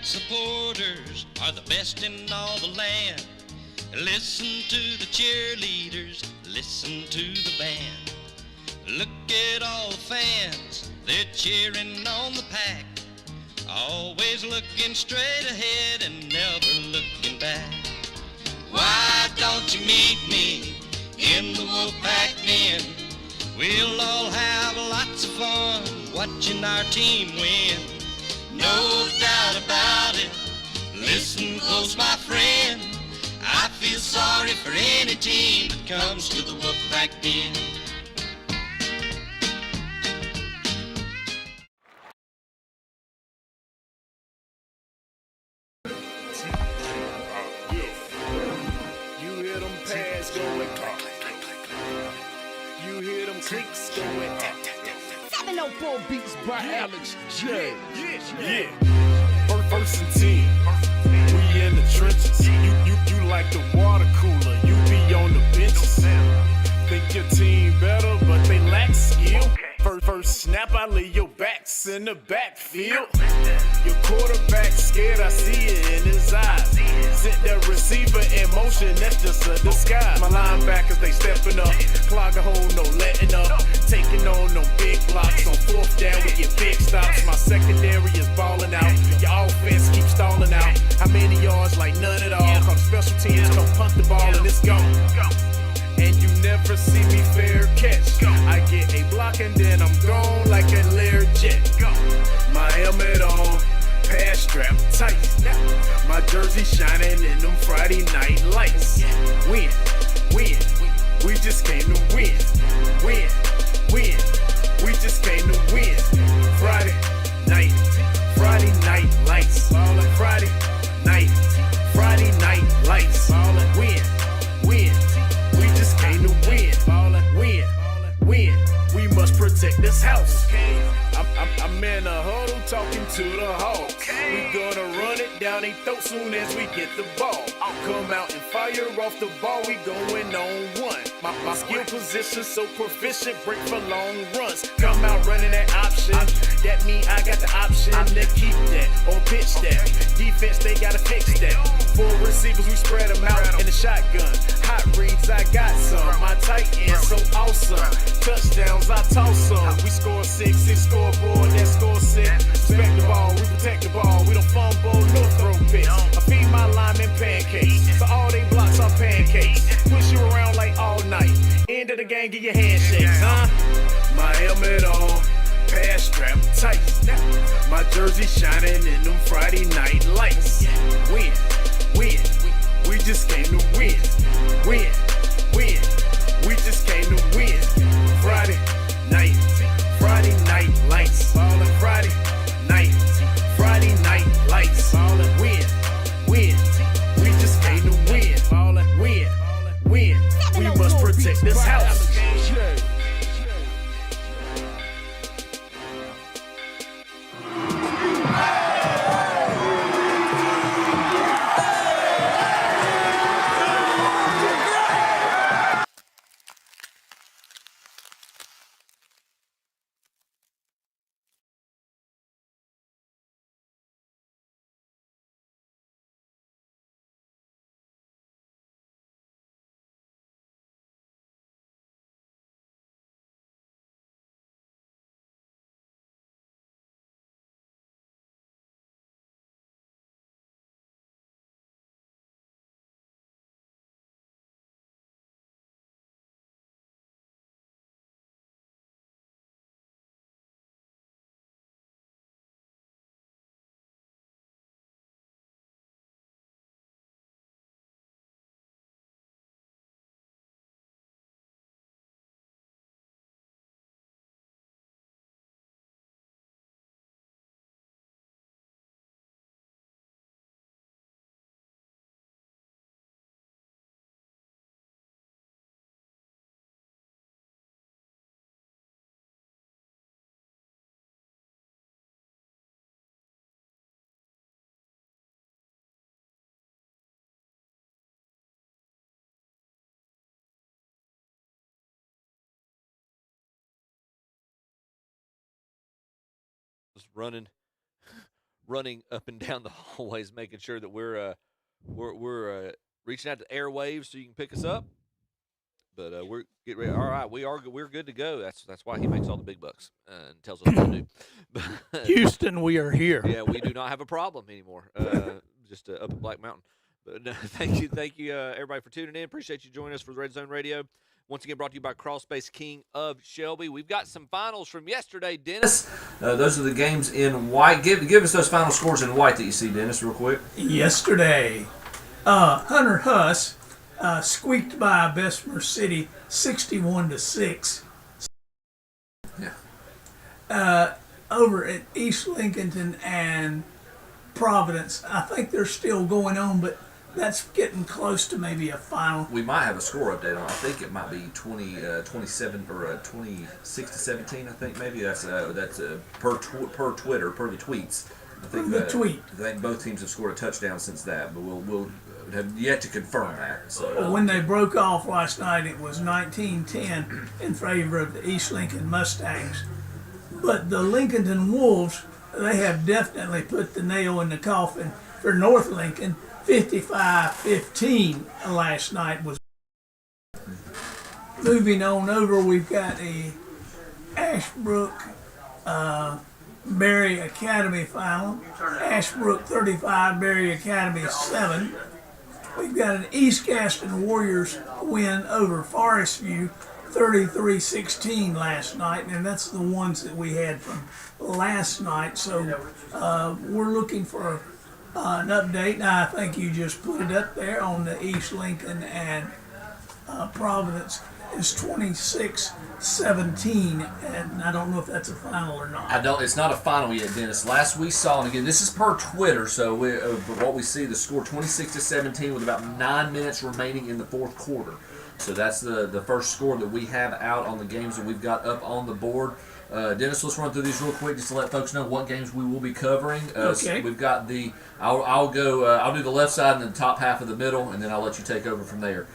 supporters are the best in all the land. Listen to the cheerleaders, listen to the band. Look at all the fans, they're cheering on the pack. Always looking straight ahead and never looking back. Why don't you meet me in the Wolfpack Den? We'll all have lots of fun watching our team win. No doubt about it, listen close my friend. I feel sorry for any team that comes to the Wolfpack Den. You hear them pads going clack, clack, clack, clack, clack. You hear them clicks going tap, tap, tap, tap. 704 beats by Alex J. Yeah. First and 10. We in the trenches. You like the water cooler. You be on the benches. Think your team better, but they lack skill. First snap, I leave your backs in the backfield. Your quarterback scared, I see it in his eyes. Sent the receiver in motion, that's just a disguise. My linebackers, they stepping up. Clog a hole, no letting up. Taking on them big blocks. On fourth down, we get big stops. My secondary is balling out. Your offense keeps stalling out. How many yards? Like none at all. Cause special teams come punt the ball and it's gone. And you never see me fair catch. I get a block and then I'm gone like a Lear jet. My helmet on, pass strap tight. My jersey shining in them Friday night lights. Win, we just came to win. Win, we just came to win. Friday night lights. Friday night lights. Win. We just came to win. Win. We must protect this house. I'm in a huddle talking to the Hawks. We gonna run it down their throat soon as we get the ball. Come out and fire off the ball, we going on one. My skill position so proficient, break for long runs. Come out running that option. That mean I got the option to keep that or pitch that. Defense, they gotta fix that. 4 receivers, we spread them out in the shotgun. Hot reads, I got some. My tight end, so awesome. Touchdowns, I toss some. We score 6, scoreboard, that score 6. Respect the ball, we protect the ball. We don't fumble, no throw picks. I feed my linemen pancakes, so all they blocks are pancakes. Push you around like all night. End of the game, get your handshakes, huh? My helmet on, pass strap tight. My jersey shining in them Friday night lights. Win. We just came to win. Win. We just came to win. Friday night lights. Friday night lights. Win. We just came to win. Win. We must protect this house. Running running up and down the hallways, making sure that we're reaching out to airwaves so you can pick us up. But we're getting ready. All right, we're good to go. That's why he makes all the big bucks and tells us what to do. But, Houston, we are here. yeah, we do not have a problem anymore. Just up at Black Mountain. But thank you, everybody for tuning in. Appreciate you joining us for the Red Zone Radio. Once again, brought to you by Crawlspace King of Shelby. We've got some finals from yesterday, Dennis. Those are the games in white. Give us those final scores in white that you see, Dennis, real quick. Yesterday, Hunter Huss squeaked by Bessemer City 61-6. Yeah. Over at East Lincolnton and Providence. I think they're still going on, but that's getting close to maybe a final. We might have a score update on. I think it might be 27 or 26-17. I think maybe that's per Twitter, per the tweets. I think The tweet. I think both teams have scored a touchdown since that, but we'll have yet to confirm that. So When they broke off last night, it was 19-10 in favor of the East Lincoln Mustangs. But the Lincolnton Wolves, they have definitely put the nail in the coffin for North Lincoln. 55-15 last night was. Moving on over, we've got a Ashbrook Berry Academy final. Ashbrook 35, Berry Academy 7. We've got an East Gaston Warriors win over Forest View 33-16 last night, and that's the ones that we had from last night. So we're looking for an update. Now, I think you just put it up there on the East Lincoln and Providence is 26-17, and I don't know if that's a final or not. It's not a final yet, Dennis. Last we saw, and again, this is per Twitter, so what we see, the score 26-17 with about 9 minutes remaining in the fourth quarter. So that's the first score that we have out on the games that we've got up on the board. Dennis, let's run through these real quick just to let folks know what games we will be covering. Okay. So we've got I'll do the left side and the top half of the middle, and then I'll let you take over from there.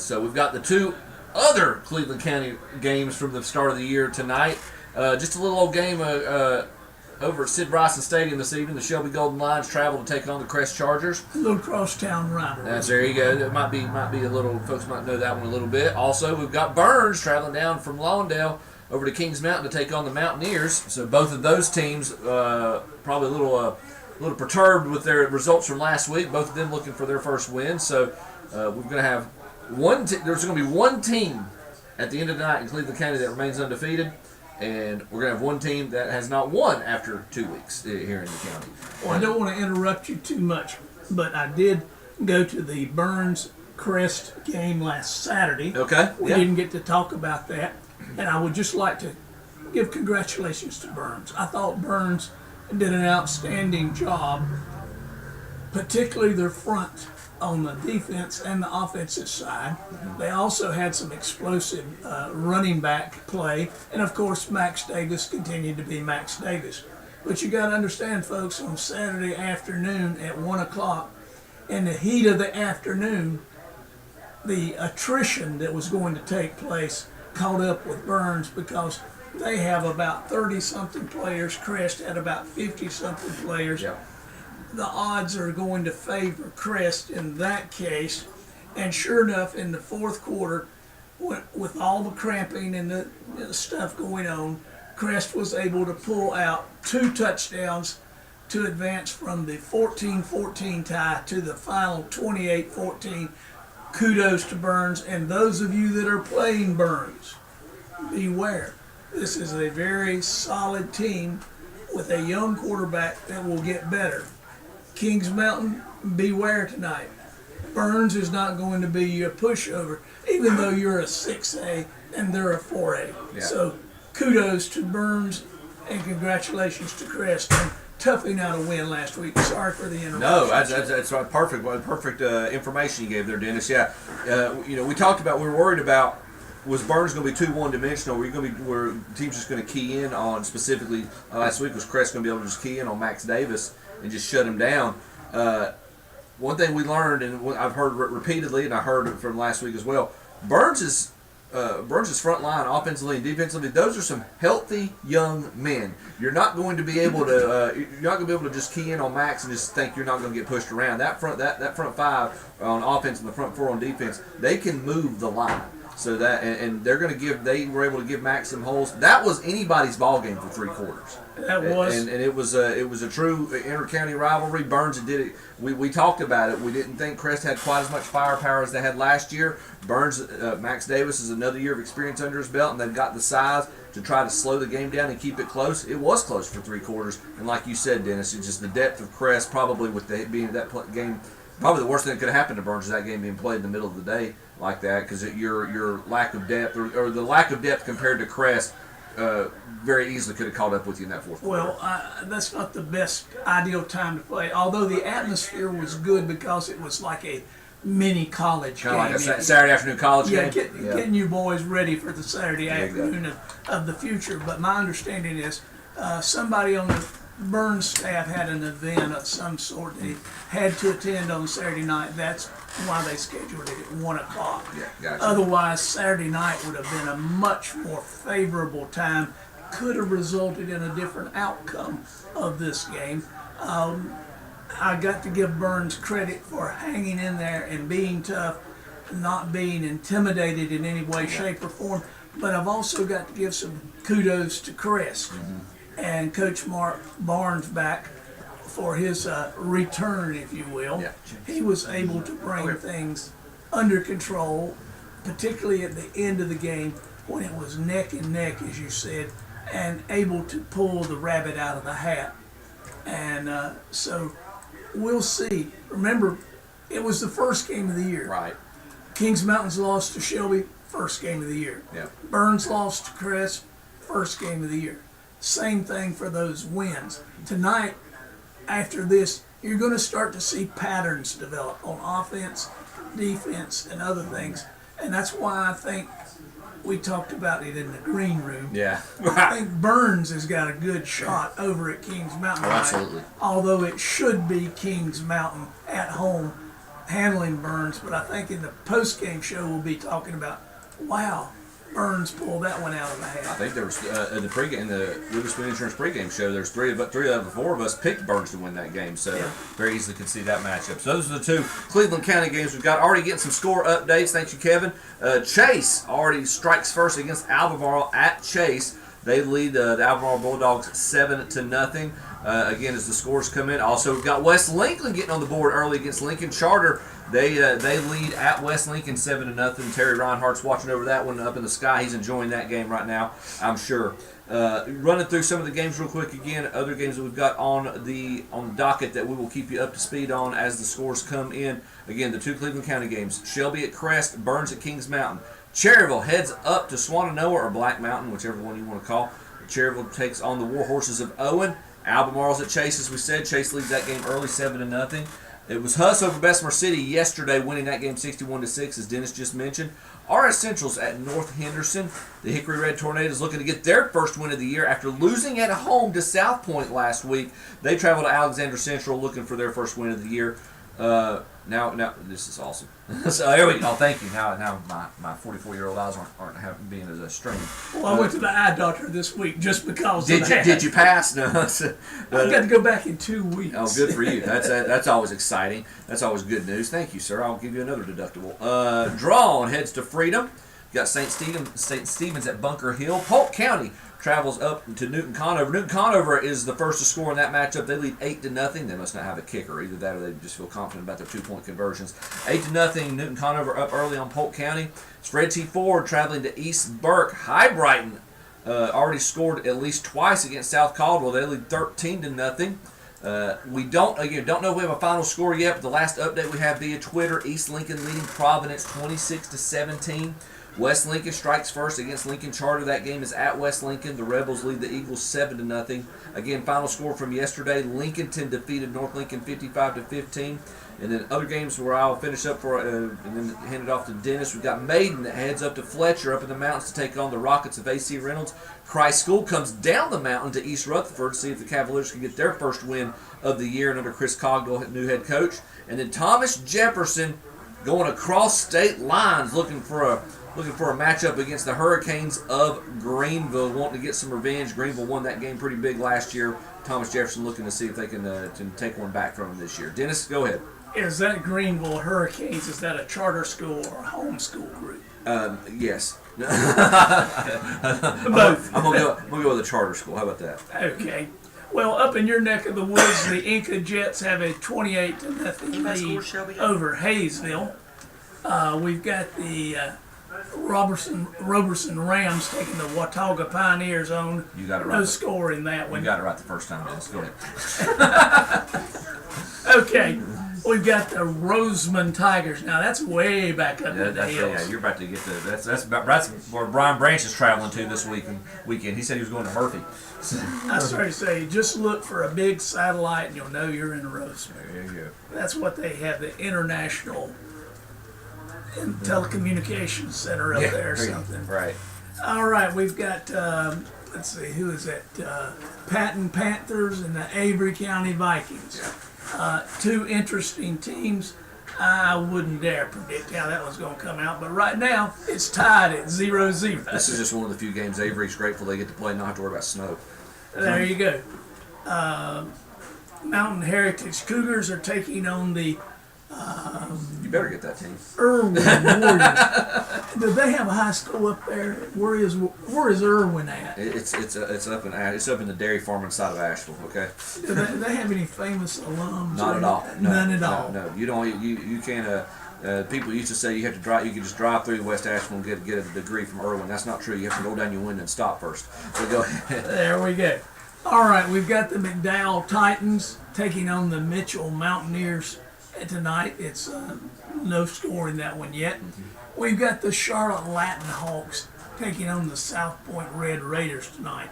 So we've got the two other Cleveland County games from the start of the year tonight. Just a little old game over at Sid Bryson Stadium this evening. The Shelby Golden Lions travel to take on the Crest Chargers. A little crosstown rivalry. There you go. It might be a little. Folks might know that one a little bit. Also, we've got Burns traveling down from Lawndale over to Kings Mountain to take on the Mountaineers. So both of those teams probably a little perturbed with their results from last week. Both of them looking for their first win. So we're going to have there's going to be one team at the end of the night in Cleveland County that remains undefeated. And we're going to have one team that has not won after 2 weeks here in the county. Well, I don't want to interrupt you too much, but I did go to the Burns-Crest game last Saturday. Okay. We didn't get to talk about that, and I would just like to give congratulations to Burns. I thought Burns did an outstanding job, particularly their front on the defense and the offensive side. They also had some explosive running back play, and of course Max Davis continued to be Max Davis. But you got to understand, folks, on Saturday afternoon at 1 o'clock, in the heat of the afternoon, the attrition that was going to take place caught up with Burns because they have about 30-something players. Crest had about 50-something players. Yeah. The odds are going to favor Crest in that case. And sure enough, in the fourth quarter, with all the cramping and the stuff going on, Crest was able to pull out 2 touchdowns to advance from the 14-14 tie to the final 28-14. Kudos to Burns, and those of you that are playing Burns, beware. This is a very solid team with a young quarterback that will get better. Kings Mountain, beware tonight. Burns is not going to be your pushover, even though you're a 6A and they're a 4A. Yeah. So kudos to Burns and congratulations to Crest on toughing out a win last week. Sorry for the interruption. No, that's perfect. Perfect information you gave there, Dennis. Yeah, we talked about, we were worried about, was Burns going to be too one-dimensional? Were teams just going to key in on, specifically last week, was Crest going to be able to just key in on Max Davis and just shut him down? One thing we learned, and I've heard repeatedly, and I heard it from last week as well, Burns is Burns' front line, offensively and defensively, those are some healthy young men. You're not going to be able to just key in on Max and just think you're not going to get pushed around. That front five on offense and the front four on defense, they can move the line. So that and they're going to give. They were able to give Max some holes. That was anybody's ball game for 3 quarters. That was, and it was a true inter-county rivalry. Burns did it. We talked about it. We didn't think Crest had quite as much firepower as they had last year. Burns, Max Davis is another year of experience under his belt, and they've got the size to try to slow the game down and keep it close. It was close for 3 quarters, and like you said, Dennis, it's just the depth of Crest. Probably with being that game. Probably the worst thing that could have happened to Burns is that game being played in the middle of the day like that, because your lack of depth or the lack of depth compared to Crest very easily could have caught up with you in that fourth quarter. well, that's not the best ideal time to play. Although the atmosphere was good because it was like a mini college game. Kind of like a Saturday afternoon college game. Getting you boys ready for the Saturday afternoon of the future. But my understanding is somebody on the Burns staff had an event of some sort they had to attend on Saturday night. That's why they scheduled it at 1 o'clock. Yeah, gotcha. Otherwise, Saturday night would have been a much more favorable time. Could have resulted in a different outcome of this game. I got to give Burns credit for hanging in there and being tough, not being intimidated in any way, shape, or form. But I've also got to give some kudos to Crest and Coach Mark Barnes back for his return, if you will. Yeah. He was able to bring things under control, particularly at the end of the game when it was neck and neck, as you said, and able to pull the rabbit out of the hat. And so we'll see. Remember, it was the first game of the year. Right. Kings Mountains lost to Shelby, first game of the year. Yeah. Burns lost to Crest, first game of the year. Same thing for those wins. Tonight, after this, you're going to start to see patterns develop on offense, defense, and other things. And that's why I think we talked about it in the green room. Yeah. I think Burns has got a good shot over at Kings Mountain tonight, absolutely. although it should be Kings Mountain at home handling Burns. But I think in the post-game show we'll be talking about, wow, Burns pulled that one out of the hat. I think there was in the Witherspoon Insurance pregame show. There's three of the 4 of us picked Burns to win that game, so very easily could see that matchup. So those are the 2 Cleveland County games we've got. Already getting some score updates. Thank you, Kevin. Chase already strikes first against Albemarle at Chase. They lead the Albemarle Bulldogs 7-0. Again, as the scores come in. Also, we've got West Lincoln getting on the board early against Lincoln Charter. They lead at West Lincoln 7-0. Terry Reinhardt's watching over that one up in the sky. He's enjoying that game right now, I'm sure. Running through some of the games real quick again. Other games that we've got on the docket that we will keep you up to speed on as the scores come in. Again, the 2 Cleveland County games: Shelby at Crest, Burns at Kings Mountain. Cherryville heads up to Swannanoa or Black Mountain, whichever one you want to call. Cherryville takes on the War Horses of Owen. Albemarle's at Chase, as we said. Chase leads that game early 7-0. It was Huss over Bessemer City yesterday, winning that game 61-6, as Dennis just mentioned. RS Central's at North Henderson. The Hickory Red Tornadoes looking to get their first win of the year after losing at home to South Point last week. They travel to Alexander Central looking for their first win of the year. Now, this is awesome. So there we go. Thank you. Now my 44-year-old eyes aren't being as strained. Well, I went to the eye doctor this week just because of that. Did you pass? No. I've got to go back in 2 weeks. Oh, good for you. That's always exciting. That's always good news. Thank you, sir. I'll give you another deductible. Drawn heads to Freedom. Got St. Stephen's at Bunker Hill. Polk County travels up to Newton Conover. Newton Conover is the first to score in that matchup. They lead 8-0. They must not have a kicker. Either that or they just feel confident about their 2-point conversions. 8-0. Newton Conover up early on Polk County. Fred T. Ford traveling to East Burke. High Brighton already scored at least twice against South Caldwell. They lead 13-0. We don't know if we have a final score yet, but the last update we have via Twitter: East Lincoln leading Providence 26-17. West Lincoln strikes first against Lincoln Charter. That game is at West Lincoln. The Rebels lead the Eagles 7-0. Again, final score from yesterday: Lincolnton defeated North Lincoln 55-15. And then other games where I'll finish up for and then hand it off to Dennis. We've got Maiden that heads up to Fletcher up in the mountains to take on the Rockets of A.C. Reynolds. Christ School comes down the mountain to East Rutherford to see if the Cavaliers can get their first win of the year and under Chris Cogdell, new head coach. And then Thomas Jefferson going across state lines looking for looking for a matchup against the Hurricanes of Greenville, wanting to get some revenge. Greenville won that game pretty big last year. Thomas Jefferson looking to see if they can take one back from them this year. Dennis, go ahead. Is that Greenville Hurricanes, is that a charter school or a homeschool group? Yes. Both. I'm gonna go with a charter school. How about that? Okay. Well, up in your neck of the woods, the Inca Jets have a 28-0 lead over Hayesville. We've got the Robertson Rams taking the Watauga Pioneers on. You got it right. No score in that one. You got it right the first time, Dennis. Go ahead. Okay. We've got the Roseman Tigers. Now that's way back up in the hills. Yeah, you're about to get to that's where Brian Branch is traveling to this weekend. He said he was going to Murphy. I started to say, just look for a big satellite and you'll know you're in Roseman. There you go. That's what they have, the International Telecommunications Center up there or something. Right. All right, we've got, let's see, who is that? Patton Panthers and the Avery County Vikings. Two interesting teams. I wouldn't dare predict how that one's going to come out, but right now it's tied at 0-0. This is just one of the few games Avery's grateful they get to play, not have to worry about snow. There you go. Mountain Heritage Cougars are taking on the You better get that team. Irwin Warriors. Do they have a high school up there? Where is Irwin at? It's up in the dairy farming side of Asheville. Okay. Do they have any famous alums? Not at all. No, None at all. No, you don't. You can't. People used to say you have to drive. You can just drive through West Asheville and get a degree from Irwin. That's not true. You have to roll down your window and stop first. So go ahead. There we go. All right, we've got the McDowell Titans taking on the Mitchell Mountaineers tonight. It's no score in that one yet. We've got the Charlotte Latin Hawks taking on the South Point Red Raiders tonight.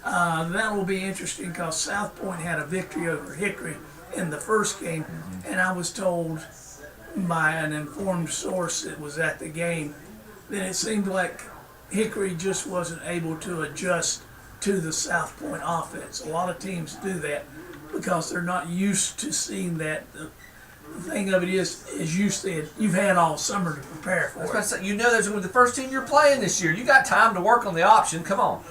That will be interesting because South Point had a victory over Hickory in the first game, and I was told by an informed source that was at the game that it seemed like Hickory just wasn't able to adjust to the South Point offense. A lot of teams do that because they're not used to seeing that. The thing of it is you said, you've had all summer to prepare for it. You know that's the first team you're playing this year. You got time to work on the option. Come on.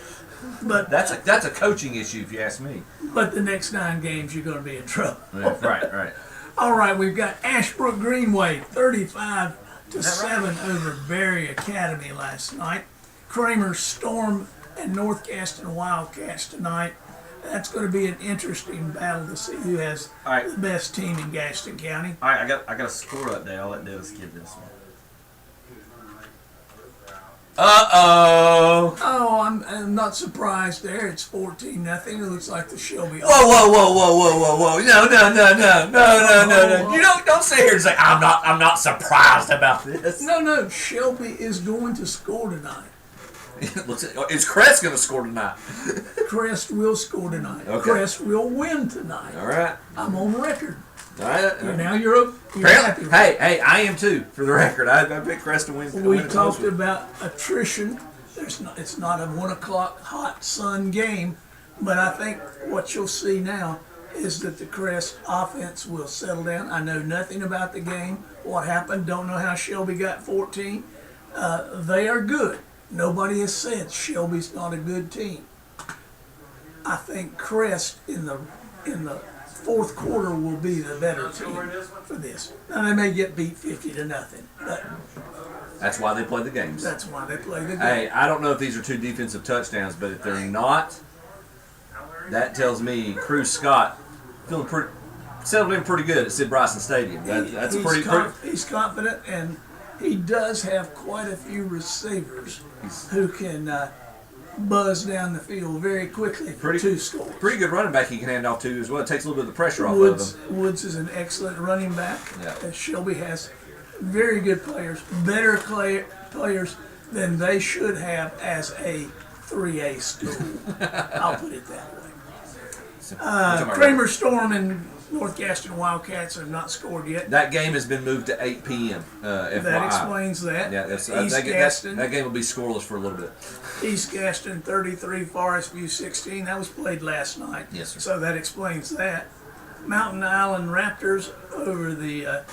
But That's a coaching issue if you ask me. but the next 9 games you're going to be in trouble. Yeah, right. All right, we've got Ashbrook Greenway 35-7 over Berry Academy last night. Kramer Storm and North Gaston Wildcats tonight. That's going to be an interesting battle to see who has the best team in Gaston County. All right, I got a score update. I'll let Dennis give this one. Uh-oh. Oh, I'm not surprised there. It's 14-0. It looks like the Shelby. Whoa. No. You don't sit here and say, I'm not surprised about this. No. Shelby is going to score tonight. Is Crest going to score tonight? Crest will score tonight. Okay. Crest will win tonight. All right. I'm on record. All right. Now you're happy. Hey, I am too, for the record. I picked Crest to win. We talked about attrition. It's not a 1 o'clock hot sun game, but I think what you'll see now is that the Crest offense will settle down. I know nothing about the game, what happened, don't know how Shelby got 14. They are good. Nobody has said Shelby's not a good team. I think Crest in the fourth quarter will be the better team for this. Now they may get beat 50-0, but that's why they play the games. that's why they play the game. Hey, I don't know if these are 2 defensive touchdowns, but if they're not, that tells me Cruz Scott settled in pretty good at Sid Bryson Stadium. That's He's confident, and he does have quite a few receivers who can buzz down the field very quickly for 2 scores. Pretty good running back he can hand off to as well. It takes a little bit of the pressure off of him. Woods is an excellent running back. Yeah. Shelby has very good players, better players than they should have as a 3A school. I'll put it that way. Kramer Storm and North Gaston Wildcats have not scored yet. That game has been moved to 8 p.m. FYI. That explains that. Yeah, that game will be scoreless for a little bit. East Gaston 33, Forest View 16. That was played last night. Yes, sir. So that explains that. Mountain Island Raptors over the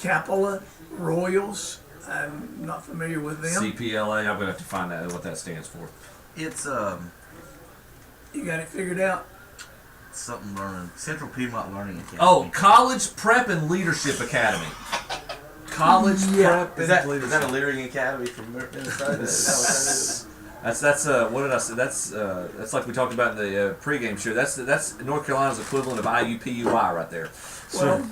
Capella Royals. I'm not familiar with them. CPLA. I'm gonna have to find out what that stands for. It's You got it figured out? something learning. Central Piedmont Learning Academy. Oh, College Prep and Leadership Academy. College Prep is and that a Learning Academy from Minnesota? Is that what that is? That's what did I say? That's like we talked about in the pregame show. That's North Carolina's equivalent of IUPUI right there. Well,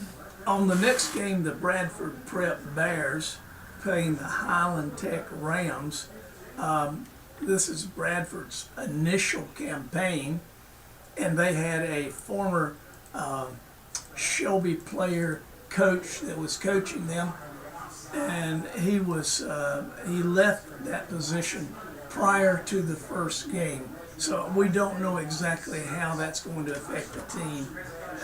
on the next game, the Bradford Prep Bears playing the Highland Tech Rams. This is Bradford's initial campaign, and they had a former Shelby player coach that was coaching them, and he left that position prior to the first game. So we don't know exactly how that's going to affect the team.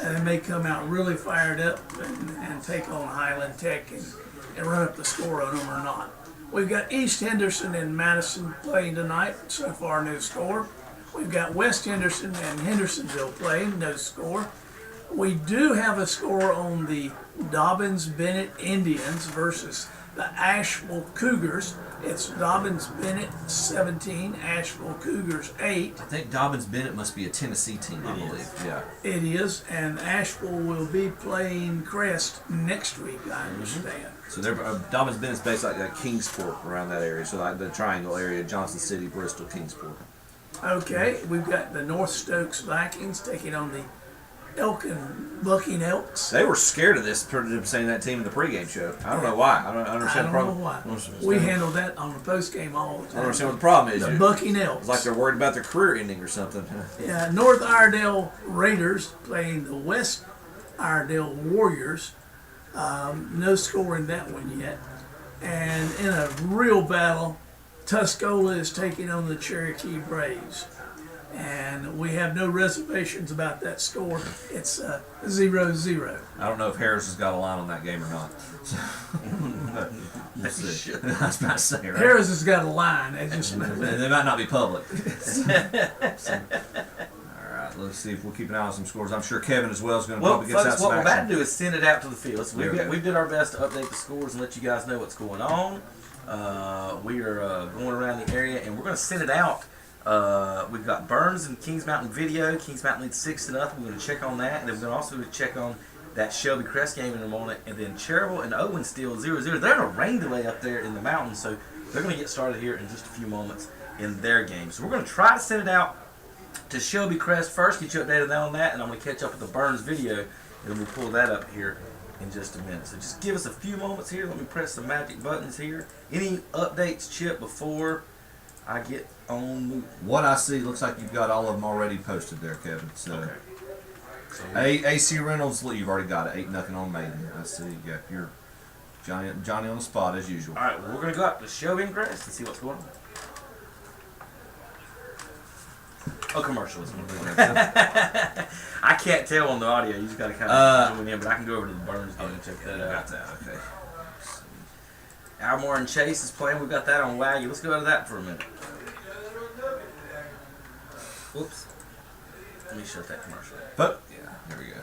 They may come out really fired up and take on Highland Tech and run up the score on them or not. We've got East Henderson and Madison playing tonight. So far, no score. We've got West Henderson and Hendersonville playing, no score. We do have a score on the Dobbins-Bennett Indians versus the Asheville Cougars. It's Dobbins-Bennett 17, Asheville Cougars 8. I think Dobbins-Bennett must be a Tennessee team, I believe. Yeah. It is, and Asheville will be playing Crest next week, I understand. So they're Dobbins-Bennett's based like Kingsport, around that area. So like the Triangle area, Johnson City, Bristol, Kingsport. Okay, we've got the North Stokes Vikings taking on the Bucking Elks. They were scared of this, saying that team in the pregame show. I don't know why. I don't understand the problem. I don't know why. We handled that on the postgame all the I time. don't understand what the problem is. The Bucking Elks. It's like they're worried about their career ending or something. Yeah, North Iredell Raiders playing the West Iredell Warriors. No score in that one yet. And in a real battle, Tuscola is taking on the Cherokee Braves. And we have no reservations about that score. It's 0-0. I don't know if Harris has got a line on that game or not. We'll see. I was about to say, right? Harris has got a line. They just They might not be public. So, all right, let's see if we'll keep an eye on some scores. I'm sure Kevin as well is going to Well, probably get folks, some what we're action. about to do is send it out to the field. So There we go. we did our best to update the scores and let you guys know what's going on. We are going around the area, and we're going to send it out. We've got Burns and Kings Mountain video. Kings Mountain leads 6-0. We're going to check on that, and then we're going to also check on that Shelby Crest game in a moment. And then Cherryville and Owen still 0-0. They're in a rain delay up there in the mountains, so they're going to get started here in just a few moments in their game. So we're going to try to send it out to Shelby Crest first, get you updated on that, and I'm going to catch up with the Burns video, and then we'll pull that up here in just a minute. So just give us a few moments here. Let me press the magic buttons here. Any updates, Chip, before I get on moving? What I see looks like you've got all of them already posted there, Kevin. So, Okay. So AC Reynolds, you've already got it. 8-0 on Maiden. I see you got your Johnny on the spot as usual. all right, well, we're going to go out to Shelby and Crest and see what's going on. Oh, commercial is one. I can't tell on the audio. You just got to kind of zoom in, but I can go over to the Burns game and check that out. Got that. Okay. Almore and Chase is playing. We've got that on Waggy. Let's go to that for a minute. Whoops. Let me shut that commercial. But yeah, here we go.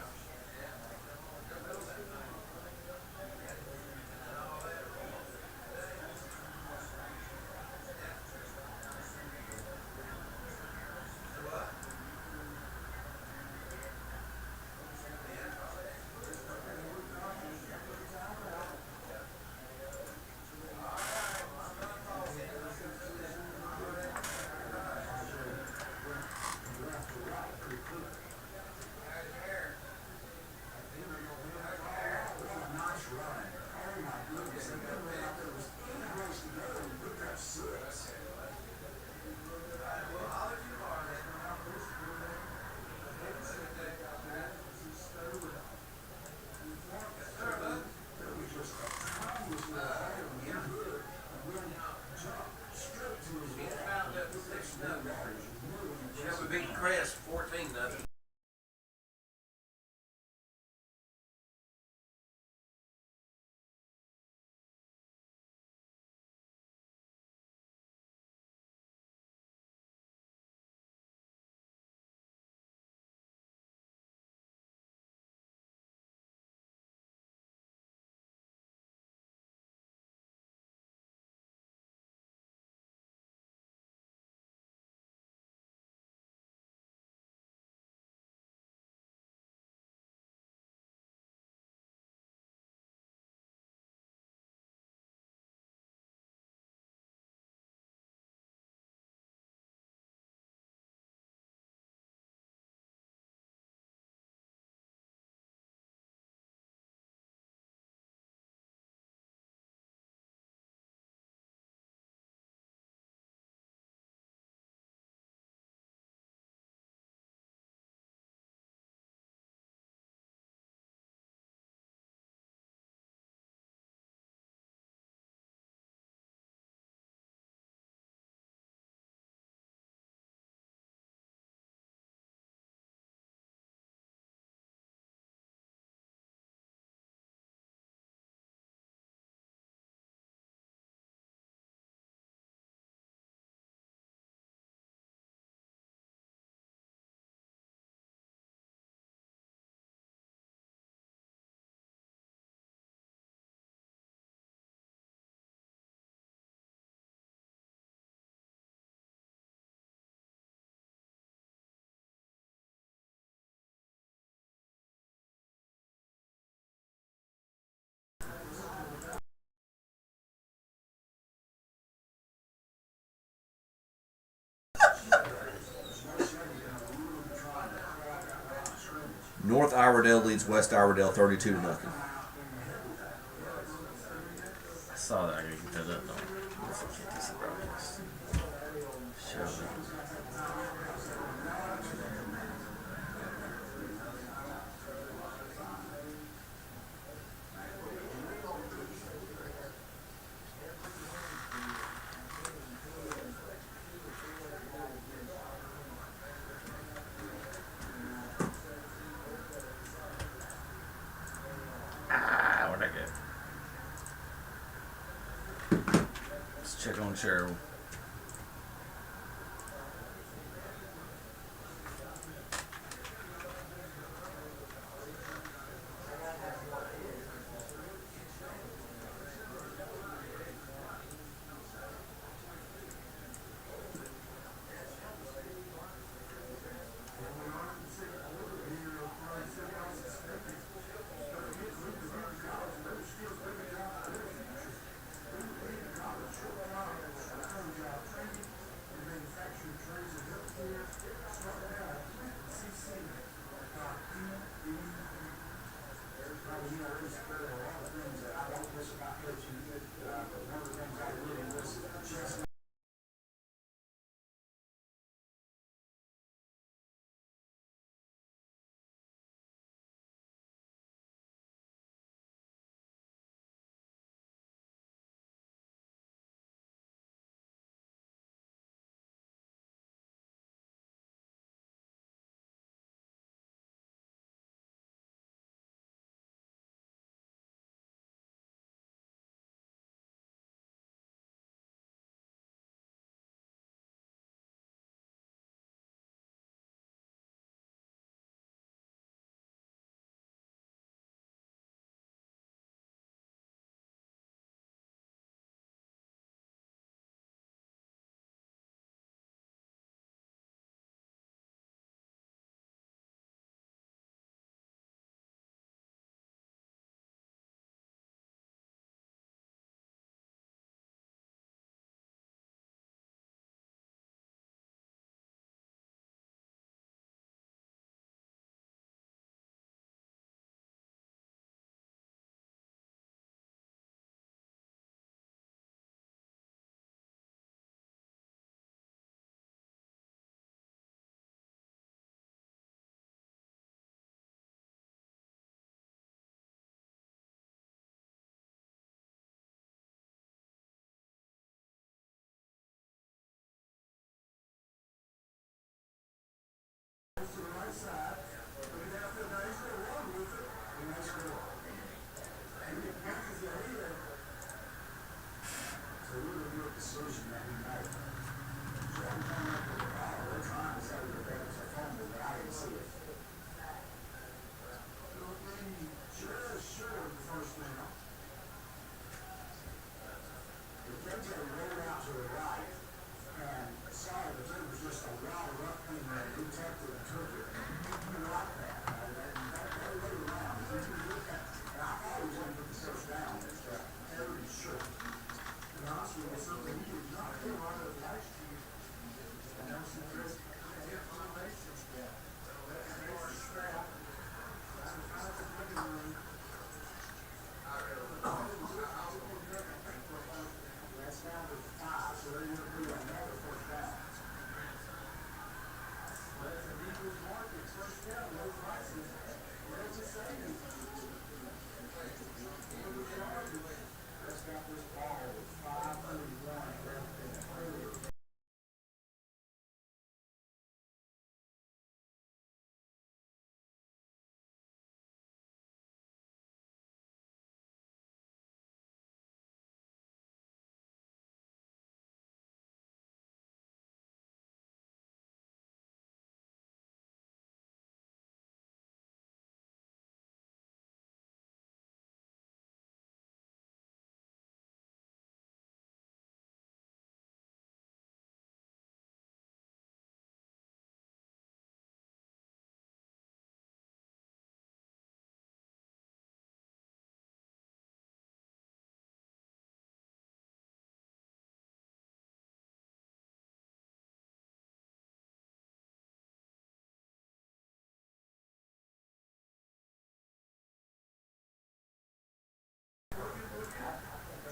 North Iredell leads West Iredell 32-0. I saw that. I gotta get that up though. What's the KTC broadcast? Show that. Where'd I go? Let's check on Cheryl.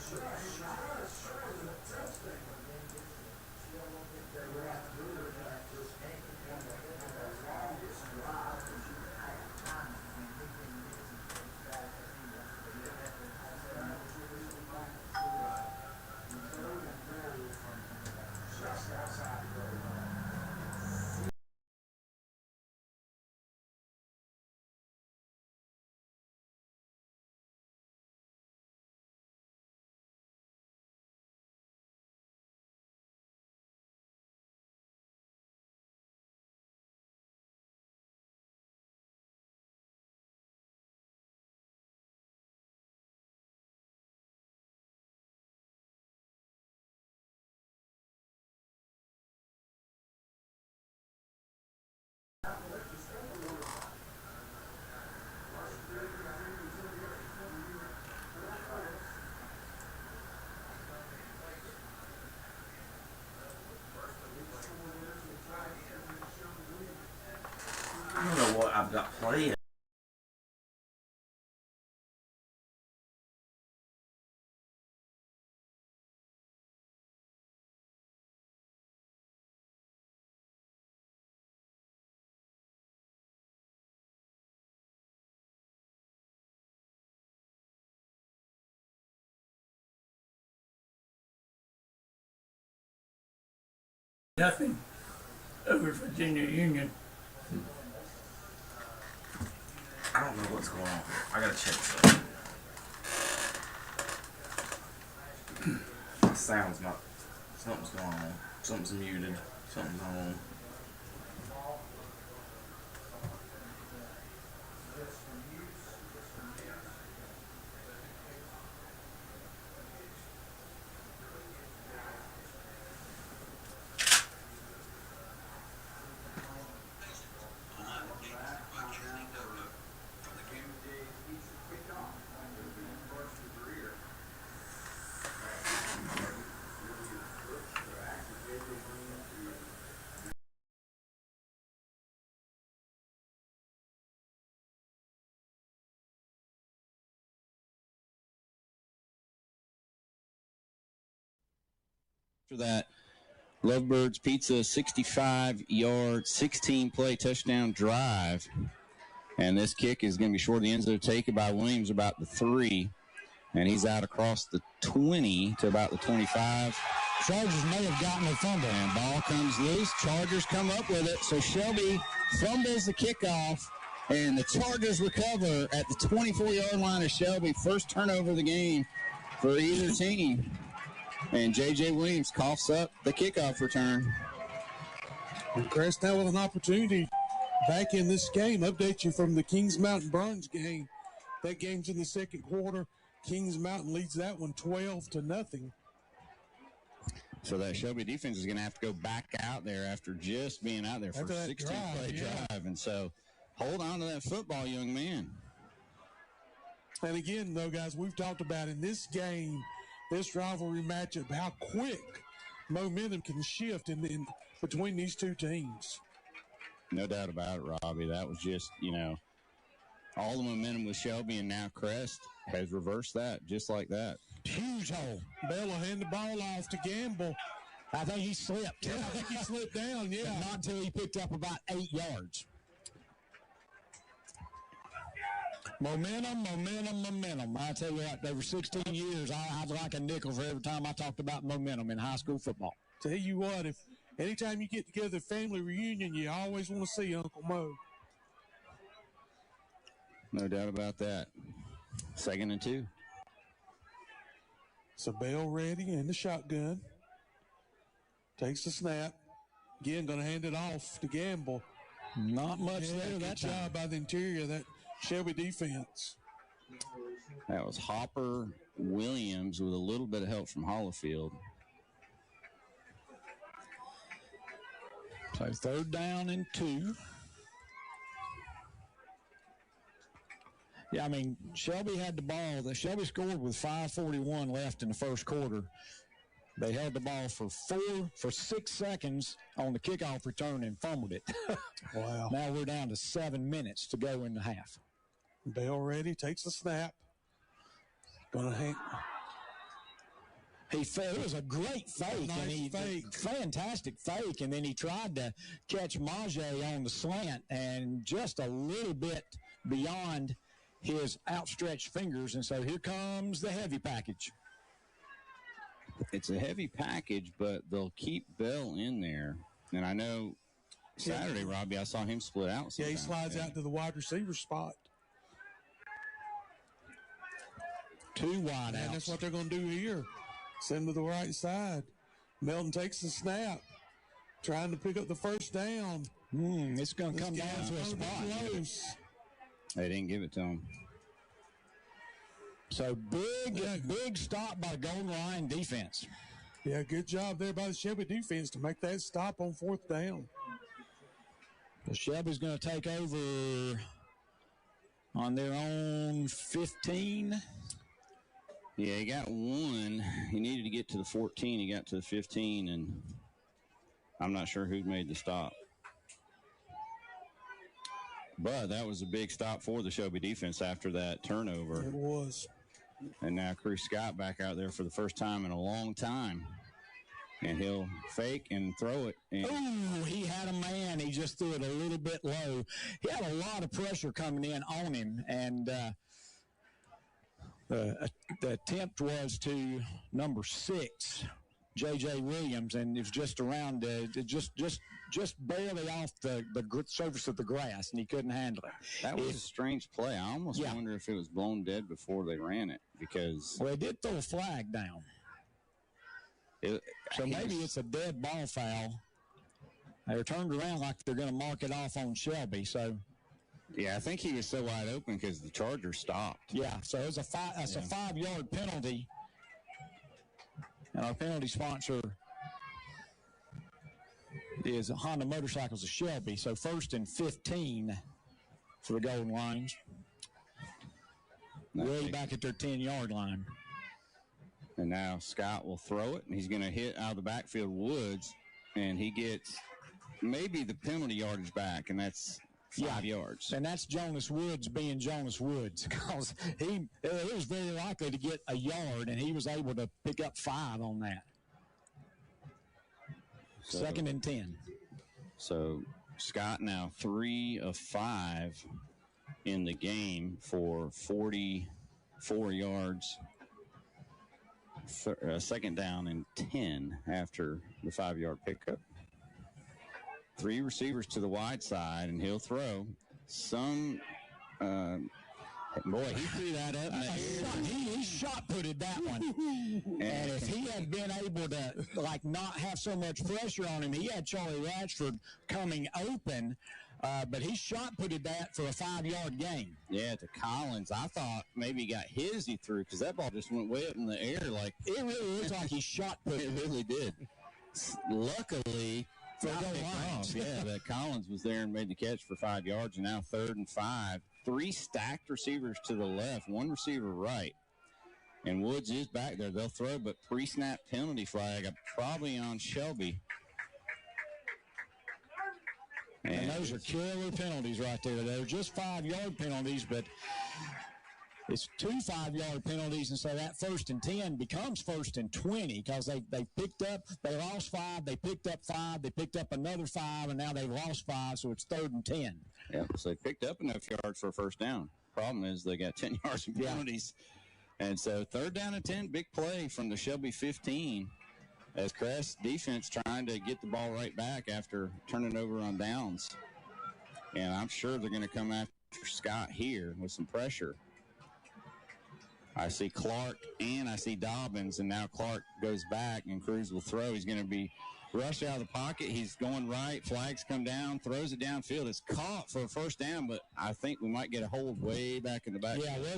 I don't know what I've got playing. Nothing over Virginia Union. I don't know what's going on. I gotta check something. The sound's not. Something's going on. Something's muted. Something's on. After that, Lovebirds Pizza 65-yard, 16-play touchdown drive. And this kick is going to be short of the end zone, taken by Williams about the 3. And he's out across the 20 to about the 25. Chargers may have gotten a fumble. And ball comes loose. Chargers come up with it. So Shelby fumbles the kickoff. And the Chargers recover at the 24-yard line of Shelby. First turnover of the game for either team. And J.J. Williams coughs up the kickoff return. And Crest now with an opportunity back in this game. Update you from the Kings Mountain Burns game. That game's in the second quarter. Kings Mountain leads that one 12-0. So that Shelby defense is going to have to go back out there after just being out there for a 16-play drive. And so hold on to that football, young man. And again, though, guys, we've talked about in this game, this rivalry matchup, how quick momentum can shift in between these two teams. No doubt about it, Robbie. That was just, all the momentum with Shelby, and now Crest has reversed that just like that. Huge hole. Bell will hand the ball off to Gamble. I think he slipped. Yeah, I think he slipped down, yeah. But not until he picked up about 8 yards. Momentum. I tell you what, over 16 years, I'd like a nickel for every time I talked about momentum in high school football. Tell you what, if anytime you get together, family reunion, you always want to see Uncle Mo. No doubt about that. 2nd and 2. So Bell ready in the shotgun. Takes the snap. Again, going to hand it off to Gamble. Not much there. That job by the interior of that Shelby defense. That was Hopper Williams with a little bit of help from Hollifield. So 3rd down and 2. Yeah, I mean, Shelby had the ball. Shelby scored with 5:41 left in the first quarter. They held the ball for 6 seconds on the kickoff return and fumbled it. Wow. Now we're down to 7 minutes to go in the half. Bell ready, takes the snap. Gonna It was a great fake, fantastic fake, and then he tried to catch Majay on the slant, and just a little bit beyond his outstretched fingers, and so here comes the heavy package. It's a heavy package, but they'll keep Bell in there, and I know Saturday, Robbie, I saw him split out. Yeah, he slides out to the wide receiver spot. 2 wide outs. And that's what they're going to do here. Send to the right side. Melton takes the snap, trying to pick up the first down. It's going to come down to a spot. Close. They didn't give it to him. So big stop by Golden Lion defense. Yeah, good job there by the Shelby defense to make that stop on 4th down. So Shelby's going to take over on their own 15. Yeah, he got 1. He needed to get to the 14. He got to the 15, and I'm not sure who made the stop. But that was a big stop for the Shelby defense after that turnover. It was. And now Chris Scott back out there for the first time in a long time. And he'll fake and throw it. Oh, he had a man. He just threw it a little bit low. He had a lot of pressure coming in on him, and the attempt was to number 6, J.J. Williams, and it was just around, just barely off the surface of the grass, and he couldn't handle it. That was a strange play. I almost wonder if it was blown dead before they ran it, because... Well, they did throw a flag down. So maybe it's a dead ball foul. They were turned around like they're going to mark it off on Shelby, so... Yeah, I think he was so wide open because the Chargers stopped. Yeah, so it's a 5-yard penalty. And our penalty sponsor is Honda Motorcycles of Shelby. So 1st and 15 for the Golden Lions. Way back at their 10-yard line. And now Scott will throw it, and he's going to hit out of the backfield Woods, and he gets maybe the penalty yardage back, and that's 5 yards. And that's Jonas Woods being Jonas Woods, because he was very likely to get a yard, and he was able to pick up 5 on that. So, 2nd and 10. So Scott now 3 of 5 in the game for 44 yards. 2nd down and 10 after the 5-yard pickup. 3 receivers to the wide side, and he'll throw. Boy, he threw that up. He shot-putted that one. And if he had been able to, not have so much pressure on him, he had Charlie Ratchford coming open, but he shot-putted that for a 5-yard gain. Yeah, to Collins. I thought maybe he got his he threw, because that ball just went way up in the air. It really looks like he shot-put it. It really did. Luckily... that Collins was there and made the catch for 5 yards, and now 3rd and 5. 3 stacked receivers to the left, 1 receiver right. And Woods is back there. They'll throw, but pre-snap penalty flag probably on Shelby. And those are killer penalties right there. They're just 5-yard penalties, but it's 2 5-yard penalties, and so that 1st and 10 becomes 1st and 20, because they lost 5, they picked up 5, they picked up another 5, and now they've lost 5, so it's 3rd and 10. Yeah, so they picked up enough yards for a 1st down. Problem is they got 10 yards in penalties. And so 3rd down and 10, big play from the Shelby 15, as Crest defense trying to get the ball right back after turning over on downs. And I'm sure they're going to come after Scott here with some pressure. I see Clark and I see Dobbins, and now Clark goes back and Cruz will throw. He's going to be rushed out of the pocket. He's going right. Flags come down, throws it downfield. It's caught for a 1st down, but I think we might get a hold way back in the back. Yeah, where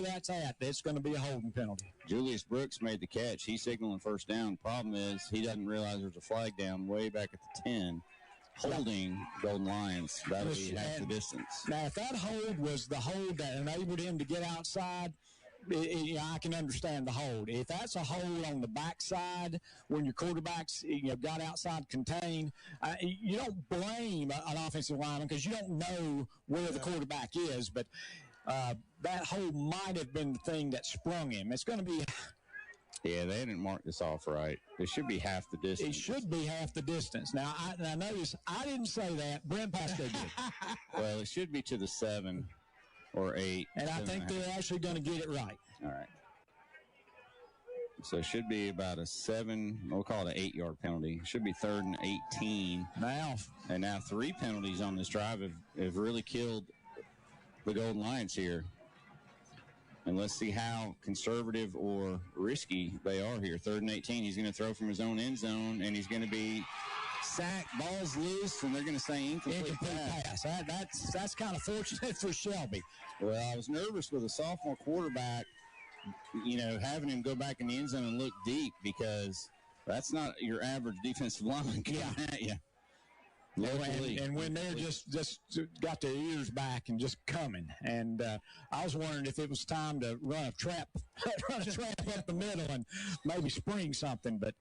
that's at, it's going to be a holding penalty. Julius Brooks made the catch. He's signaling 1st down. Problem is he doesn't realize there's a flag down way back at the 10. Holding Golden Lions. That'll be half the distance. Now, if that hold was the hold that enabled him to get outside, I can understand the hold. If that's a hold on the backside when your quarterbacks got outside contained, you don't blame an offensive lineman because you don't know where the quarterback is, but that hold might have been the thing that sprung him. It's going to be Yeah, they didn't mark this off right. It should be half the distance. It should be half the distance. Now, I notice I didn't say that. Brent Pasco did. Well, it should be to the 7 or 8. And I think they're actually going to get it right. All right. So it should be about a 7, we'll call it an 8-yard penalty. It should be 3rd and 18. Now 3 penalties on this drive have really killed the Golden Lions here. And let's see how conservative or risky they are here. 3rd and 18. He's going to throw from his own end zone, and he's going to be sacked. Ball's loose, and they're going to say incomplete pass. That's kind of fortunate for Shelby. Well, I was nervous with a sophomore quarterback, having him go back in the end zone and look deep, because that's not your average defensive lineman coming at you. And when they're just got their ears back and just coming, and I was wondering if it was time to run a trap up the middle and maybe spring something. But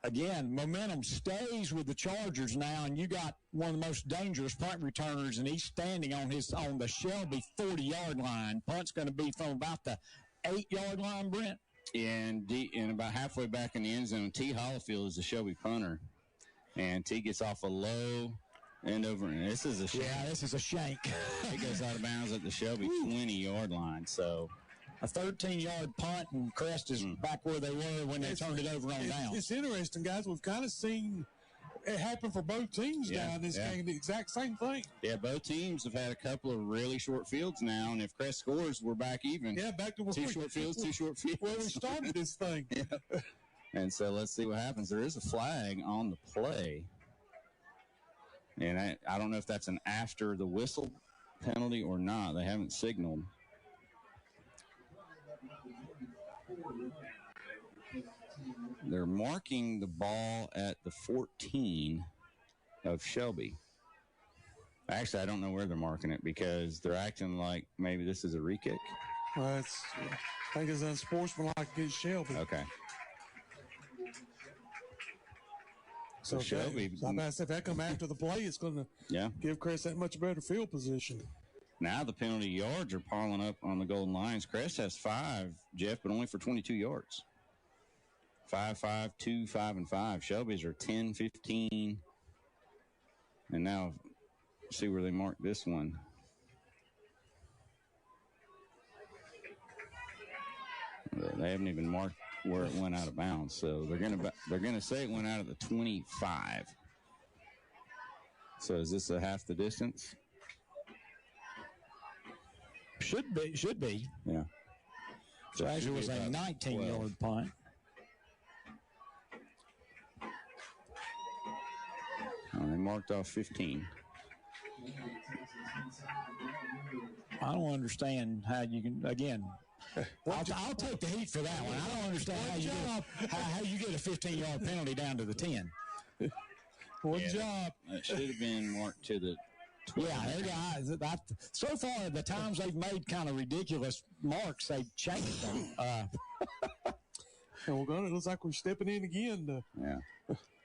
again, momentum stays with the Chargers now, and you got one of the most dangerous punt returners, and he's standing on the Shelby 40-yard line. Punt's going to be from about the 8-yard line, Brent. Yeah, and about halfway back in the end zone, T. Hollifield is the Shelby punter. And T gets off a low end over. And this is a shank. Yeah, this is a shank. It goes out of bounds at the Shelby 20-yard line. So a 13-yard punt, and Crest is back where they were when they turned it over on down. It's interesting, guys. We've kind of seen it happen for both teams now in this game. The exact same thing. Yeah, both teams have had a couple of really short fields now, and if Crest scores, we're back even. Yeah, back to where two short fields. Where we started this thing. Yeah. And so let's see what happens. There is a flag on the play. And I don't know if that's an after the whistle penalty or not. They haven't signaled. They're marking the ball at the 14 of Shelby. Actually, I don't know where they're marking it, because they're acting like maybe this is a re-kick. I think it's unsportsmanlike against Shelby. Okay. So Shelby, if that come after the play, it's going to give Crest that much better field position. Now the penalty yards are piling up on the Golden Lions. Crest has 5, Jeff, but only for 22 yards. 5, 5, 2, 5, and 5. Shelby's are 10, 15. And now see where they mark this one. They haven't even marked where it went out of bounds, so they're gonna say it went out of the 25. So is this a half the distance? Should be. Yeah. So actually, it was a 19-yard punt. They marked off 15. I don't understand how you can, again, I'll take the heat for that one. I don't understand how you get a 15-yard penalty down to the 10. Good job. It should have been marked to the 12. Yeah, so far, the times they've made kind of ridiculous marks, they've changed them. And it looks like we're stepping in again. Yeah.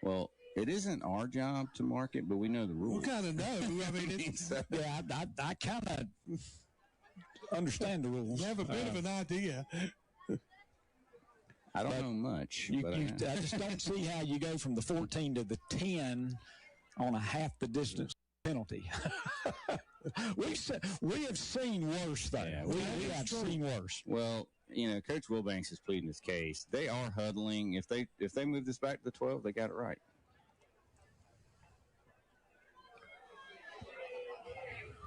Well, it isn't our job to mark it, but we know the rules. We kind of know. I mean, I kind of understand the rules. You have a bit of an idea. I don't know much. I just don't see how you go from the 14 to the 10 on a half the distance penalty. We have seen worse, though. Yeah, we have seen worse. Well, Coach Wilbanks is pleading his case. They are huddling. If they move this back to the 12, they got it right.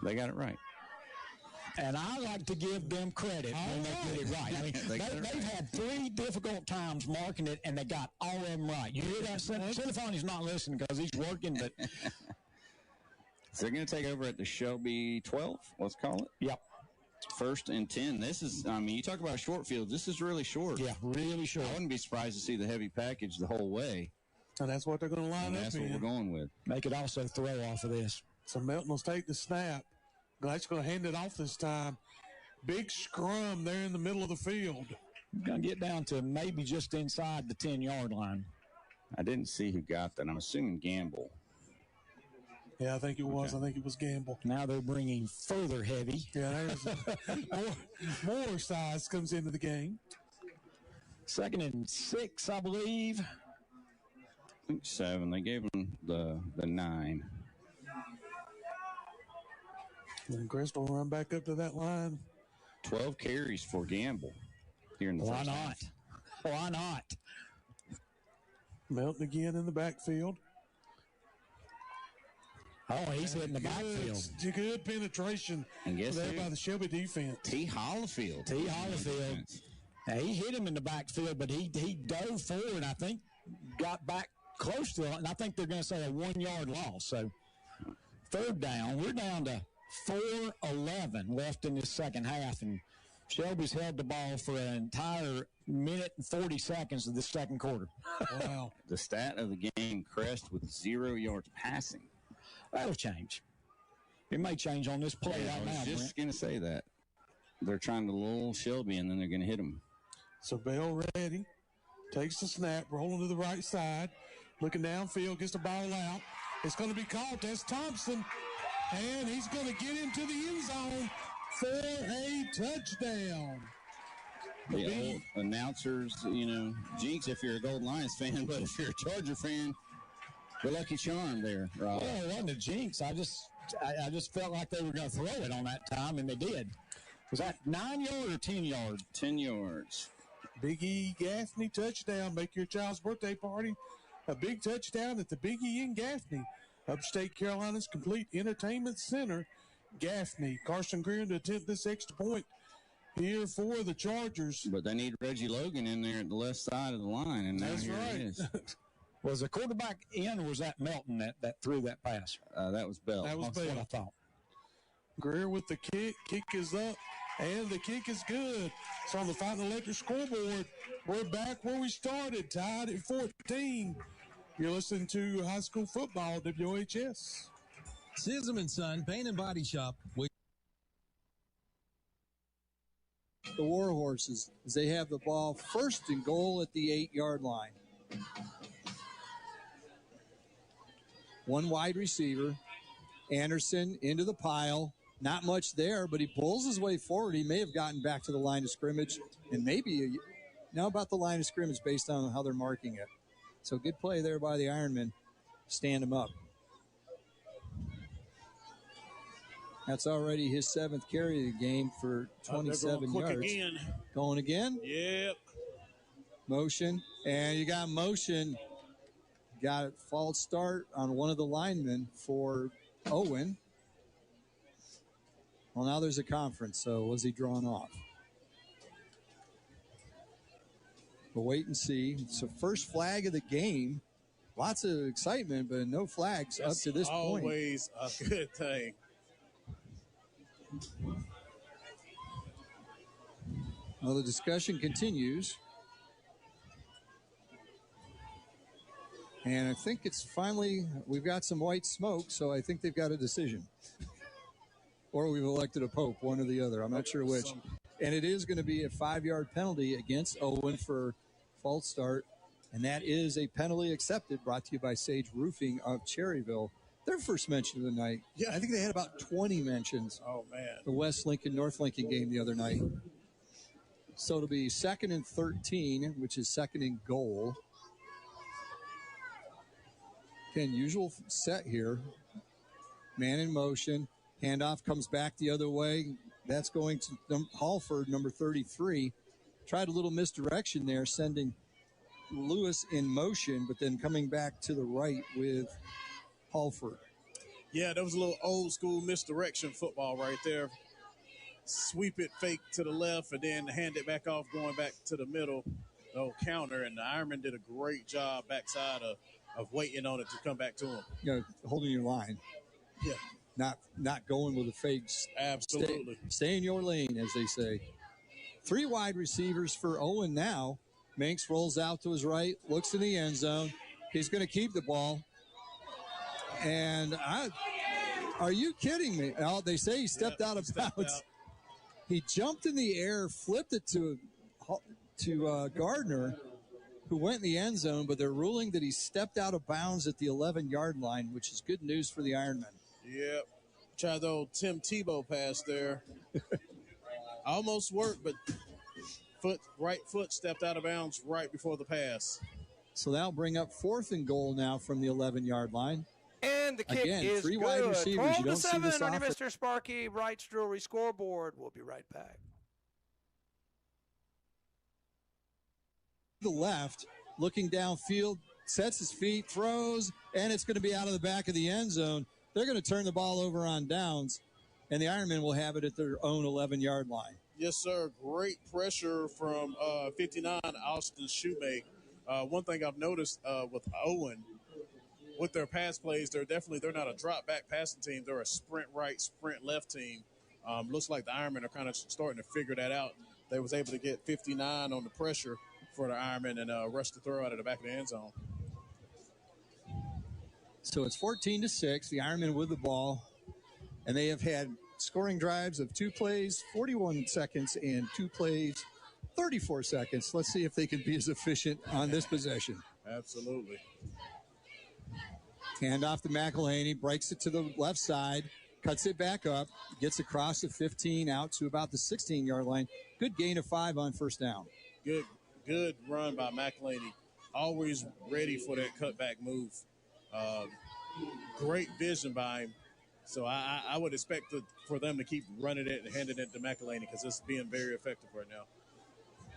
They got it right. And I like to give them credit when they get it right. I mean, they've had 3 difficult times marking it, and they got all of them right. You hear that? Cinefoni's not listening because he's working, but... So they're going to take over at the Shelby 12, let's call it. Yep. 1st and 10. This is, you talk about short fields. This is really short. Yeah, really short. I wouldn't be surprised to see the heavy package the whole way. And that's what they're going to line up in. That's what we're going with. They could also throw off of this. So Melton will take the snap. Glad's going to hand it off this time. Big scrum there in the middle of the field. Going to get down to maybe just inside the 10-yard line. I didn't see who got that. I'm assuming Gamble. Yeah, I think it was. Okay. I think it was Gamble. Now they're bringing further heavy. Yeah, there's more size comes into the game. 2nd and 6, I believe. I think 7. They gave him the 9. And Crest will run back up to that line. 12 carries for Gamble here in the Why first not? half. Why not? Melton again in the backfield. Oh, he's hitting the backfield. Good penetration And guess there who? by the Shelby defense. T. Hollifield. Now, he hit him in the backfield, but he dove forward, I think, got back close to it, and I think they're going to say a 1-yard loss. So, 3rd down. We're down to 4:11 left in this second half, and Shelby's held the ball for an entire minute and 40 seconds of the second quarter. Wow. The stat of the game, Crest with 0 yards passing. That'll change. It may change on this play I right was now, just Brent. going to say that. They're trying to lull Shelby, and then they're going to hit him. So Bell ready. Takes the snap, rolling to the right side. Looking downfield, gets the ball out. It's going to be caught. That's Thompson. And he's going to get into the end zone for a touchdown. The old announcers, jinx if you're a Golden Lions fan, but if you're a Charger fan, the lucky charm there, Rob. Well, it wasn't a jinx. I just felt like they were going to throw it on that time, and they did. Was that 9-yard or 10-yard? 10 yards. Big E Gaffney touchdown. Make your child's birthday party a big touchdown at the Big E in Gaffney. Upstate Carolina's complete entertainment center. Gaffney. Carson Greer to attempt this extra point here for the Chargers. But they need Reggie Logan in there at the left side of the line, and now That's here right. it is. Was the quarterback in, or was that Melton that threw that pass? That was Bell. That was That's what I Bell. thought. Greer with the kick. Kick is up, and the kick is good. So on the Fountain Electric scoreboard, we're back where we started, tied at 14. You're listening to high school football, WHS. Sism & Son Paint and Body Shop. The Warhorses, as they have the ball 1st and goal at the 8-yard line. 1 wide receiver. Anderson into the pile. Not much there, but he pulls his way forward. He may have gotten back to the line of scrimmage, and maybe now about the line of scrimmage based on how they're marking it. So good play there by the Ironmen. Stand him up. That's already his 7th carry of the game for 27 yards. Again. Going again? Yep. Motion. And you got motion. Got a false start on one of the linemen for Owen. Well, now there's a conference, so was he drawn off? We'll wait and see. It's the first flag of the game. Lots of excitement, but no flags up to this point. Always a good thing. Well, the discussion continues. And I think it's finally, we've got some white smoke, so I think they've got a decision. Or we've elected a pope, one or the other. I'm not sure which. And it is going to be a 5-yard penalty against Owen for false start. And that is a penalty accepted, brought to you by Sage Roofing of Cherryville. Their first mention of the night. Yeah, I think they had about 20 mentions. Oh, man. The West Lincoln, North Lincoln game the other night. So it'll be 2nd and 13, which is 2nd and goal. Again, usual set here. Man in motion. Handoff comes back the other way. That's going to Halford, number 33. Tried a little misdirection there, sending Lewis in motion, but then coming back to the right with Halford. Yeah, that was a little old school misdirection football right there. Sweep it fake to the left and then hand it back off going back to the middle. No counter, and the Ironman did a great job backside of waiting on it to come back to him. You know, holding your line. Yeah. Not going with the fakes. Absolutely. Stay in your lane, as they say. 3 wide receivers for Owen now. Manx rolls out to his right, looks in the end zone. He's going to keep the ball. And are you kidding me? Oh, they say he stepped out of bounds. He jumped in the air, flipped it to Gardner, who went in the end zone, but they're ruling that he stepped out of bounds at the 11-yard line, which is good news for the Ironmen. Yep. Tried the old Tim Tebow pass there. Almost worked, but right foot stepped out of bounds right before the pass. So that'll bring up 4th and goal now from the 11-yard line. And the kick Again, is 3 good. wide receivers. You don't see 12-7 this on your often. Mr. Sparky Wright's Jewelry Scoreboard. We'll be right back. The left, looking downfield, sets his feet, throws, and it's going to be out of the back of the end zone. They're going to turn the ball over on downs, and the Ironmen will have it at their own 11-yard line. Yes, sir. Great pressure from 59, Austin Shoemake. One thing I've noticed with Owen, with their pass plays, they're not a drop-back passing team. They're a sprint right, sprint left team. Looks like the Ironmen are kind of starting to figure that out. They was able to get 59 on the pressure for the Ironmen and rush the throw out of the back of the end zone. So it's 14-6, the Ironmen with the ball, and they have had scoring drives of 2 plays, 41 seconds, and 2 plays, 34 seconds. Let's see if they can be as efficient on this possession. Absolutely. Hand off to McElhaney, breaks it to the left side, cuts it back up, gets across the 15 out to about the 16-yard line. Good gain of 5 on first down. Good run by McElhaney. Always ready for that cutback move. Great vision by him. So I would expect for them to keep running it and handing it to McElhaney because it's being very effective right now.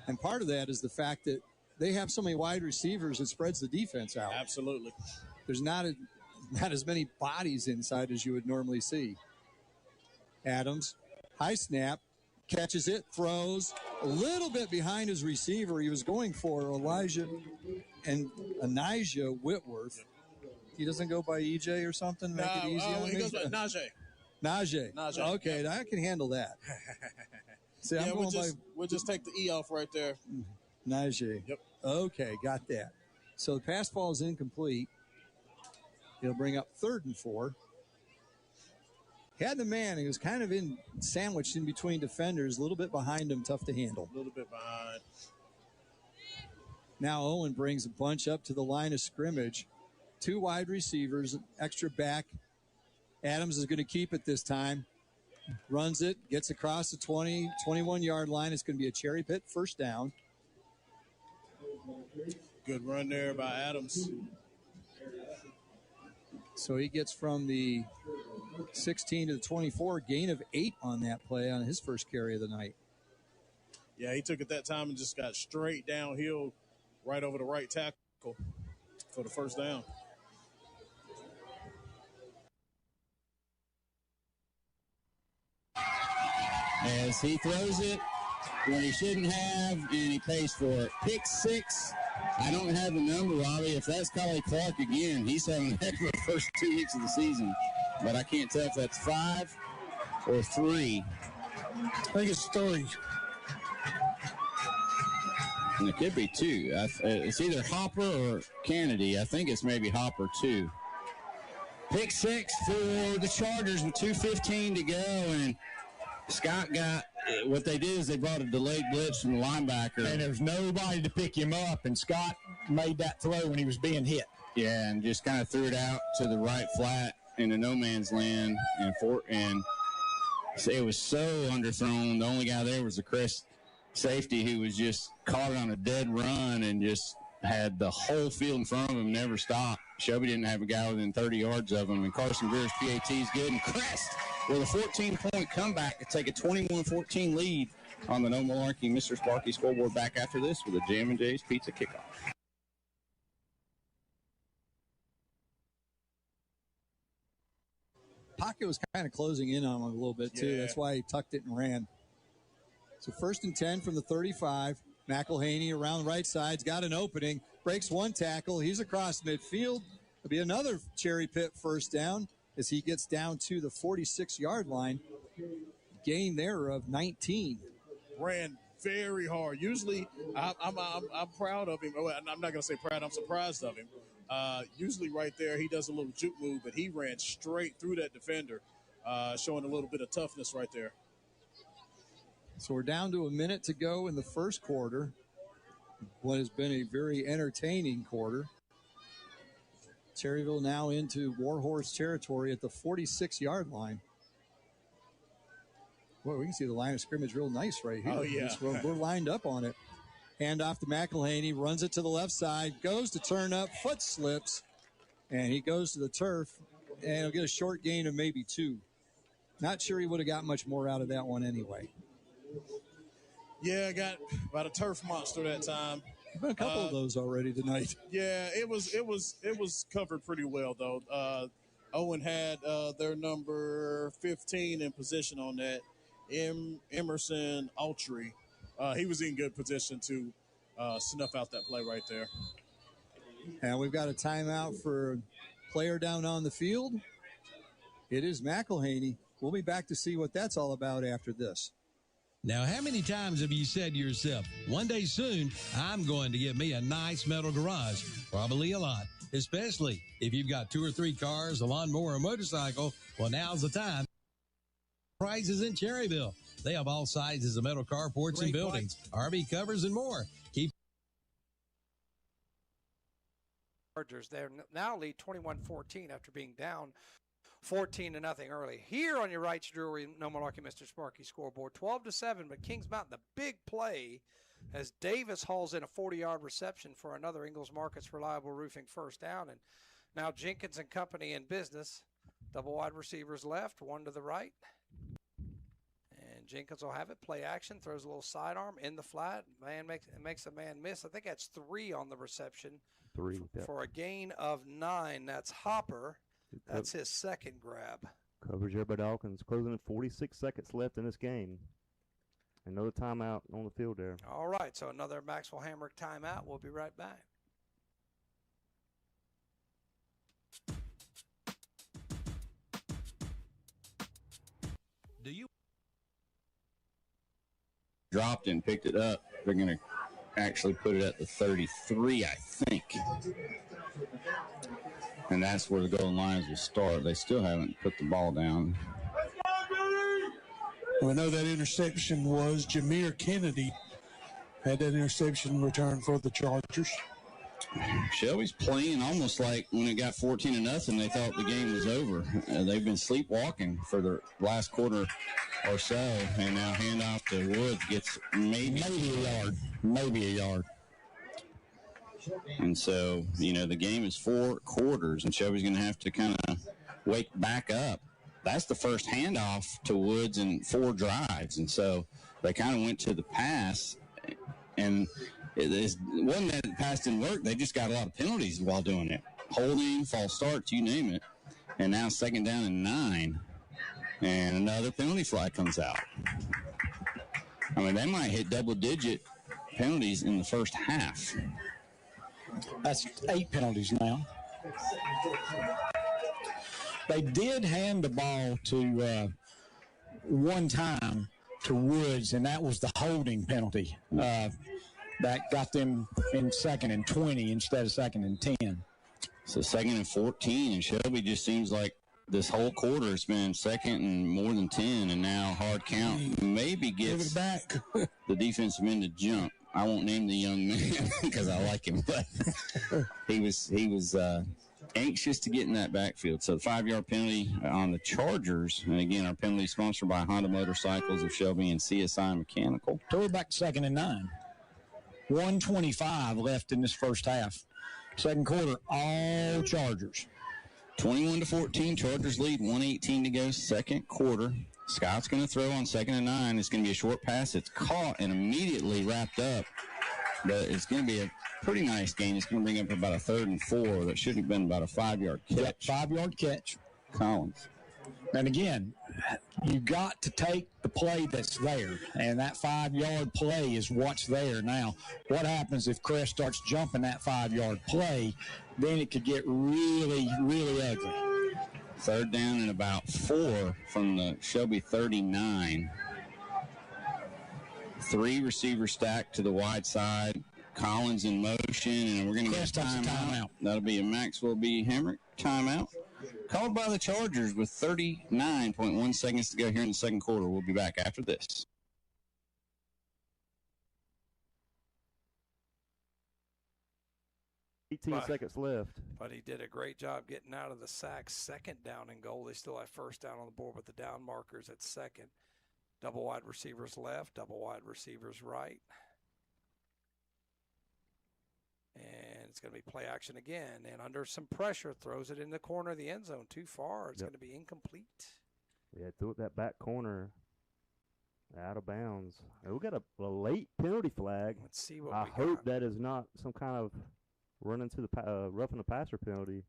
And part of that is the fact that they have so many wide receivers, it spreads the defense out. Absolutely. There's not as many bodies inside as you would normally see. Adams, high snap, catches it, throws a little bit behind his receiver. He was going for Elijah Whitworth. He doesn't go by EJ or something? Make it easy on he me? goes by Najee. Najee. Okay, yep. I can handle that. See, I'm going we'll just take the E off right there. Najee. Yep. Okay, got that. So the pass ball is incomplete. He'll bring up 3rd and 4. Had the man. He was kind of sandwiched in between defenders, a little bit behind him, tough to handle. A little bit behind. Now Owen brings a bunch up to the line of scrimmage. 2 wide receivers, extra back. Adams is going to keep it this time. Runs it, gets across the 20, 21-yard line. It's going to be a cherry pit first down. Good run there by Adams. So he gets from the 16 to the 24, gain of 8 on that play on his first carry of the night. Yeah, he took it that time and just got straight downhill right over the right tackle for the first down. As he throws it when he shouldn't have, and he pays for it. Pick 6. I don't have the number, Robbie. If that's Collie Clark again, he's having a heck of a first 2 weeks of the season. But I can't tell if that's 5 or 3. I think it's 3. And it could be 2. It's either Hopper or Kennedy. I think it's maybe Hopper 2. Pick 6 for the Chargers with 2:15 to go, and Scott got what they did is they brought a delayed blitz from the linebacker. And there was nobody to pick him up, and Scott made that throw when he was being hit. Yeah, and just kind of threw it out to the right flat into no man's land, and it was so underthrown. The only guy there was the Crest safety who was just caught it on a dead run and just had the whole field in front of him, never stopped. Shelby didn't have a guy within 30 yards of him, and Carson Greer's PAT is good, and Crest with a 14-point comeback to take a 21-14 lead on the No Malarkey Mr. Sparky Scoreboard. Back after this with a Jam and Jay's Pizza Kickoff. Pocket was kind of closing in on him a little bit, too. Yeah. That's why he tucked it and ran. So 1st and 10 from the 35. McElhaney around the right side's got an opening. Breaks 1 tackle. He's across midfield. It'll be another cherry pit first down as he gets down to the 46-yard line. Gain there of 19. Ran very hard. Usually, I'm proud of him. Oh, I'm not going to say proud. I'm surprised of him. Usually right there, he does a little juke move, but he ran straight through that defender, showing a little bit of toughness right there. So we're down to a minute to go in the first quarter. What has been a very entertaining quarter. Cherryville now into Warhorse territory at the 46-yard line. Boy, we can see the line of scrimmage real nice right here. Oh, yeah. We're lined up on it. Hand off to McElhaney, runs it to the left side, goes to turn up, foot slips, and he goes to the turf, and he'll get a short gain of maybe 2. Not sure he would have got much more out of that one anyway. Yeah, I got about a turf monster that time. Been a couple of those already tonight. Yeah, it was covered pretty well though. Owen had their number 15 in position on that. Emerson Autry. He was in good position to snuff out that play right there. And we've got a timeout for a player down on the field. It is McElhaney. We'll be back to see what that's all about after this. Now, how many times have you said to yourself, one day soon, I'm going to get me a nice metal garage? Probably a lot, especially if you've got 2 or 3 cars, a lawnmower, or a motorcycle. Well, now's the time. Prices in Cherryville. They have all sizes of metal carports and buildings, RV covers, and more. Keep Chargers. They now lead 21-14 after being down 14-0 early. Here on your Wright's Jewelry, No Malarkey, Mr. Sparky scoreboard, 12-7. But Kings Mountain, the big play as Davis hauls in a 40-yard reception for another Ingalls Markets Reliable Roofing first down. And now Jenkins and company in business. Double wide receivers left, one to the right. And Jenkins will have it. Play action, throws a little sidearm in the flat. Man makes a man miss. I think that's 3 on the reception. 3. For a gain of 9. That's Hopper. That's his second grab. Covers Jerry Dawkins. Closing at 46 seconds left in this game. Another timeout on the field there. All right, so another Maxwell Hamrick timeout. We'll be right back. Do you Dropped and picked it up. They're going to actually put it at the 33, I think. And that's where the goal lines will start. They still haven't put the ball down. We know that interception was Jameer Kennedy. Had that interception returned for the Chargers. Shelby's playing almost like when it got 14-0, they thought the game was over. They've been sleepwalking for the last quarter or so, and now handoff to Woods gets maybe a yard. And so, the game is 4 quarters, and Shelby's going to have to kind of wake back up. That's the first handoff to Woods in 4 drives, and so they kind of went to the pass, and it wasn't that the pass didn't work. They just got a lot of penalties while doing it. Holding, false starts, you name it. And now 2nd down and 9. And another penalty flag comes out. I mean, they might hit double-digit penalties in the first half. That's 8 penalties now. They did hand the ball to one time to Woods, and that was the holding penalty. That got them in 2nd and 20 instead of 2nd and 10. So 2nd and 14, and Shelby just seems like this whole quarter has been 2nd and more than 10, and now hard count maybe gets back. The defensive end to jump. I won't name the young man because I like him, but he was anxious to get in that backfield. So the 5-yard penalty on the Chargers, and again, our penalty sponsored by Honda Motorcycles of Shelby and CSI Mechanical. So we're back to 2nd and 9. 1:25 left in this first half. Second quarter, all Chargers. 21-14, Chargers lead, 1:18 to go, second quarter. Scott's going to throw on 2nd and 9. It's going to be a short pass. It's caught and immediately wrapped up. But it's going to be a pretty nice gain. It's going to bring up about a 3rd and 4. That should have been about a 5-yard catch. Yep, 5-yard catch. Collins. And again, you got to take the play that's there, and that 5-yard play is what's there. Now, what happens if Crest starts jumping that 5-yard play? Then it could get really, really ugly. 3rd down and about 4 from the Shelby 39. 3 receivers stacked to the wide side. Collins in motion, and we're going to get a timeout. That'll be a Maxwell B. Hamrick timeout. Called by the Chargers with 39.1 seconds to go here in the second quarter. We'll be back after this. 18 seconds left. But he did a great job getting out of the sack. 2nd down and goal. They still have 1st down on the board with the down markers at 2nd. Double wide receivers left, double wide receivers right. And it's going to be play action again. And under some pressure, throws it in the corner of the end zone too far. It's going to be incomplete. Yeah, threw it that back corner. Out of bounds. And we got a late penalty flag. Let's see what I we hope got. that is not some kind of running to the roughing the passer penalty.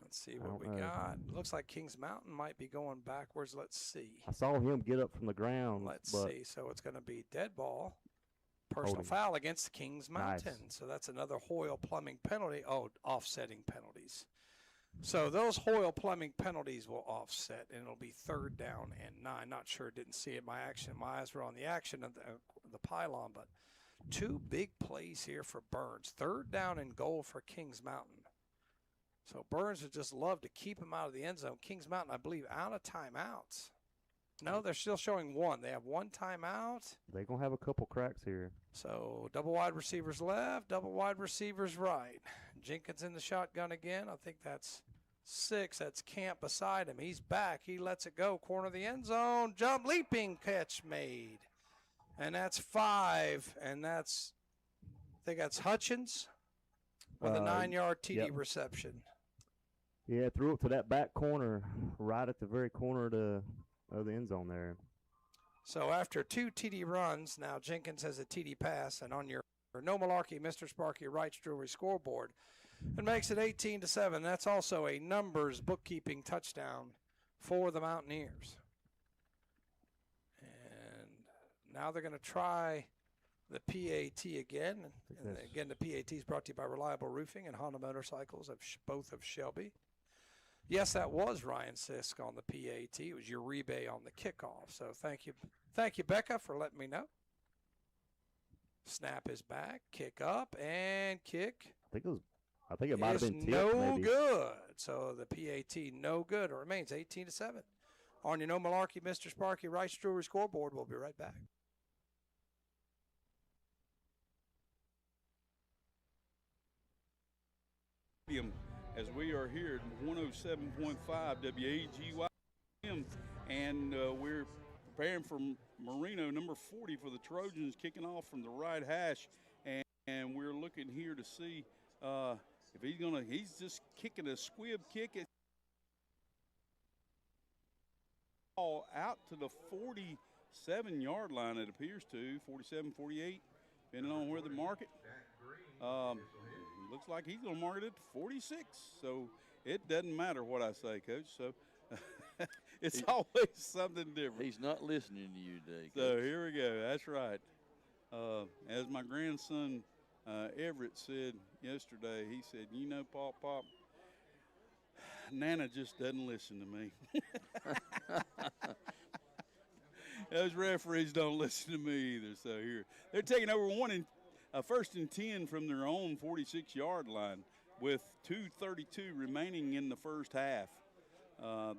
Let's see what we got. Looks like Kings Mountain might be going backwards. Let's see. I saw him get up from the ground. Let's see. So it's going to be dead ball. Personal foul against Kings Mountain. Nice. So that's another Hoyle Plumbing penalty. Oh, offsetting penalties. So those Hoyle Plumbing penalties will offset, and it'll be 3rd down and 9. Not sure, didn't see it. My eyes were on the action of the pylon, but 2 big plays here for Burns. 3rd down and goal for Kings Mountain. So Burns would just love to keep him out of the end zone. Kings Mountain, I believe, out of timeouts. No, they're still showing 1. They have 1 timeout. They're going to have a couple cracks here. So double wide receivers left, double wide receivers right. Jenkins in the shotgun again. I think that's 6. That's Camp beside him. He's back. He lets it go. Corner of the end zone. Jump, leaping catch made. And that's 5. And that's, I think that's Hutchins with a 9-yard TD reception. Yeah, threw it to that back corner, right at the very corner of the end zone there. So after 2 TD runs, now Jenkins has a TD pass, and on your No Malarkey, Mr. Sparky Wright's Jewelry scoreboard, it makes it 18-7. That's also a numbers bookkeeping touchdown for the Mountaineers. And now they're going to try the PAT again. And again, the PAT is brought to you by Reliable Roofing and Honda Motorcycles, both of Shelby. Yes, that was Ryan Sisk on the PAT. It was Uribe on the kickoff. So thank you, Becca, for letting me know. Snap is back, kick up, and kick. I think it might have been tipped, no maybe. good. So the PAT no good. It remains 18-7. On your No Malarkey, Mr. Sparky Wright's Jewelry scoreboard. We'll be right back. As we are here at 107.5 WAGY, and we're preparing for Marino, number 40 for the Trojans, kicking off from the right hash, and we're looking here to see if he's just kicking a squib kick. It's all out to the 47-yard line, it appears to, 47, 48, depending on where they mark it. Looks like he's going to mark it at 46, so it doesn't matter what I say, Coach. So it's always something different. He's not listening to you today, Coach. So here we go. That's right. As my grandson Everett said yesterday, he said, you know, Pop, Nana just doesn't listen to me. Those referees don't listen to me either. So here they're taking over 1st and 10 from their own 46-yard line with 2:32 remaining in the first half.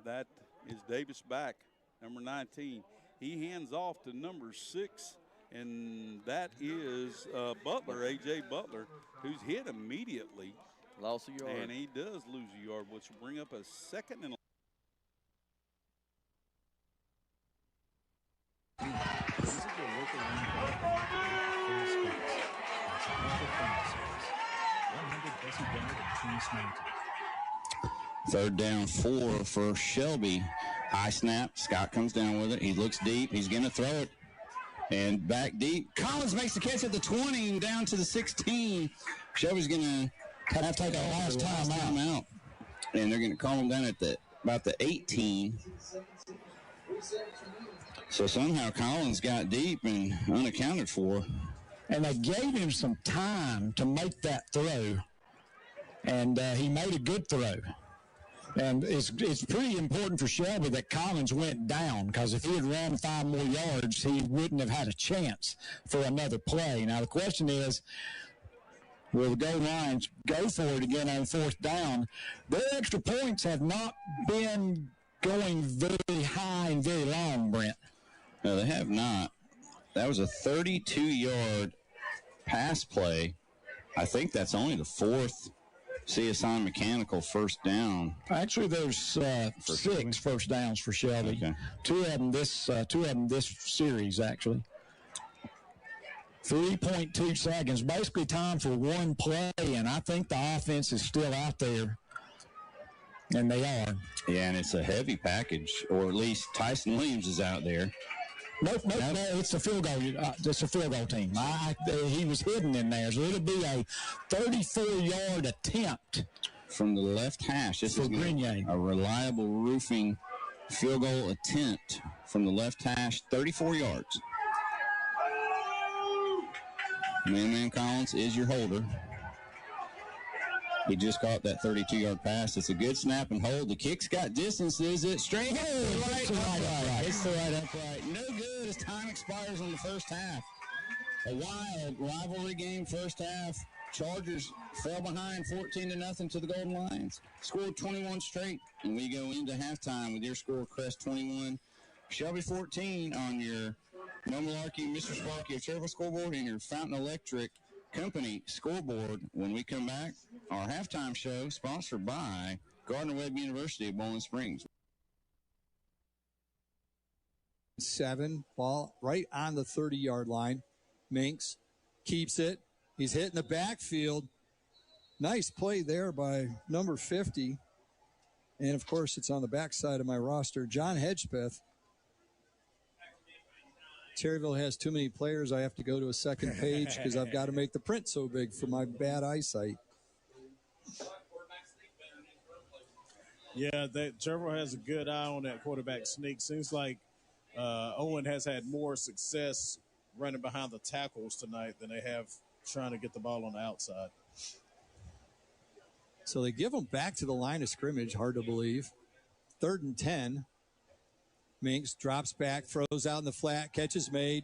That is Davis back, number 19. He hands off to number 6, and that is Butler, A.J. Butler, who's hit immediately. Lost a yard. And he does lose a yard, which will bring up a 2nd and Third down 4 for Shelby. High snap. Scott comes down with it. He looks deep. He's going to throw it. And back deep. Collins makes the catch at the 20 and down to the 16. Shelby's going to have to take a last time out. And they're going to call him down at about the 18. So somehow Collins got deep and unaccounted for. And they gave him some time to make that throw. And he made a good throw. And it's pretty important for Shelby that Collins went down, because if he had run 5 more yards, he wouldn't have had a chance for another play. Now, the question is, will the goal Lions go for it again on 4th down? Their extra points have not been going very high and very long, Brent. No, they have not. That was a 32-yard pass play. I think that's only the 4th CSI Mechanical first down. Actually, there's 6 first downs for Shelby. Okay. Two of them this series, actually. 3.2 seconds, basically time for one play, and I think the offense is still out there, and they are. Yeah, and it's a heavy package, or at least Tyson Williams is out there. Nope, it's a field goal. It's a field goal team. He was hidden in there, so it'll be a 34-yard attempt from the left hash. This is Grenier. A reliable roofing field goal attempt from the left hash, 34 yards. Man Collins is your holder. He just caught that 32-yard pass. It's a good snap and hold. The kick's got distance. Is it straight? It's the right upright. No good as time expires on the first half. A wild rivalry game first half. Chargers fell behind 14-0 to the Golden Lions. Scored 21 straight, and we go into halftime with your score, Crest 21, Shelby 14 on your No Malarkey, Mr. Sparky of Cherville Scoreboard, and your Fountain Electric Company Scoreboard. When we come back, our halftime show sponsored by Gardner-Webb University of Bowling Springs. 7, ball right on the 30-yard line. Minks keeps it. He's hitting the backfield. Nice play there by number 50. And, of course, it's on the backside of my roster. John Hedgepeth. Terryville has too many players. I have to go to a second page because I've got to make the print so big for my bad eyesight. Yeah, Trevor has a good eye on that quarterback sneak. Seems like Owen has had more success running behind the tackles tonight than they have trying to get the ball on the outside. So they give them back to the line of scrimmage. Hard to believe. 3rd and 10. Minks drops back, throws out in the flat. Catch is made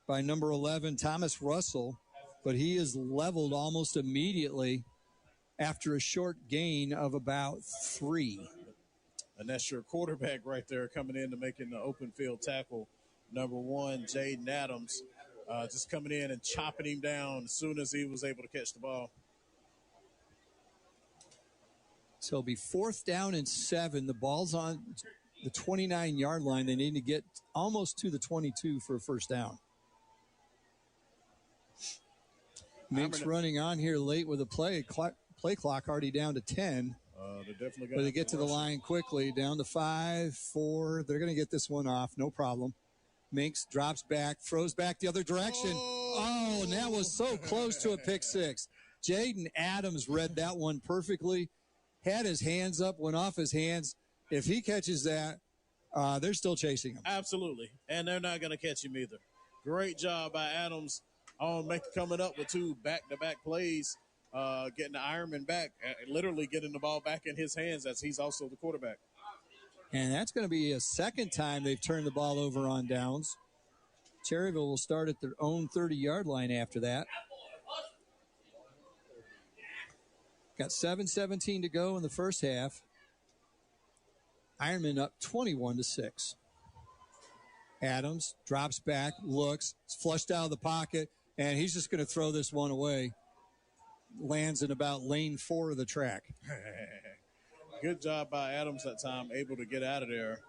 by number 11, Thomas Russell, but he is leveled almost immediately after a short gain of about 3. And that's your quarterback right there coming in to making the open field tackle. Number 1, Jaden Adams, just coming in and chopping him down as soon as he was able to catch the ball. So it'll be 4th down and 7. The ball's on the 29-yard line. They need to get almost to the 22 for a first down. Minks running on here late with a play clock already down to 10. But they get to the line quickly, down to 5, 4. They're going to get this one off, no problem. Minks drops back, throws back the other direction. Oh, and that was so close to a pick 6. Jaden Adams read that one perfectly, had his hands up, went off his hands. If he catches that, they're still chasing him. Absolutely, and they're not going to catch him either. Great job by Adams on coming up with 2 back-to-back plays, getting the Ironman back, literally getting the ball back in his hands as he's also the quarterback. And that's going to be a second time they've turned the ball over on downs. Cherryville will start at their own 30-yard line after that. Got 7:17 to go in the first half. Ironman up 21-6. Adams drops back, looks, it's flushed out of the pocket, and he's just going to throw this one away. Lands in about lane 4 of the track. Good job by Adams that time, able to get out of there.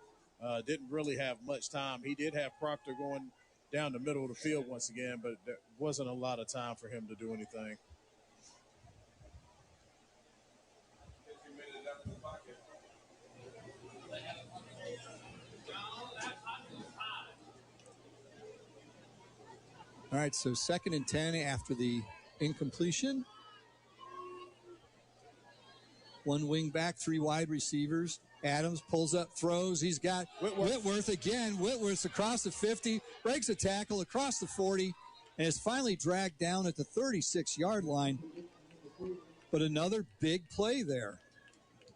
Didn't really have much time. He did have Proctor going down the middle of the field once again, but there wasn't a lot of time for him to do anything. All right, so 2nd and 10 after the incompletion. 1 wing back, 3 wide receivers. Adams pulls up, throws. He's got Whitworth again. Whitworth's across the 50, breaks a tackle across the 40, and is finally dragged down at the 36-yard line. But another big play there.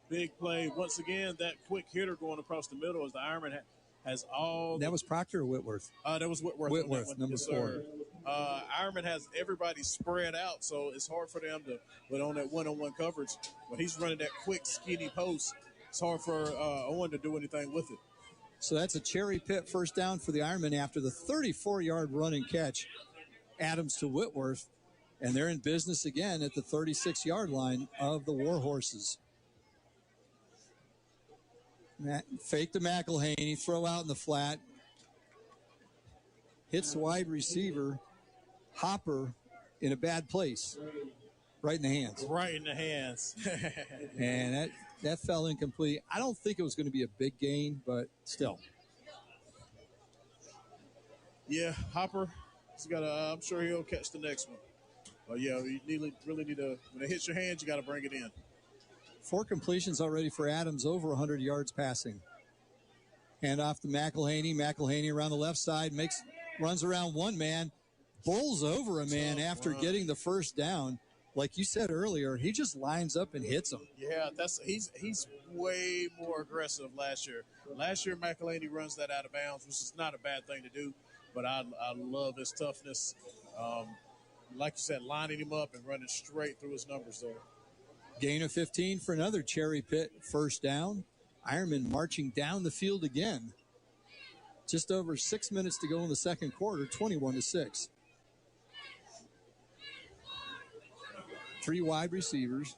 Big play. Once again, that quick hitter going across the middle as the Ironman has all. That was Proctor or Whitworth? That was Whitworth. Whitworth, number 4. Ironman has everybody spread out, so it's hard for them to put on that one-on-one coverage. When he's running that quick, skinny post, it's hard for Owen to do anything with it. So that's a cherry pit first down for the Ironman after the 34-yard run and catch. Adams to Whitworth. And they're in business again at the 36-yard line of the Warhorses. Fake to McElhaney, throw out in the flat. Hits the wide receiver, Hopper, in a bad place. Right in the hands. Right in the hands. And that fell incomplete. I don't think it was going to be a big gain, but still. Yeah, Hopper, I'm sure he'll catch the next one. But yeah, you really need to, when it hits your hands, you got to bring it in. 4 completions already for Adams, over 100 yards passing. Hand off to McElhaney. McElhaney around the left side, runs around one man, bowls over a man after getting the first down. Like you said earlier, he just lines up and hits him. Yeah, he's way more aggressive last year. Last year, McElhaney runs that out of bounds, which is not a bad thing to do. But I love his toughness. Like you said, lining him up and running straight through his numbers there. Gain of 15 for another Cherry Pit first down. Ironman marching down the field again. Just over 6 minutes to go in the second quarter, 21-6. 3 wide receivers.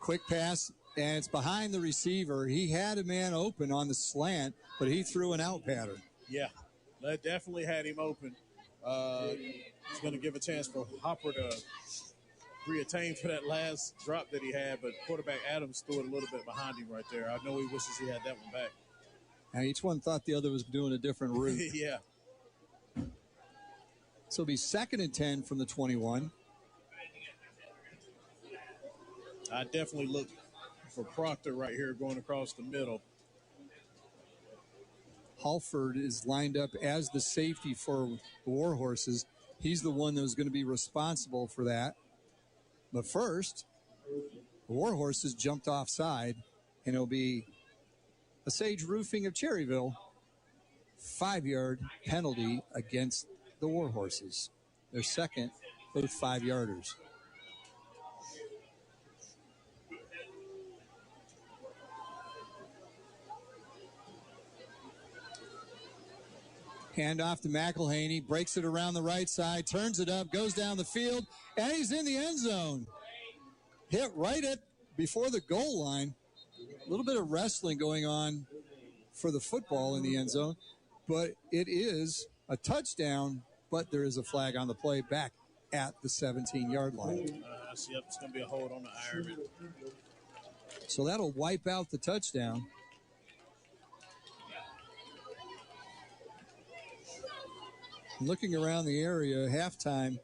Quick pass, and it's behind the receiver. He had a man open on the slant, but he threw an out pattern. Yeah, that definitely had him open. It's going to give a chance for Hopper to reattain for that last drop that he had, but quarterback Adams threw it a little bit behind him right there. I know he wishes he had that one back. Now each one thought the other was doing a different route. Yeah. So it'll be 2nd and 10 from the 21. I definitely look for Proctor right here going across the middle. Halford is lined up as the safety for the Warhorses. He's the one that was going to be responsible for that. But first, the Warhorses jumped offside, and it'll be a Sage Roofing of Cherryville 5-yard penalty against the Warhorses. Their second, both 5-yarders. Hand off to McElhaney, breaks it around the right side, turns it up, goes down the field, and he's in the end zone. Hit right before the goal line. A little bit of wrestling going on for the football in the end zone, but it is a touchdown, but there is a flag on the play back at the 17-yard line. Yep, it's going to be a hold on the Ironman. So that'll wipe out the touchdown. Looking around the area, halftime,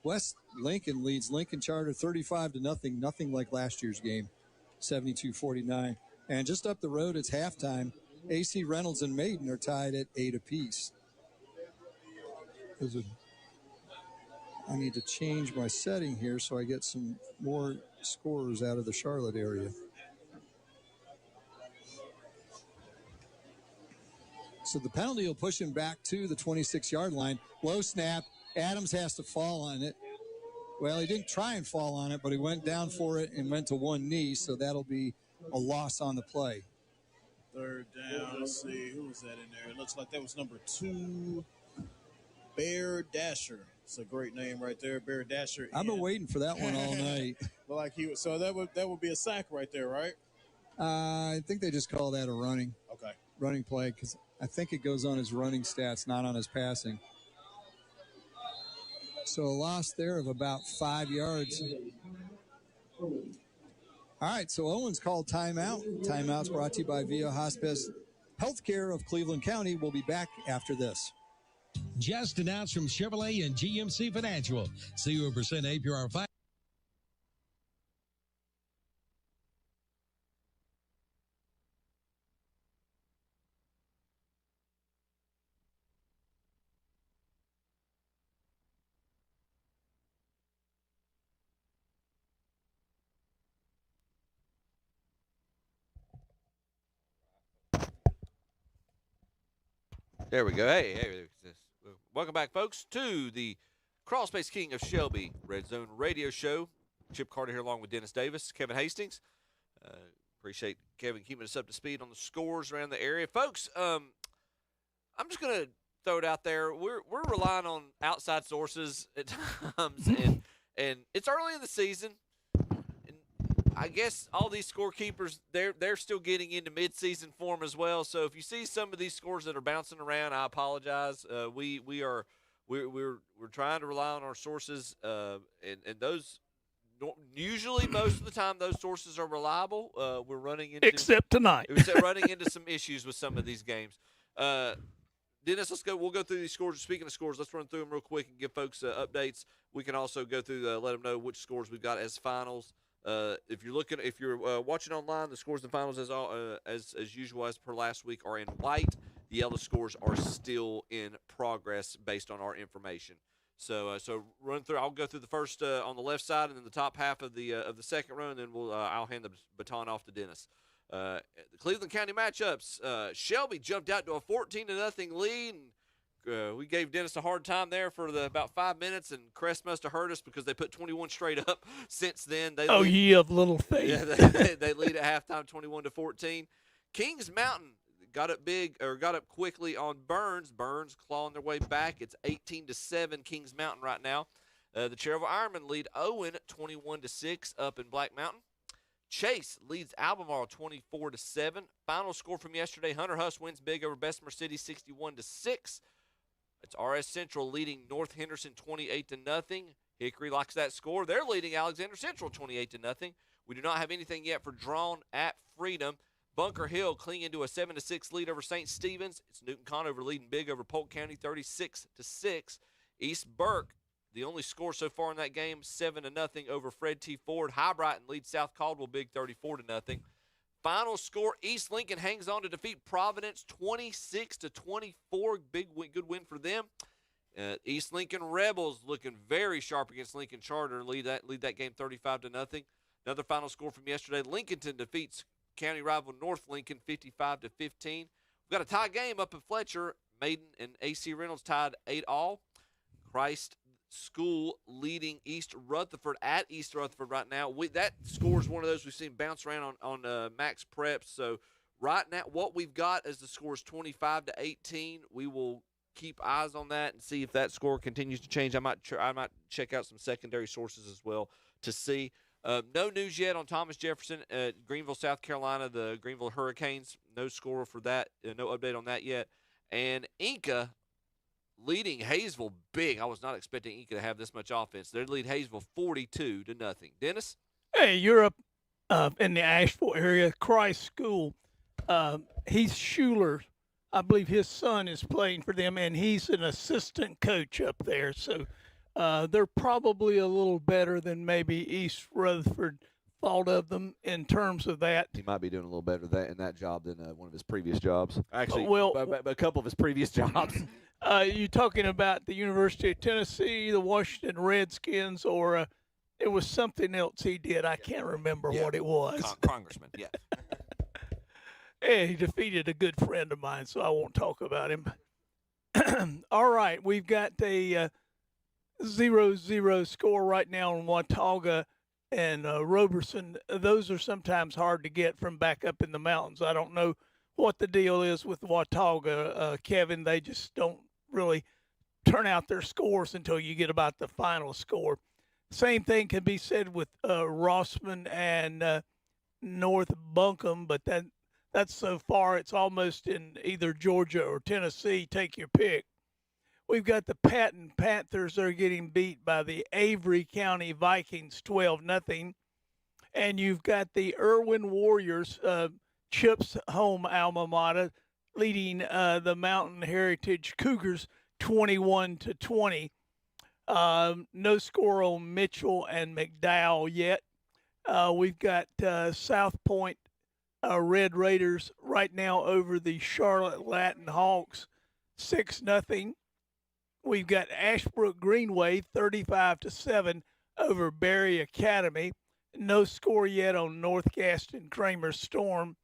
West Lincoln leads Lincoln Charter 35-0, nothing like last year's game, 72-49. And just up the road, it's halftime. AC Reynolds and Maiden are tied at 8 apiece. I need to change my setting here so I get some more scores out of the Charlotte area. So the penalty will push him back to the 26-yard line. Low snap. Adams has to fall on it. Well, he didn't try and fall on it, but he went down for it and went to one knee, so that'll be a loss on the play. 3rd down. Let's see. Who was that in there? It looks like that was number 2, Bear Dasher. It's a great name right there, Bear Dasher. I've been waiting for that one all night. Well, like so that would be a sack right there, right? I think they just call that a running play because I think it goes on his running stats, not on his passing. So a loss there of about 5 yards. All right, so Owens called timeout. Timeout's brought to you by Via Hospice Healthcare of Cleveland County. We'll be back after this. Just announced from Chevrolet and GMC Financial. 0% APR 5. There we go. Hey, welcome back, folks, to the Crawlspace King of Shelby Redzone Radio Show. Chip Carter here along with Dennis Davis, Kevin Hastings. Appreciate Kevin keeping us up to speed on the scores around the area. Folks, I'm just going to throw it out there. We're relying on outside sources at times, and it's early in the season. And I guess all these scorekeepers they're still getting into midseason form as well. So if you see some of these scores that are bouncing around, I apologize. We're trying to rely on our sources, and those. Usually, most of the time, those sources are reliable. We're running into except tonight. We're running into some issues with some of these games. Dennis, let's go. We'll go through these scores. Speaking of scores, let's run through them real quick and give folks updates. We can also go through, let them know which scores we've got as finals. If you're watching online, the scores and finals as usual as per last week are in white. The yellow scores are still in progress based on our information. So run through. I'll go through the first on the left side, and then the top half of the second row, and then I'll hand the baton off to Dennis. The Cleveland County matchups. Shelby jumped out to a 14-0 lead, and we gave Dennis a hard time there for about 5 minutes, and Crest must have heard us because they put 21 straight up. Since then, they lead, ye of little faith. Yeah, they lead at halftime, 21-14. Kings Mountain got up quickly on Burns. Burns clawing their way back. It's 18-7 Kings Mountain right now. The Cherville Ironmen lead Owen 21-6 up in Black Mountain. Chase leads Albemarle 24-7. Final score from yesterday: Hunter Huss wins big over Bessemer City 61-6. It's RS Central leading North Henderson 28-0. Hickory likes that score. They're leading Alexander Central 28-0. We do not have anything yet for drawn at Freedom. Bunker Hill clinging to a 7-6 lead over St. Stephen's. It's Newton Conover leading big over Polk County 36-6. East Burke, the only score so far in that game, 7-0 over Fred T. Ford. High Brighton leads South Caldwell big 34-0. Final score, East Lincoln hangs on to defeat Providence 26-24. Good win for them. East Lincoln Rebels looking very sharp against Lincoln Charter. Lead that game 35-0. Another final score from yesterday, Lincolnton defeats county rival North Lincoln 55-15. We've got a tie game up in Fletcher. Maiden and AC Reynolds tied 8-all. Christ School leading East Rutherford at East Rutherford right now. That score is one of those we've seen bounce around on Max Preps. So right now, what we've got as the score is 25-18. We will keep eyes on that and see if that score continues to change. I might check out some secondary sources as well to see. No news yet on Thomas Jefferson at Greenville, South Carolina, the Greenville Hurricanes. No score for that. No update on that yet. And Inca leading Hayesville big. I was not expecting Inca to have this much offense. They lead Hayesville 42-0. Dennis? Hey, you're up in the Asheville area. Christ School. Heath Schuler, I believe his son is playing for them, and he's an assistant coach up there. So they're probably a little better than maybe East Rutherford thought of them in terms of that. He might be doing a little better in that job than one of his previous jobs. Actually, well, a couple of his previous jobs. You talking about the University of Tennessee, the Washington Redskins, or it was something else he did. I can't remember what it was. Congressman, yeah. Hey, he defeated a good friend of mine, so I won't talk about him. All right, we've got a 0-0 score right now in Watauga and Roberson. Those are sometimes hard to get from back up in the mountains. I don't know what the deal is with Watauga, Kevin. They just don't really turn out their scores until you get about the final score. Same thing can be said with Rossman and North Buncombe, but that's so far it's almost in either Georgia or Tennessee. Take your pick. We've got the Patton Panthers. They're getting beat by the Avery County Vikings 12-0. And you've got the Irwin Warriors, Chip's home alma mater, leading the Mountain Heritage Cougars 21-20. No score on Mitchell and McDowell yet. We've got South Point Red Raiders right now over the Charlotte Latin Hawks 6-0. We've got Ashbrook Greenway 35-7 over Berry Academy. No score yet on North Gaston Kramer Storm.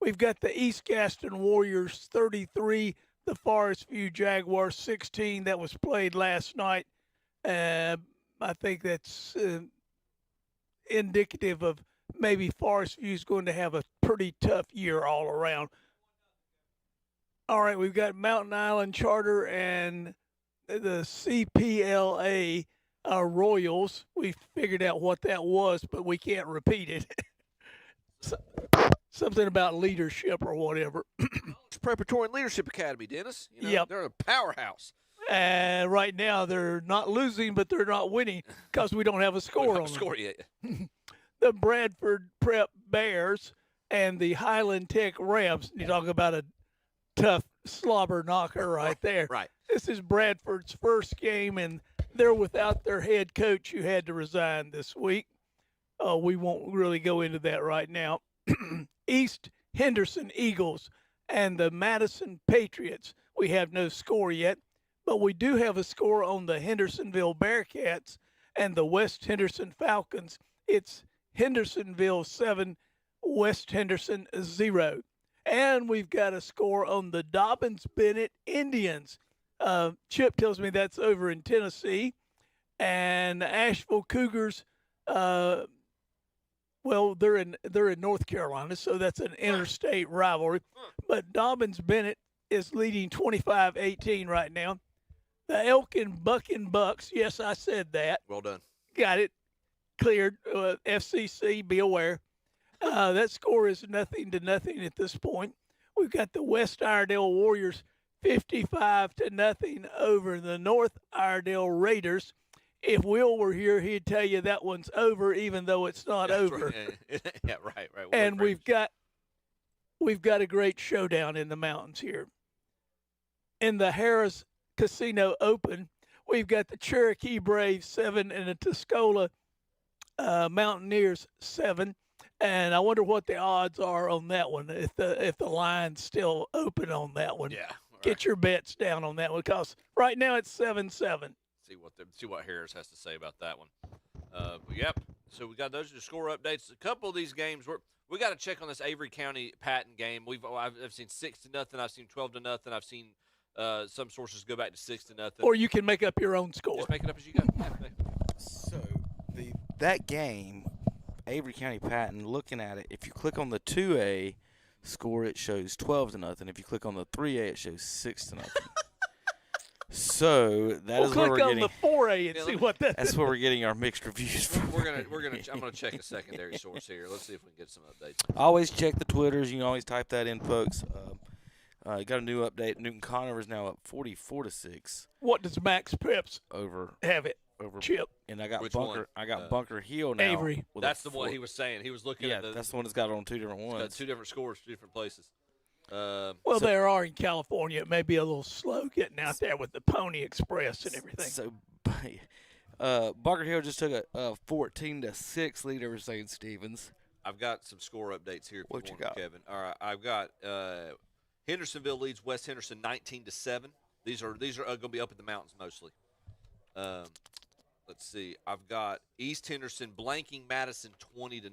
We've got the East Gaston Warriors 33, the Forest View Jaguars 16. That was played last night. I think that's indicative of maybe Forest View is going to have a pretty tough year all around. All right, we've got Mountain Island Charter and the CPLA Royals. We figured out what that was, but we can't repeat it. Something about leadership or whatever. It's Preparatory Leadership Academy, Dennis. You know, Yep. They're a powerhouse. And right now they're not losing, but they're not winning because we don't have a score on them. Score yet. The Bradford Prep Bears and the Highland Tech Rams. You talk about a tough slobber knocker right there. Right. This is Bradford's first game, and they're without their head coach who had to resign this week. We won't really go into that right now. East Henderson Eagles and the Madison Patriots. We have no score yet, but we do have a score on the Hendersonville Bearcats and the West Henderson Falcons. It's Hendersonville 7, West Henderson 0. And we've got a score on the Dobbins-Bennett Indians. Chip tells me that's over in Tennessee. And the Asheville Cougars, well, they're in North Carolina, so that's an interstate rivalry. But Dobbins-Bennett is leading 25-18 right now. The Elkin Bucking Bucks, yes, I said that. Well done. Got it cleared. FCC, be aware. That score is 0-0 at this point. We've got the West Iredell Warriors 55-0 over the North Iredell Raiders. If Will were here, he'd tell you that one's over, even though it's not over. Right. Yeah, right. And we've got a great showdown in the mountains here. In the Harris Casino Open, we've got the Cherokee Braves 7 and the Tuscola Mountaineers 7. And I wonder what the odds are on that one, if the line's still open on that one. Yeah. Right. Get your bets down on that one, because right now it's 7-7. See what Harris has to say about that one. Yep. So we got those are the score updates. A couple of these games we got to check on this Avery County Patton game. I've seen 6-0. I've seen 12-0. I've seen some sources go back to 6-0. Or you can make up your own score. Just make it up as you go. So that game, Avery County Patton, looking at it, if you click on the 2A score, it shows 12-0. If you click on the 3A, it shows 6-0. So that is where we're getting. Click on the 4A and see what that is. That's where we're getting our mixed reviews from. I'm gonna check a secondary source here. Let's see if we can get some updates. Always check the Twitters. You can always type that in, folks. You got a new update. Newton Conover is now up 44-6. What does Max Preps have it? Over Chip. And I got Which Bunker. one? I got Bunker Hill now. Avery. That's the one he was saying. He was looking at that's the one that's got it on two different ones. Got two different scores, two different places. Well, there are in California. It may be a little slow getting out there with the Pony Express and everything. So, Bunker Hill just took a 14-6 lead over St. Stephen's. I've got some score updates here. What you got, Kevin? All right, I've got Hendersonville leads West Henderson 19-7. These are going to be up in the mountains mostly. Let's see. I've got East Henderson blanking Madison 20-0. I'm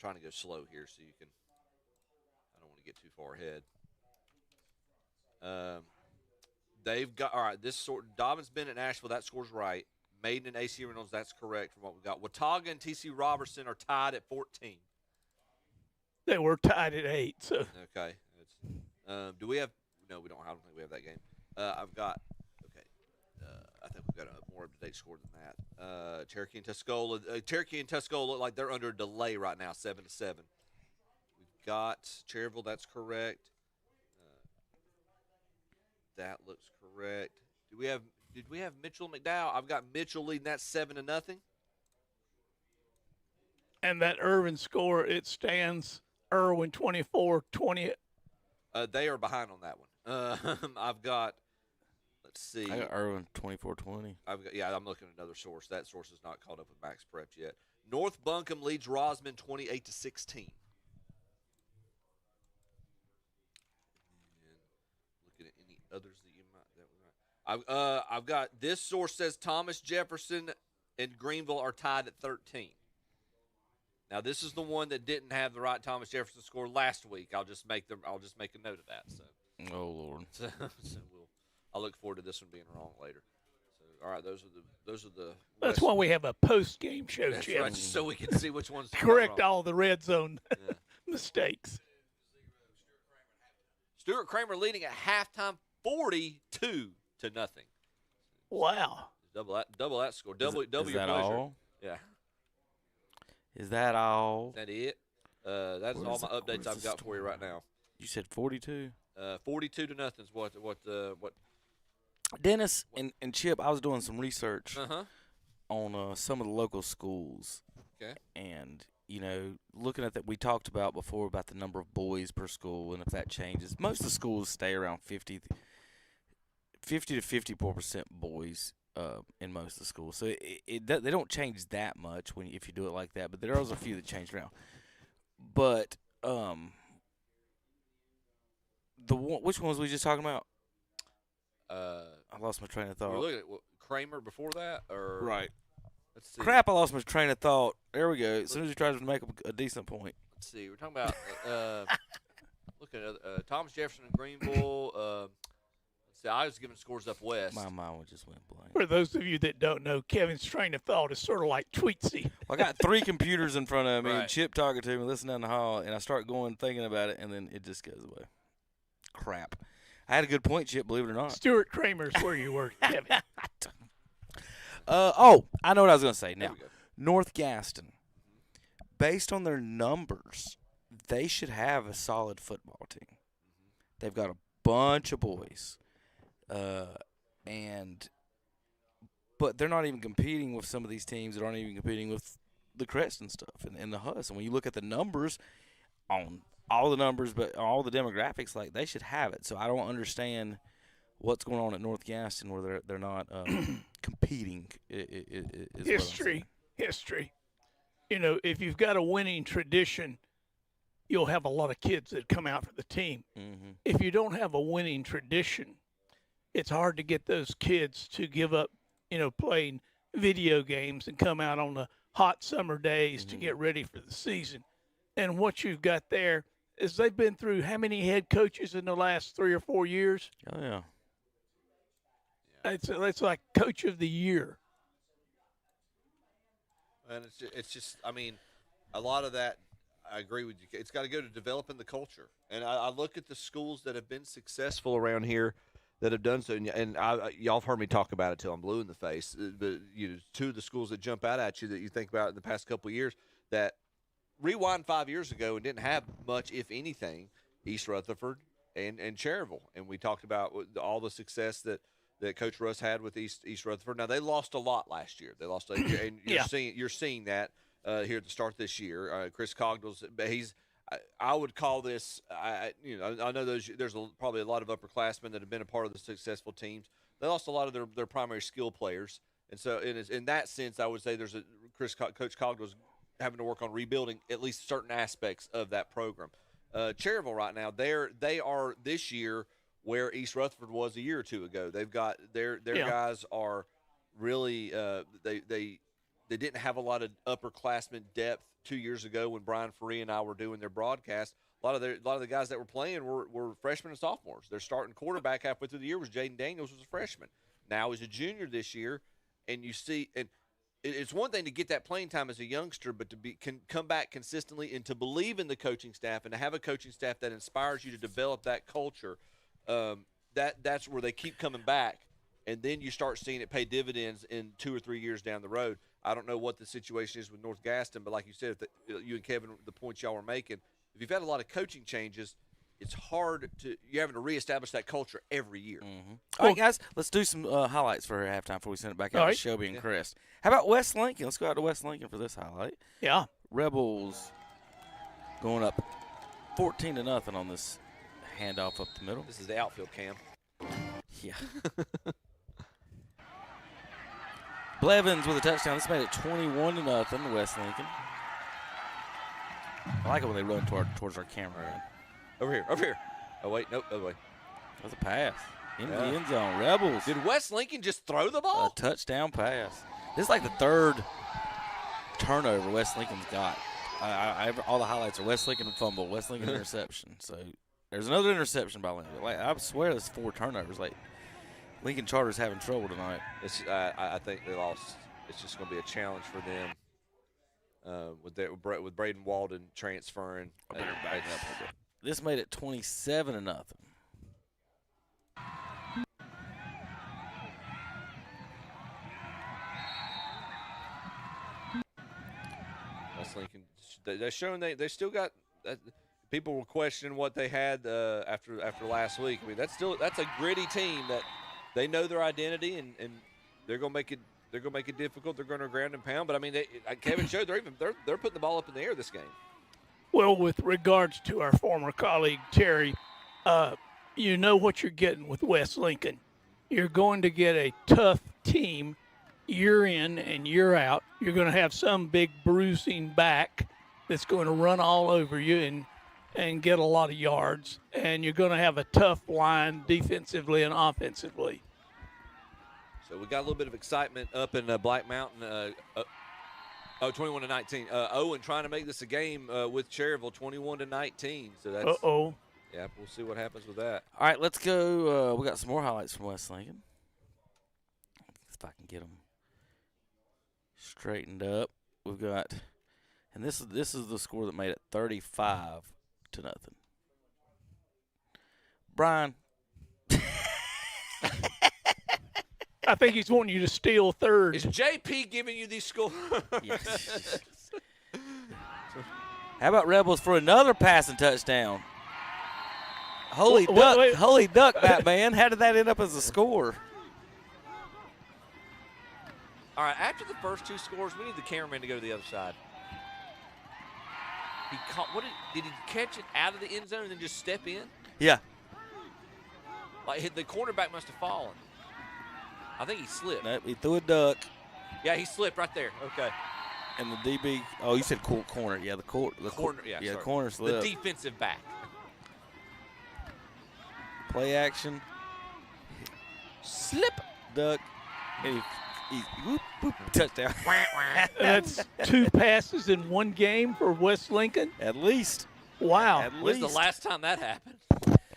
trying to go slow here so you can. I don't want to get too far ahead. They've got this sort. Dobbins-Bennett and Asheville. That score's right. Maiden and AC Reynolds. That's correct from what we got. Watauga and TC Robertson are tied at 14. They were tied at 8. So okay. Do we have? No, we don't. I don't think we have that game. I've got. Okay. I think we've got a more up-to-date score than that. Cherokee and Tuscola look like they're under a delay right now, 7-7. We've got Cherryville. That's correct. That looks correct. Did we have Mitchell and McDowell? I've got Mitchell leading that 7-0. And that Irvin score, it stands Irwin 24-20. They are behind on that one. I've got. Let's see. I got Irwin 24-20. I'm looking at another source. That source is not caught up with Max Preps yet. North Buncombe leads Rosman 28-16. Looking at any others that you might. I've got this source says Thomas Jefferson and Greenville are tied at 13. Now this is the one that didn't have the right Thomas Jefferson score last week. I'll just make a note of that. So. Oh Lord. I'll look forward to this one being wrong later. So, all right, those are the. That's why we have a post-game show, That's Jim. right, so we can see which ones. Correct all the red zone mistakes. Stuart Kramer leading at halftime, 42-0. Wow. Double that score. Double is your that pleasure. all? Yeah. Is that all? Is that it? That's all my updates I've got for you right now. You said 42? 42-0 is what. Dennis and Chip, I was doing some research Uh-huh. on some of the local schools. Okay. And, looking at that, we talked about before about the number of boys per school and if that changes. Most of the schools stay around 50 to 54% boys in most of the schools. So they don't change that much if you do it like that, but there are a few that change around. But which one was we just talking about? I lost my train of thought. We're looking at Kramer before that, or right. Let's see. Crap! I lost my train of thought. There we go. As soon as you tried to make a decent point. Let's see. We're talking about looking at Thomas Jefferson and Greenville. Let's see. I was giving scores up west. My mind just went blank. For those of you that don't know, Kevin's train of thought is sort of like Tweetsy. I got 3 computers in front of me, Right. and Chip talking to me, listening down the hall, and I start thinking about it, and then it just goes away. Crap. I had a good point, Chip, believe it or not. Stuart Kramer's where you were, Kevin. I know what I was going to say now. North Gaston, based on their numbers, they should have a solid football team. They've got a bunch of boys, but they're not even competing with some of these teams that aren't even competing with the Crest and stuff and the Huss. And when you look at the numbers on all the numbers, but all the demographics, like they should have it. So I don't understand what's going on at North Gaston where they're not competing. History. If you've got a winning tradition, you'll have a lot of kids that come out for the team. Mm-hmm. If you don't have a winning tradition, it's hard to get those kids to give up, playing video games and come out on the hot summer days to get ready for the season. And what you've got there is they've been through how many head coaches in the last 3 or 4 years? Oh, yeah. It's like coach of the year. And it's just, I mean, a lot of that, I agree with you. It's got to go to developing the culture. And I look at the schools that have been successful around here that have done so. And y'all have heard me talk about it till I'm blue in the face. But 2 of the schools that jump out at you that you think about in the past couple of years that rewind 5 years ago and didn't have much, if anything, East Rutherford and Cherryville. And we talked about all the success that Coach Russ had with East Rutherford. Now, they lost a lot last year. They lost, and you're seeing that here at the start of this year. Chris Cogdell's, I would call this. I know there's probably a lot of upperclassmen that have been a part of the successful teams. They lost a lot of their primary skill players, and so in that sense, I would say there's Coach Cogdell's having to work on rebuilding at least certain aspects of that program. Cherryville right now, they are this year where East Rutherford was a year or 2 ago. They've got their guys are really they didn't have a lot of upperclassmen depth 2 years ago when Brian Ferree and I were doing their broadcast. A lot of the guys that were playing were freshmen and sophomores. Their starting quarterback halfway through the year was Jaden Daniels, was a freshman. Now he's a junior this year, and you see and it's one thing to get that playing time as a youngster, but to come back consistently and to believe in the coaching staff and to have a coaching staff that inspires you to develop that culture. That's where they keep coming back, and then you start seeing it pay dividends in 2 or 3 years down the road. I don't know what the situation is with North Gaston, but like you said, you and Kevin, the points y'all were making, if you've had a lot of coaching changes, it's hard you're having to reestablish that culture every year. Mm-hmm. All right, guys, let's do some highlights for halftime before we send it back out to Shelby and Crest. How about West Lincoln? Let's go out to West Lincoln for this highlight. Yeah. Rebels going up 14-0 on this handoff up the middle. This is the outfield cam. Yeah. Blevins with a touchdown. This made it 21-0 to West Lincoln. I like it when they run towards our camera. Over here. Oh, wait. Nope. Other way. That was a pass. In the end zone. Rebels. Did West Lincoln just throw the ball? A touchdown pass. This is like the 3rd turnover West Lincoln's got. All the highlights are West Lincoln fumble, West Lincoln interception. So there's another interception by Lincoln. Like, I swear there's 4 turnovers. Like, Lincoln Charter's having trouble tonight. I think they lost. It's just going to be a challenge for them with Braden Walden transferring. This made it 27-0. West Lincoln. They're showing they still got. People were questioning what they had after last week. I mean, that's a gritty team that they know their identity and they're gonna make it. They're gonna make it difficult. They're gonna ground and pound. But I mean, like Kevin showed, they're putting the ball up in the air this game. Well, with regards to our former colleague Terry, you know what you're getting with West Lincoln. You're going to get a tough team year in and year out. You're going to have some big bruising back that's going to run all over you and get a lot of yards. And you're going to have a tough line defensively and offensively. So we got a little bit of excitement up in Black Mountain. 21-19. Owen trying to make this a game with Cherryville, 21-19. So that's. Yeah, we'll see what happens with that. All right, let's go. We got some more highlights from West Lincoln. If I can get them straightened up, we've got, and this is the score that made it 35-0. Brian. I think he's wanting you to steal third. Is JP giving you these scores? Yes. How about Rebels for another passing touchdown? Holy duck, wait. Holy duck, Batman. How did that end up as a score? All right, after the first two scores, we need the cameraman to go to the other side. He caught, did he catch it out of the end zone and then just step in? Yeah. Like the cornerback must have fallen. I think he slipped. Nope, he threw a duck. Yeah, he slipped right there. Okay. And the DB, oh, you said corner. Yeah, the corner. Yeah, corner slipped. The defensive back. Play action. Slip. Duck. And he whoop, whoop, touchdown. That's 2 passes in one game for West Lincoln? At least. Wow. At least. When's the last time that happened?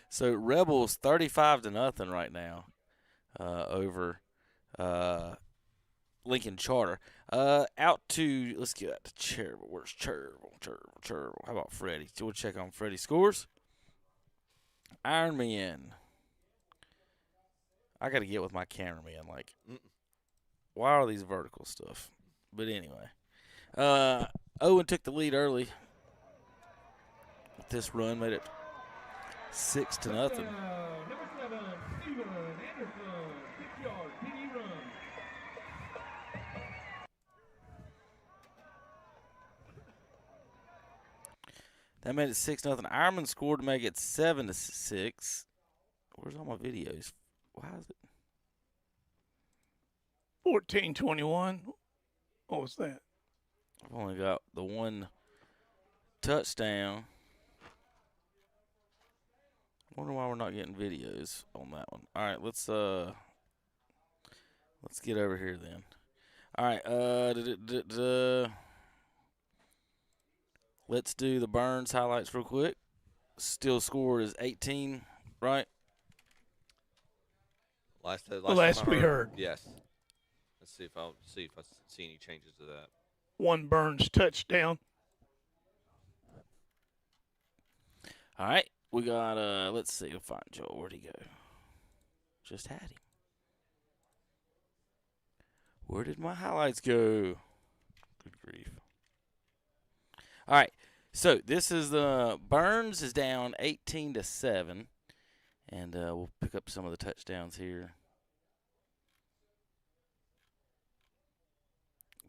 So Rebels 35-0 right now over Lincoln Charter. Out to, let's get out to Cherryville. Where's Cherryville? How about Freddie? We'll check on Freddie's scores. Ironman. I got to get with my cameraman. Like, why are these vertical stuff? But anyway. Owen took the lead early. This run made it 6-0. That made it 6-0. Ironman scored to make it 7-6. Where's all my videos? Why is it? 14-21. What was that? I've only got the one touchdown. I wonder why we're not getting videos on that one. All right, let's get over here then. All right, let's do the Burns highlights real quick. Still score is 18, right? Last we heard. Yes. Let's see if I see any changes to that. One Burns touchdown. All right, we got let's see. We'll find Joel. Where'd he go? Just had him. Where did my highlights go? Good grief. All right, so this is Burns is down 18-7, and we'll pick up some of the touchdowns here.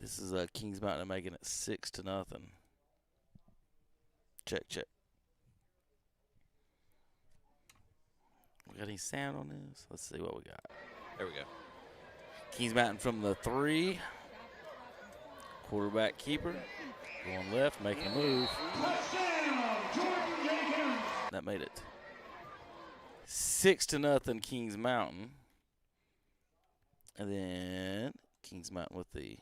This is Kings Mountain making it 6-0. Check. We got any sound on this? Let's see what we got. There we go. Kings Mountain from the 3. Quarterback keeper. Going left, making a move. That made it 6-0 Kings Mountain. And then Kings Mountain with the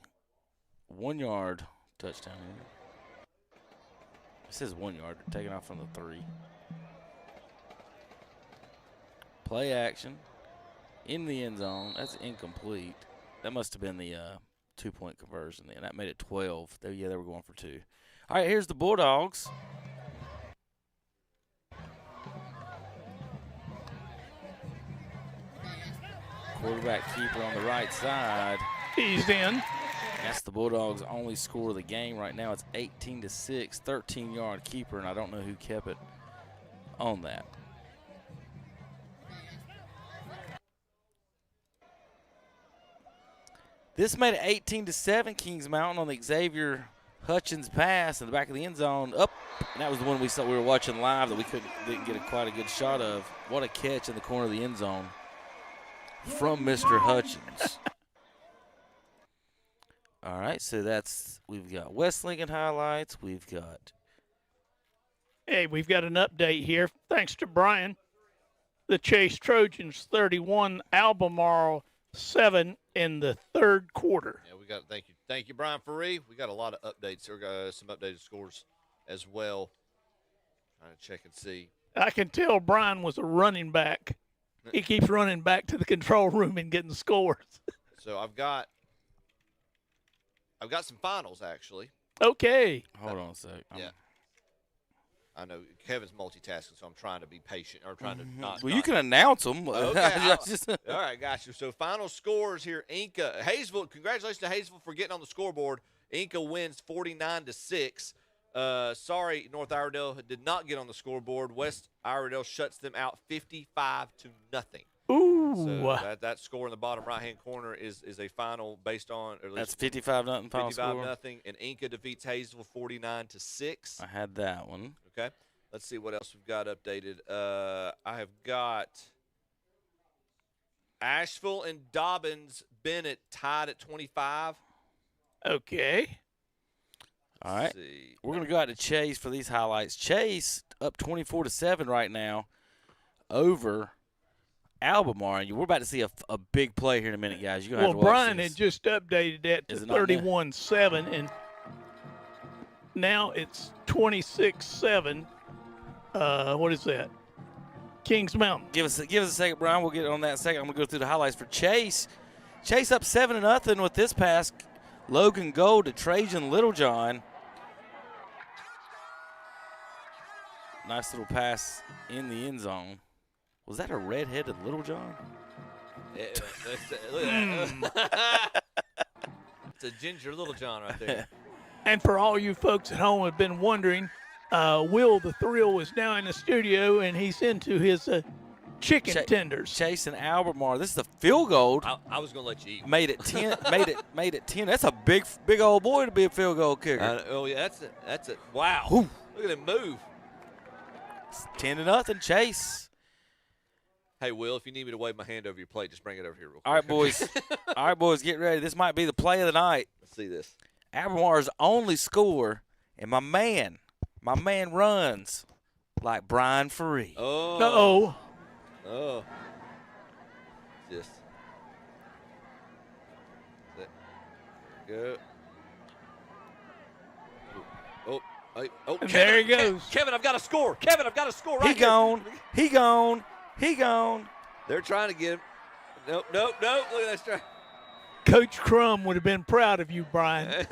1-yard touchdown here. It says 1 yard, taking off from the 3. Play action in the end zone. That's incomplete. That must have been the 2-point conversion then. That made it 12. They were going for 2. All right, here's the Bulldogs. Quarterback keeper on the right side. He's in. That's the Bulldogs' only score of the game right now. It's 18-6, 13-yard keeper, and I don't know who kept it on that. This made it 18-7, Kings Mountain on the Xavier Hutchins pass in the back of the end zone. Up, and that was the one we were watching live that we didn't get quite a good shot of. What a catch in the corner of the end zone from Mr. Hutchins. All right, so we've got West Lincoln highlights. We've got an update here. Thanks to Brian. The Chase Trojans 31, Albemarle 7 in the third quarter. Yeah, we got thank you, Brian Faree. We got a lot of updates. There some updated scores as well. Trying to check and see. I can tell Brian was a running back. He keeps running back to the control room and getting scores. So I've got some finals actually. Okay. Hold on a sec. Yeah. I know Kevin's multitasking, so I'm trying to be patient or trying to not. Well, you can announce them. Okay. All right, got you. So final scores here: Inca, Hayesville. Congratulations to Hayesville for getting on the scoreboard. Inca wins 49-6. Sorry, North Iredell did not get on the scoreboard. West Iredell shuts them out 55-0. Ooh. So that score in the bottom right-hand corner is a final based on. Or at least that's 55-0 final score. 55-0, and Inca defeats Hayesville 49-6. I had that one. Okay. Let's see what else we've got updated. I have got Asheville and Dobbins Bennett tied at 25. Okay. All right. We're going to go out to Chase for these highlights. Chase up 24-7 right now over Albemarle. We're about to see a big play here in a minute, guys. You're gonna have to watch Brian this. had just updated that to 31-7, and now it's 26-7. What is that? Kings Mountain. Give us a second, Brian. We'll get on that in a second. I'm going to go through the highlights for Chase. Chase up 7-0 with this pass. Logan Gold to Trajan Littlejohn. Nice little pass in the end zone. Was that a red-headed Littlejohn? Look at that. It's a ginger Littlejohn right there. And for all you folks at home have been wondering, Will the Thrill is now in the studio, and he's into his chicken tenders. Chase and Albemarle. This is the field goal. I was gonna let you eat. Made it 10. made it 10. That's a big old boy to be a field goal kicker. Oh yeah, that's it. Wow. Ooh. Look at him move. It's 10-0 Chase. Hey Will, if you need me to wave my hand over your plate, just bring it over here real quick. All right, boys. All right, boys, get ready. This might be the play of the night. Let's see this. Albemarle's only score, and my man runs like Brian Faree. Oh. Oh. Just. Go. Oh. Oh. And there he goes. Kevin, I've got a score. Kevin, I've got a score right He gone. They're trying to get him. Nope. Look at that strike. Coach Crum would have been proud of you, Brian.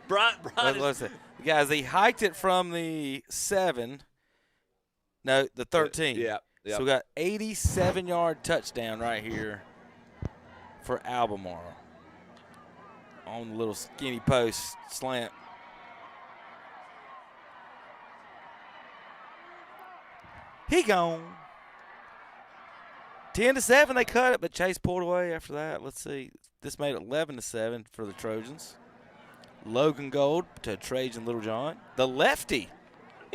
Brian Listen, guys, he hiked it from the 7. No, the 13. Yeah. So we got 87-yard touchdown right here for Albemarle on the little skinny post slant. He gone. 10-7, they cut it, but Chase pulled away after that. Let's see. This made it 11-7 for the Trojans. Logan Gold to Trajan Littlejohn. The lefty.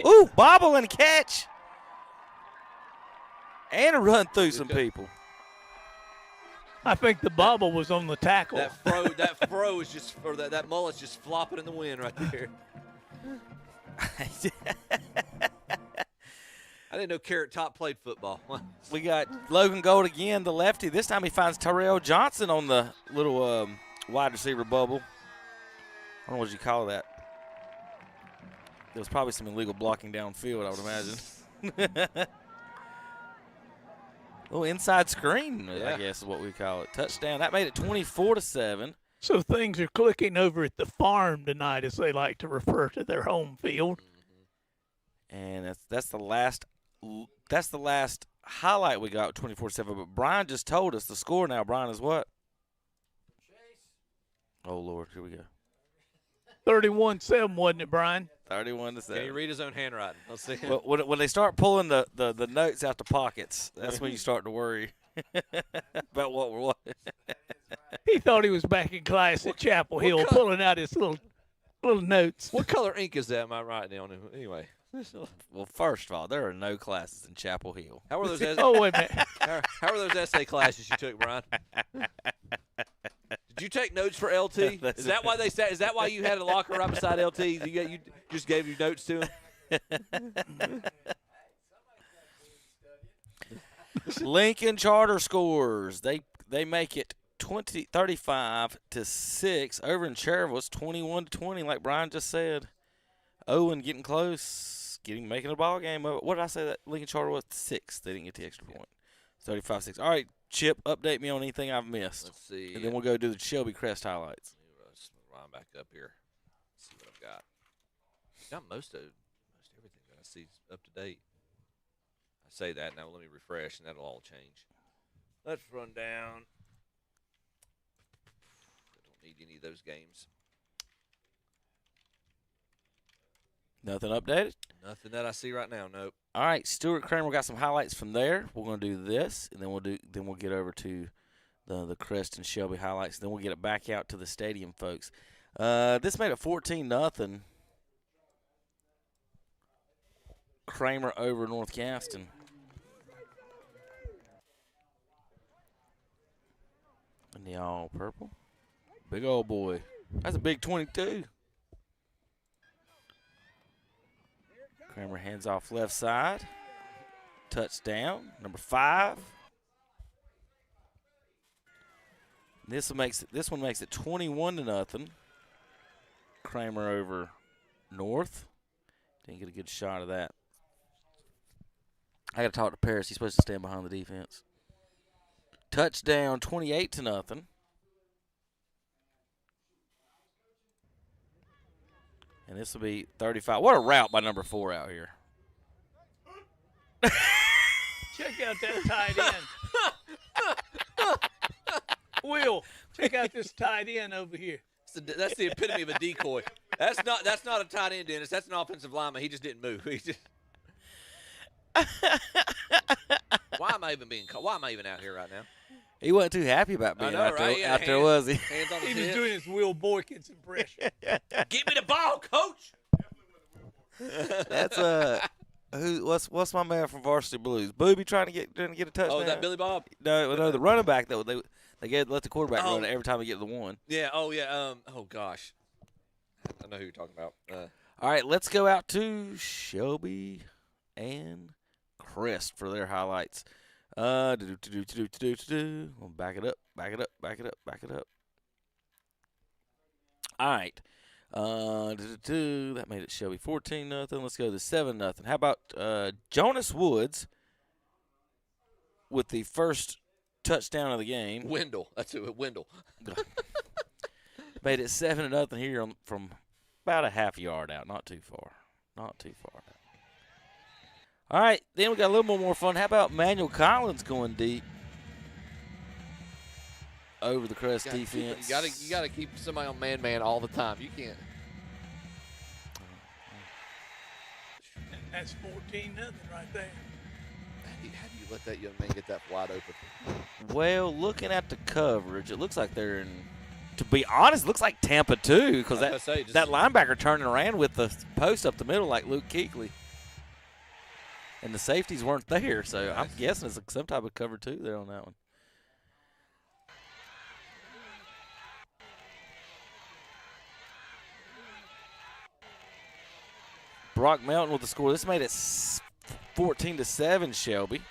Ooh, bobble and catch. And a run through some people. I think the bobble was on the tackle. That fro is just, or that mullet's just flopping in the wind right there. I didn't know Carrot Top played football. We got Logan Gold again, the lefty. This time he finds Terrell Johnson on the little wide receiver bubble. I don't know what you call that. There was probably some illegal blocking downfield, I would imagine. Little inside screen, I guess is what we call it. Touchdown. That made it 24-7. So things are clicking over at the farm tonight, as they like to refer to their home field. And that's the last highlight we got 24-7. But Brian just told us the score now. Brian is what? Oh, Lord. Here we go. 31-7, wasn't it, Brian? 31-7. Can you read his own handwriting? Let's see. Well, when they start pulling the notes out the pockets, that's when you start to worry about what we're watching. He thought he was back in class at Chapel Hill, pulling out his little notes. What color ink is that? Am I writing down? Anyway. Well, first of all, there are no classes in Chapel Hill. How were those? Oh, wait a minute. How were those essay classes you took, Brian? Did you take notes for LT? Is that why they said? Is that why you had a locker right beside LT? You just gave you notes to him. Lincoln Charter scores. They make it 35-6 over in Cherville. It's 21-20, like Brian just said. Owen getting close, making a ball game of it. What did I say that Lincoln Charter was? 6. They didn't get the extra point. 35-6. All right, Chip, update me on anything I've missed. Let's see. And then we'll go do the Shelby Crest highlights. Let's run back up here. See what I've got. Got most everything that I see is up to date. I say that now. Let me refresh, and that'll all change. Let's run down. I don't need any of those games. Nothing updated? Nothing that I see right now. Nope. All right, Stuart Kramer got some highlights from there. We're going to do this, and then we'll get over to the Crest and Shelby highlights. Then we'll get it back out to the stadium, folks. This made it 14-0. Kramer over North Gaston. And the all purple. Big old boy. That's a big 22. Kramer hands off left side. Touchdown, number 5. This one makes it 21-0. Kramer over North. Didn't get a good shot of that. I got to talk to Paris. He's supposed to stand behind the defense. Touchdown, 28-0. And this will be 35. What a route by number 4 out here. Check out that tight end. Will, check out this tight end over here. That's the epitome of a decoy. That's not a tight end, Dennis. That's an offensive lineman. He just didn't move. He just. Why am I even out here right now? He wasn't too happy about being out there, was he? Hands on his He was hips. doing his Will Boykins impression. Give me the ball, coach. That's what's my man from Varsity Blues? Booby trying to get a touchdown. Oh, that Billy Bob? No, the running back that they let the quarterback run it every time he get the one. Yeah. Oh yeah. Oh gosh. I know who you're talking about. All right, let's go out to Shelby and Crest for their highlights. We'll back it up. All right. That made it Shelby 14-0. Let's go to 7-0. How about Jonas Woods with the first touchdown of the game? Wendell. That's it. Wendell. Made it 7-0 here from about a half yard out. Not too far. All right, then we got a little more fun. How about Manuel Collins going deep over the Crest defense? You gotta keep somebody on man all the time. You can't. That's 14-0 right there. How do you let that young man get that wide open? Well, looking at the coverage, it looks like they're in. To be honest, it looks like Tampa too, because that linebacker turning around with the post up the middle like Luke Kuechly. And the safeties weren't there, so I'm guessing it's some type of cover 2 there on that one. Brock Melton with the score. This made it 14-7 Shelby.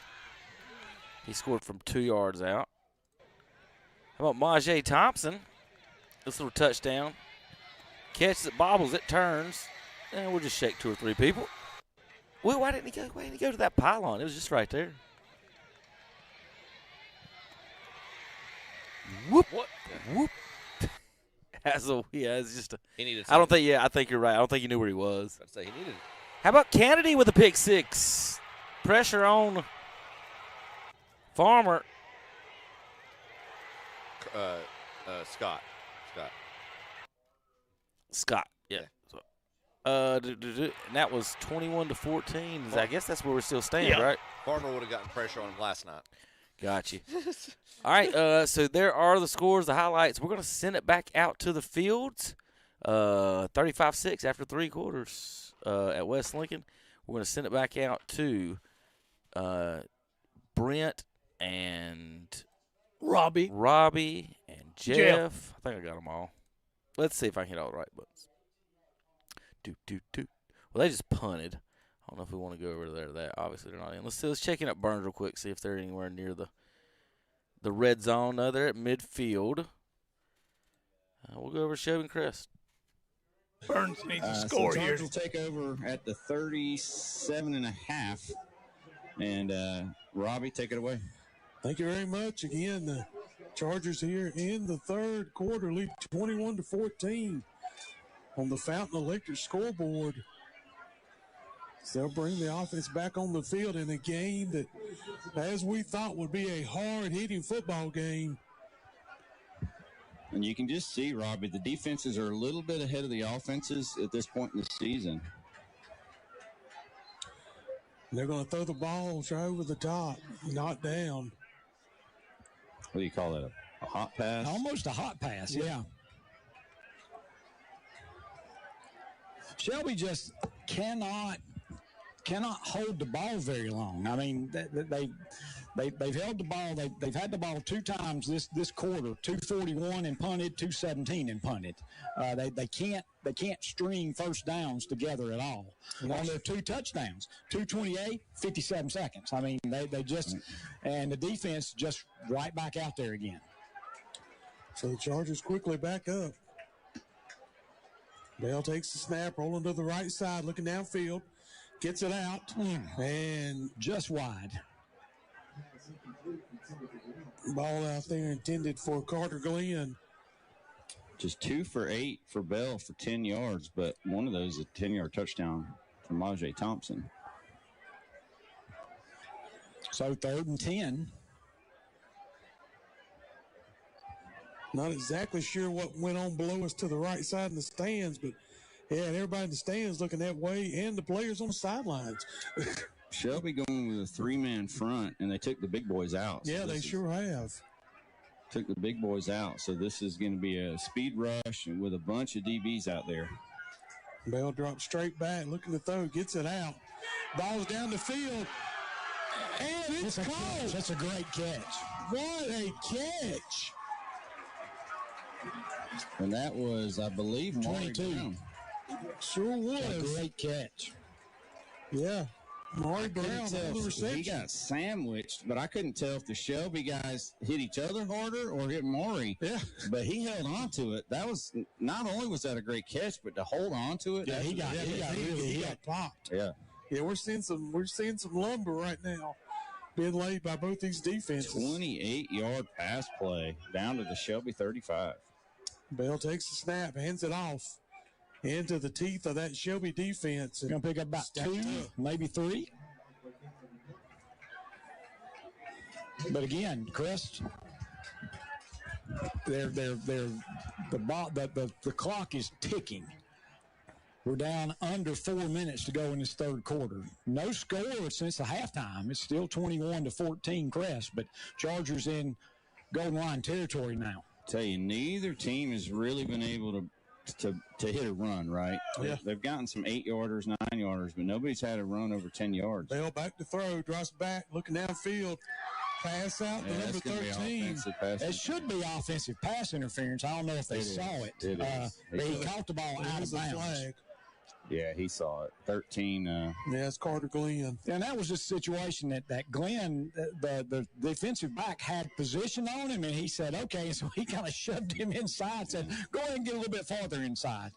He scored from 2 yards out. How about Majay Thompson? This little touchdown. Catches it, bobbles it, turns. And we'll just shake 2 or 3 people. Well, why didn't he go to that pylon? It was just right there. Whoop. What? Whoop. It's just a. He needed I don't think. Yeah, I think you're right. I don't think he knew where he was. I'd say he needed it. How about Kennedy with a pick 6? Pressure on Farmer. Scott. Scott. Yeah. So, and that was 21-14. I guess that's where we're still staying, right? Cardinal would have gotten pressure on him last night. Got you. All right, so there are the scores, the highlights. We're going to send it back out to the fields. 35-6 after 3 quarters at West Lincoln. We're going to send it back out to Brent and Robbie and Jeff. I think I got them all. Let's see if I can hit all the right buttons. Well, they just punted. I don't know if we want to go over there. That obviously they're not in. Let's check in at Burns real quick. See if they're anywhere near the red zone. No, they're at midfield. We'll go over to Shelby and Crest. Burns needs a score so here. Chargers will take over at the 37.5, and Robbie, take it away. Thank you very much. Again, the Chargers here in the third quarter lead 21-14 on the Fountain Electric scoreboard. So they'll bring the offense back on the field in a game that, as we thought, would be a hard-hitting football game. And you can just see, Robbie, the defenses are a little bit ahead of the offenses at this point in the season. They're going to throw the ball right over the top, not down. What do you call that? A hot pass? Almost a hot pass, yeah. Shelby just cannot hold the ball very long. I mean, they've held the ball. They've had the ball 2 times this quarter, 2:41 and punted, 2:17 and punted. They can't string first downs together at all. On their 2 touchdowns, 2:28, 57 seconds. I mean, they just and the defense just right back out there again. So the Chargers quickly back up. Bell takes the snap, rolling to the right side, looking downfield. Gets it out, and just wide. Ball out there intended for Carter Glenn. Just 2 for 8 for Bell for 10 yards, but one of those is a 10-yard touchdown for Majay Thompson. So 3rd and 10. Not exactly sure what went on below us to the right side in the stands, but yeah, and everybody in the stands looking that way, and the players on the sidelines. Shelby going with a 3-man front, and they took the big boys out. Yeah, they sure have. Took the big boys out, so this is going to be a speed rush with a bunch of DBs out there. Bell drops straight back, looking to throw, gets it out. Ball's down the field, and it's caught. That's a great catch. What a catch. And that was, I believe, 22. Brown. Sure was. A great catch. Yeah. Maury Brown on the He reception. got sandwiched, but I couldn't tell if the Shelby guys hit each other harder or hit Maury. Yeah. But he held on to it. That was, not only was that a great catch, but to hold on to it. Yeah, he got popped. Yeah. Yeah, we're seeing some lumber right now being laid by both these defenses. 28-yard pass play down to the Shelby 35. Bell takes the snap, hands it off into the teeth of that Shelby defense. Going to pick up about 2, maybe 3. But again, Chris, the clock is ticking. We're down under 4 minutes to go in this third quarter. No score since the halftime. It's still 21-14 Crest, but Chargers in goal line territory now. Tell you, neither team has really been able to hit a run, right? Yeah. They've gotten some 8-yarders, 9-yarders, but nobody's had a run over 10 yards. Bell back to throw, drops back, looking downfield. Pass out to number 13. It should be offensive pass interference. I don't know if they saw it. But he caught the ball out of bounds. Flag. Yeah, he saw it. 13. Yeah, it's Carter Glenn. And that was a situation that Glenn, the defensive back, had position on him, and he said, okay. So he kind of shoved him inside, said, go ahead and get a little bit farther inside.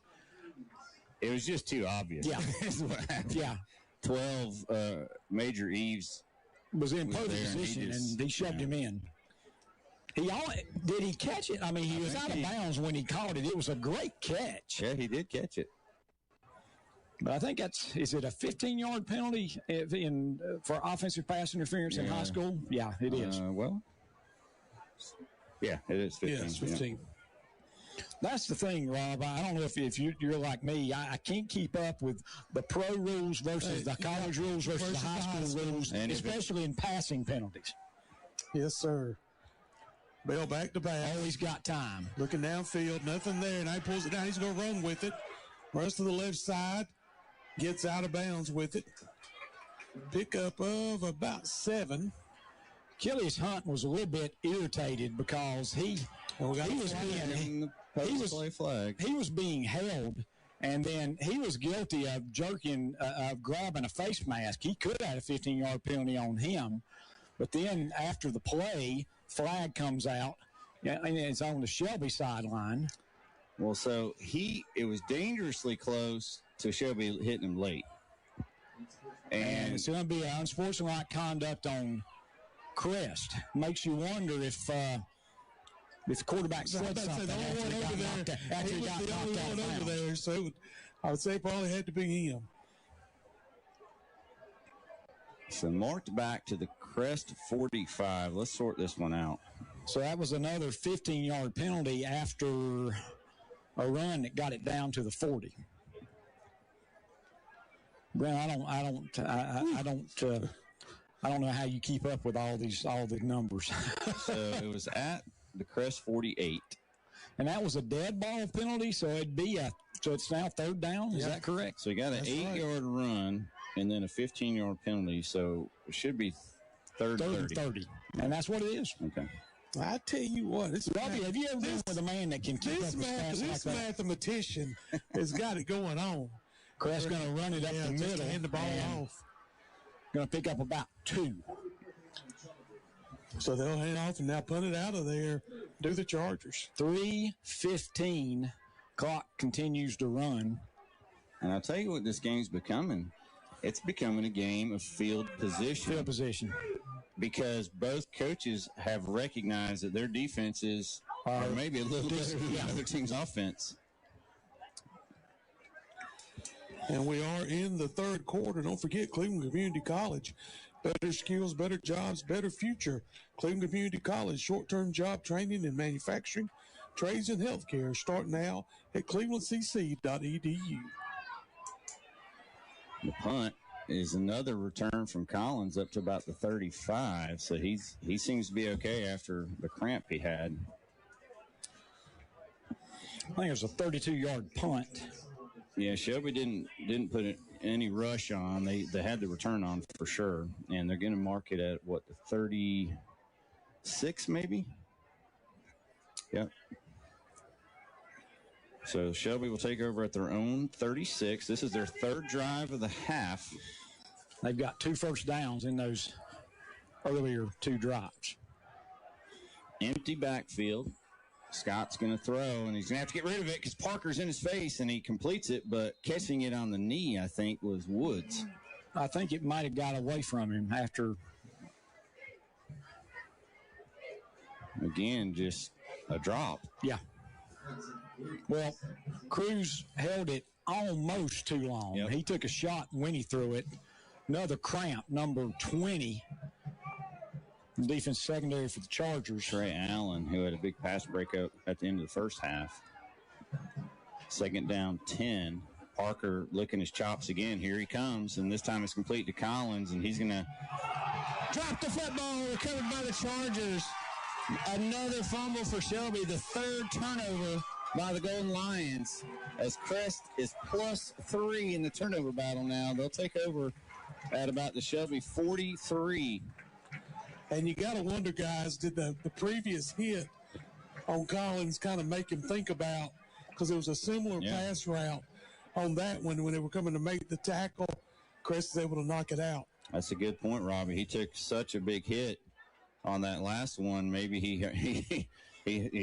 It was just too obvious. Yeah. Yeah. 12 Major Eves was in perfect position, and he shoved him in. Did he catch it? I mean, he was out of bounds when he caught it. It was a great catch. Yeah, he did catch it. But I think is it a 15-yard penalty for offensive pass interference in high school? Yeah, it is. Well, yeah, it is 15. Yeah, it's 15. That's the thing, Rob. I don't know if you're like me. I can't keep up with the pro rules versus the college rules versus the high school rules, and especially in passing penalties. Yes, sir. Bell back to back. Always got time. Looking downfield, nothing there. Now he pulls it down. He's going to run with it. Runs to the left side. Gets out of bounds with it. Pickup of about 7. Achilles Hunt was a little bit irritated because he was being held, and then he was guilty of grabbing a face mask. He could have had a 15-yard penalty on him, but then after the play, flag comes out, and it's on the Shelby sideline. Well, so it was dangerously close to Shelby hitting him late. And it's going to be an unsportsmanlike conduct on Crest. Makes you wonder if the quarterback said something after he got knocked out over there. So I would say probably had to be him. So marked back to the Crest 45. Let's sort this one out. So that was another 15-yard penalty after a run that got it down to the 40. Brent, I don't know how you keep up with all the numbers. So it was at the Crest 48. And that was a dead ball penalty, so it's now third down. Is that correct? So you got an 8-yard run and then a 15-yard penalty, so it should be third and 30. And that's what it is. Okay. I tell you what, Robbie, have you ever been with a man that can keep up with stats like that? This mathematician has got it going on. Crest's going to run it up the middle. Hand the ball off. Going to pick up about 2. So they'll hand off and now punt it out of there. Do the Chargers. 3:15. Clock continues to run. And I'll tell you what this game's becoming. It's becoming a game of field position. Field position. Because both coaches have recognized that their defenses are maybe a little better than the other team's offense. And we are in the third quarter. Don't forget Cleveland Community College. Better skills, better jobs, better future. Cleveland Community College, short-term job training in manufacturing, trades, and healthcare. Start now at clevelandcc.edu. The punt is another return from Collins up to about the 35. So he seems to be okay after the cramp he had. I think it was a 32-yard punt. Yeah, Shelby didn't put any rush on. They had the return on for sure, and they're going to mark it at the 36 maybe. Yep. So Shelby will take over at their own 36. This is their third drive of the half. They've got 2 first downs in those earlier 2 drives. Empty backfield. Scott's going to throw, and he's going to have to get rid of it because Parker's in his face, and he completes it, but catching it on the knee, I think, was Woods. I think it might have got away from him after. Again, just a drop. Yeah. Well, Cruz held it almost too long. Yep. He took a shot when he threw it. Another cramp, number 20. Defense secondary for the Chargers. Trey Allen, who had a big pass breakup at the end of the first half. Second down, 10. Parker licking his chops again. Here he comes, and this time it's complete to Collins, and he's going to drop the football, recovered by the Chargers. Another fumble for Shelby, the third turnover by the Golden Lions. As Crest is +3 in the turnover battle now. They'll take over at about the Shelby 43. And you got to wonder, guys, did the previous hit on Collins kind of make him think about, because it was a similar pass route on that one when they were coming to make the tackle. Crest is able to knock it out. That's a good point, Robbie. He took such a big hit on that last one. Maybe he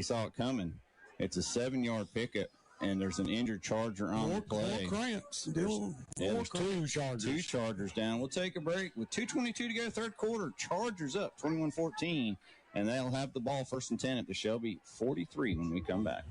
saw it coming. It's a 7-yard pickup, and there's an injured Charger on the play. More cramps. There's 2 Chargers. 2 Chargers down. We'll take a break with 2:22 to go, third quarter. Chargers up 21-14, and they'll have the ball first and 10 at the Shelby 43 when we come back.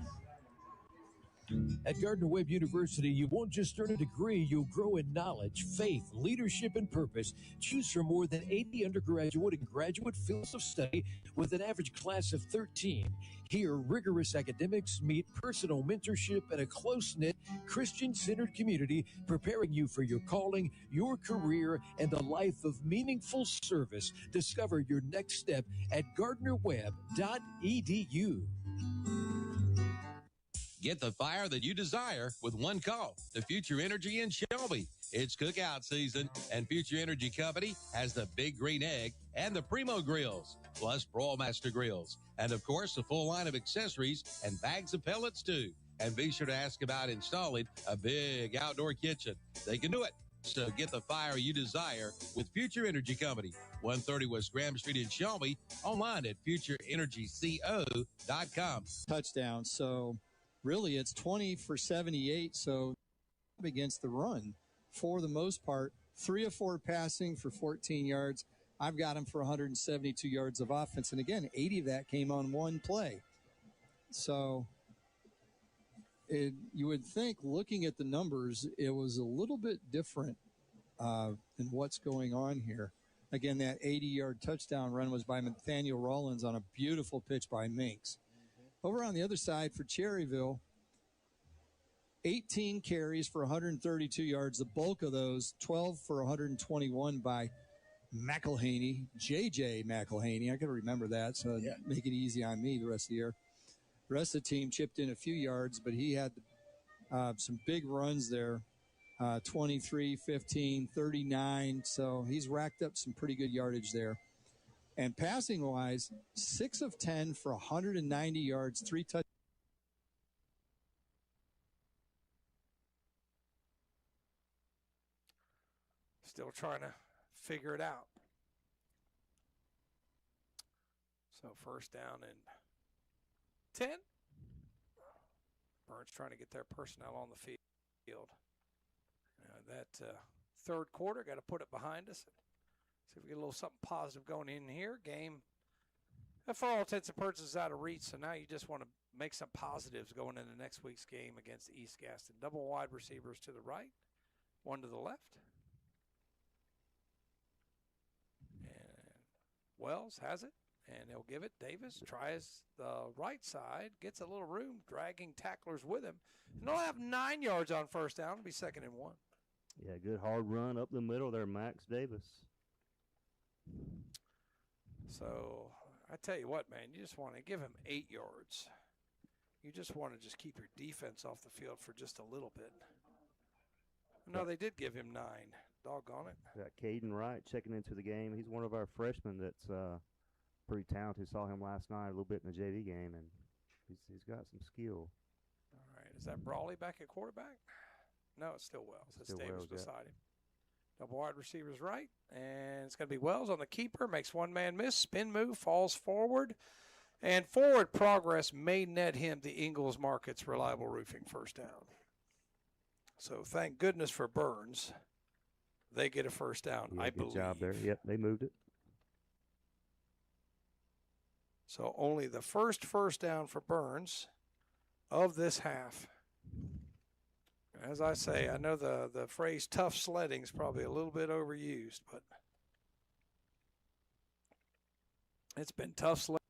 At Gardner-Webb University, you won't just earn a degree, you'll grow in knowledge, faith, leadership, and purpose. Choose from more than 80 undergraduate and graduate fields of study with an average class of 13. Here, rigorous academics meet personal mentorship and a close-knit, Christian-centered community preparing you for your calling, your career, and a life of meaningful service. Discover your next step at gardnerwebb.edu. Get the fire that you desire with one call to Future Energy in Shelby. It's cookout season, and Future Energy Company has the Big Green Egg and the Primo Grills, plus Broilmaster Grills, and of course, a full line of accessories and bags of pellets too. And be sure to ask about installing a big outdoor kitchen. They can do it. So get the fire you desire with Future Energy Company, 130 West Graham Street in Shelby, online at futureenergyco.com. Touchdown. So really it's 20 for 78. So against the run for the most part, 3 of 4 passing for 14 yards. I've got him for 172 yards of offense. And again, 80 of that came on one play. So you would think, looking at the numbers, it was a little bit different than what's going on here. Again, that 80-yard touchdown run was by Nathaniel Rollins on a beautiful pitch by Minks. Over on the other side for Cherryville, 18 carries for 132 yards. The bulk of those, 12 for 121 by McElhaney, J.J. McElhaney. I got to remember that, so make it easy on me the rest of the year. The rest of the team chipped in a few yards, but he had some big runs there, 23, 15, 39. So he's racked up some pretty good yardage there. And passing-wise, 6 of 10 for 190 yards, 3 touchdowns. Still trying to figure it out. So first down and 10. Burns trying to get their personnel on the field. That third quarter, got to put it behind us. See if we get a little something positive going in here. Game, for all intents and purposes, out of reach. So now you just want to make some positives going into next week's game against East Gaston. Double wide receivers to the right, one to the left. And Wells has it. And he'll give it. Davis tries the right side, gets a little room, dragging tacklers with him. And they'll have 9 yards on first down. It'll be 2nd and 1. Yeah, good hard run up the middle there, Max Davis. So I tell you what, man, you just want to give him 8 yards. You just want to just keep your defense off the field for just a little bit. No, they did give him 9. Doggone it. Got Caden Wright checking into the game. He's one of our freshmen that's pretty talented. Saw him last night a little bit in the JV game, and he's got some skill. All right, is that Brawley back at quarterback? No, it's still Wells. It's Davis Wells, beside him. Double wide receivers right, and it's going to be Wells on the keeper. Makes one man miss, spin move, falls forward, and forward progress may net him the Ingalls Markets Reliable Roofing first down. So thank goodness for Burns. They get a first down, Yeah, I good believe. job there. Yep, they moved it. So only the first down for Burns of this half. As I say, I know the phrase tough sledding is probably a little bit overused, but it's been tough sledding.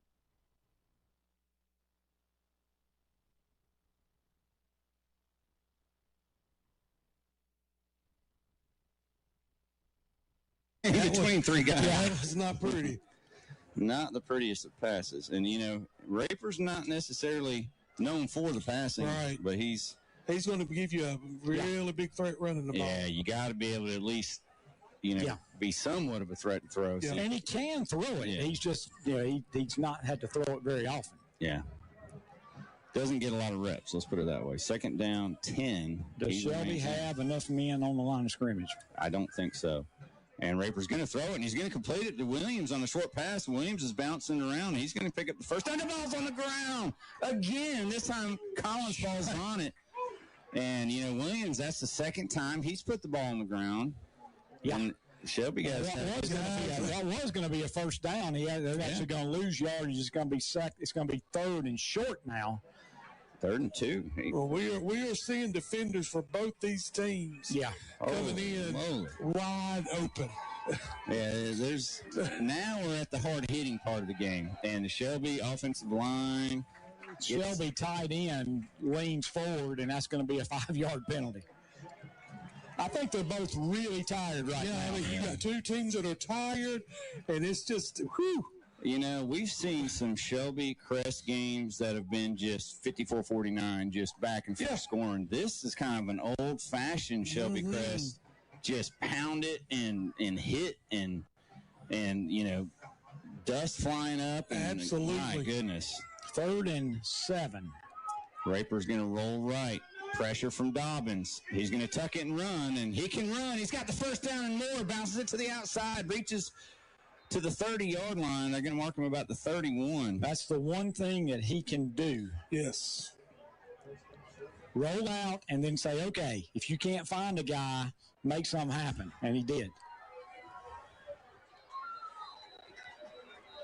Between 3 guys. That was not pretty. Not the prettiest of passes. And, Raper's not necessarily known for the passing, Right. but he's going to give you a really big threat running the ball. Yeah, you got to be able to at least, be somewhat of a threat to throw. Yeah. And he can throw it. Yeah. He's just, he's not had to throw it very often. Yeah. Doesn't get a lot of reps, let's put it that way. 2nd down, 10. Does Shelby have enough men on the line of scrimmage? I don't think so. And Raper's going to throw it, and he's going to complete it to Williams on the short pass. Williams is bouncing around. He's going to pick up the first down. The ball's on the ground again. This time Collins falls on it. And, Williams, that's the 2nd time he's put the ball on the ground. Yeah. And Shelby guys. That was going to be a first down. They're actually going to lose yardage. It's going to be 3rd and short now. 3rd and 2. Well, we are seeing defenders for both these teams. Yeah. Coming in wide open. Yeah, now we're at the hard-hitting part of the game. And the Shelby offensive line. Shelby tight end leans forward, and that's going to be a 5-yard penalty. I think they're both really tired right now. I mean, you got two teams that are tired, and it's just, whew. You know, we've seen some Shelby Crest games that have been just 54-49, just back and forth scoring. This is kind of an old-fashioned Shelby Crest, just pound it and hit and you know, dust flying up. And, absolutely. My goodness. 3rd and 7. Raper's going to roll right. Pressure from Dobbins. He's going to tuck it and run, and he can run. He's got the first down and more. Bounces it to the outside. Reaches to the 30-yard line. They're going to mark him about the 31. That's the one thing that he can do. Yes. Roll out and then say, okay, if you can't find a guy, make something happen. And he did.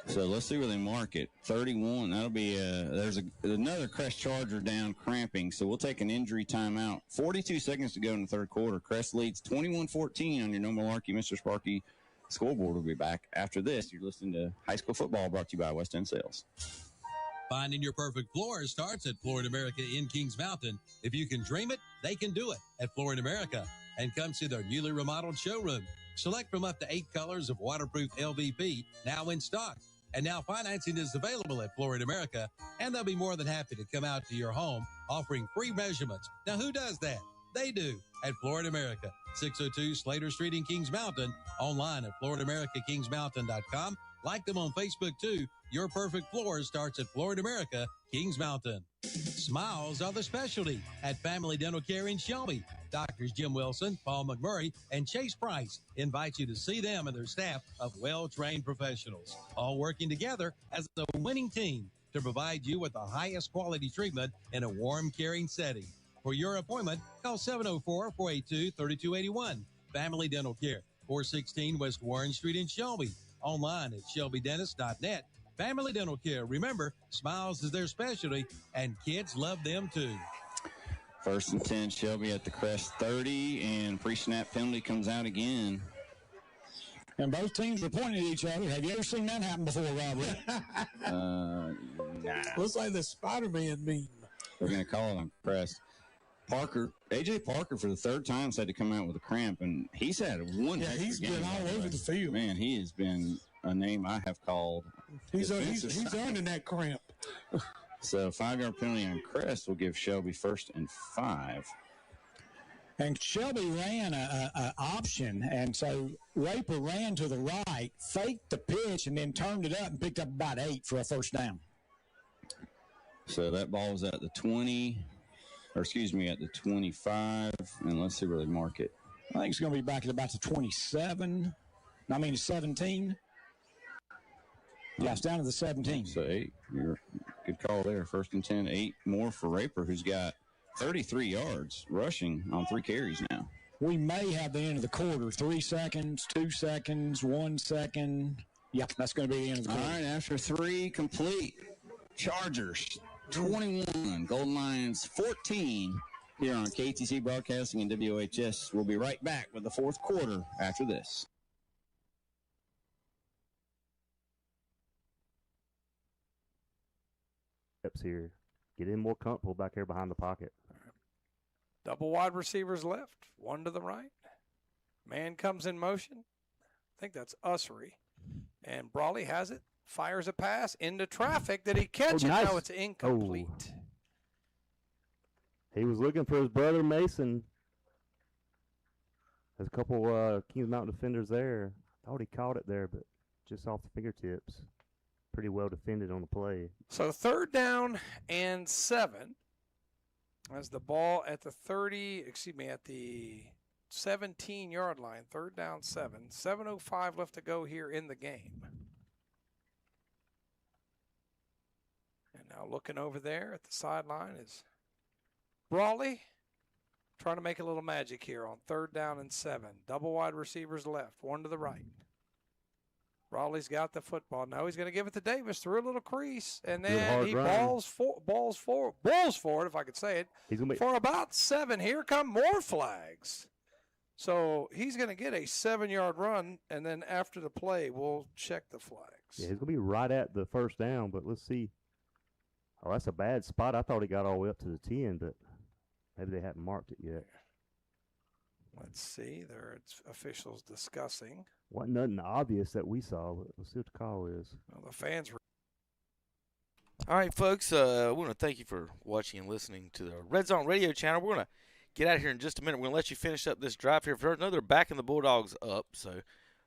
So let's see where they mark it. 31. That'll be there's another Crest Charger down cramping. So we'll take an injury timeout. 42 seconds to go in the 3rd quarter. Crest leads 21-14 on your No Malarkey, Mr. Sparky. Scoreboard will be back after this. You're listening to High School Football, brought to you by West End Sales. Finding your perfect floor starts at Floor in America in Kings Mountain. If you can dream it, they can do it at Floor in America. And come see their newly remodeled showroom. Select from up to 8 colors of waterproof LVP now in stock. And now financing is available at Floor in America, and they'll be more than happy to come out to your home offering free measurements. Now, who does that? They do at Floor in America, 602 Slater Street in Kings Mountain, online at FloorInAmericaKingsMountain.com. Like them on Facebook, too. Your perfect floor starts at Floor in America, Kings Mountain. Smiles are the specialty at Family Dental Care in Shelby. Doctors Jim Wilson, Paul McMurray, and Chase Price invite you to see them and their staff of well-trained professionals, all working together as a winning team to provide you with the highest quality treatment in a warm, caring setting. For your appointment, call 704-482-3281. Family Dental Care, 416 West Warren Street in Shelby. Online at shelbydentist.net. Family Dental Care. Remember, smiles is their specialty, and kids love them too. 1st and 10, Shelby at the Crest 30, and pre-snap penalty comes out again. And both teams are pointing at each other. Have you ever seen that happen before, Robert? Nah. Looks like the Spider-Man meme. They're going to call it on Crest. A.J. Parker, for the 3rd time, had to come out with a cramp, and he's had one. Yeah, he's been all over the field. Man, he has been a name I have called. He's earning that cramp. So 5-yard penalty on Crest will give Shelby 1st and 5. And Shelby ran a option, and so Raper ran to the right, faked the pitch, and then turned it up and picked up about 8 for a first down. So that ball was at the 20, or excuse me, at the 25, and let's see where they mark it. I think it's going to be back at about the 27. I mean, 17. Yeah, it's down to the 17. So 8. Good call there. 1st and 10, 8 more for Raper, who's got 33 yards rushing on 3 carries now. We may have the end of the quarter. 3 seconds, 2 seconds, 1 second. Yep, that's going to be the end of the quarter. All right, after 3 complete, Chargers 21, Golden Lions 14 here on KTC Broadcasting and WOHS. We'll be right back with the 4th quarter after this. Steps here. Get in more comfortable back here behind the pocket. Double wide receivers left, one to the right. Man comes in motion. I think that's Ussery. And Brawley has it, fires a pass into traffic. Did he catch it? Nice. No, it's incomplete. He was looking for his brother Mason. There's a couple Kings Mountain defenders there. Thought he caught it there, but just off the fingertips. Pretty well defended on the play. So 3rd down and 7. As the ball at the 17-yard line. 3rd down, 7. 7:05 left to go here in the game. And now looking over there at the sideline is Brawley trying to make a little magic here on 3rd down and 7. Double wide receivers left, one to the right. Raleigh's got the football. Now he's going to give it to Davis through a little crease, and Good then hard he run. bulls forward, if I could say it, He's gonna be for about 7. Here come more flags. So he's going to get a 7-yard run, and then after the play, we'll check the flags. Yeah, he's gonna be right at the first down, but let's see. Oh, that's a bad spot. I thought he got all the way up to the 10, but maybe they hadn't marked it yet. Let's see. There it's officials discussing. Wasn't nothing obvious that we saw, but let's see what the call is. Well, the fans were. All right, folks, we want to thank you for watching and listening to the Redzone radio channel. We're going to get out of here in just a minute. We're going to let you finish up this drive here. I know they're backing the Bulldogs up, so I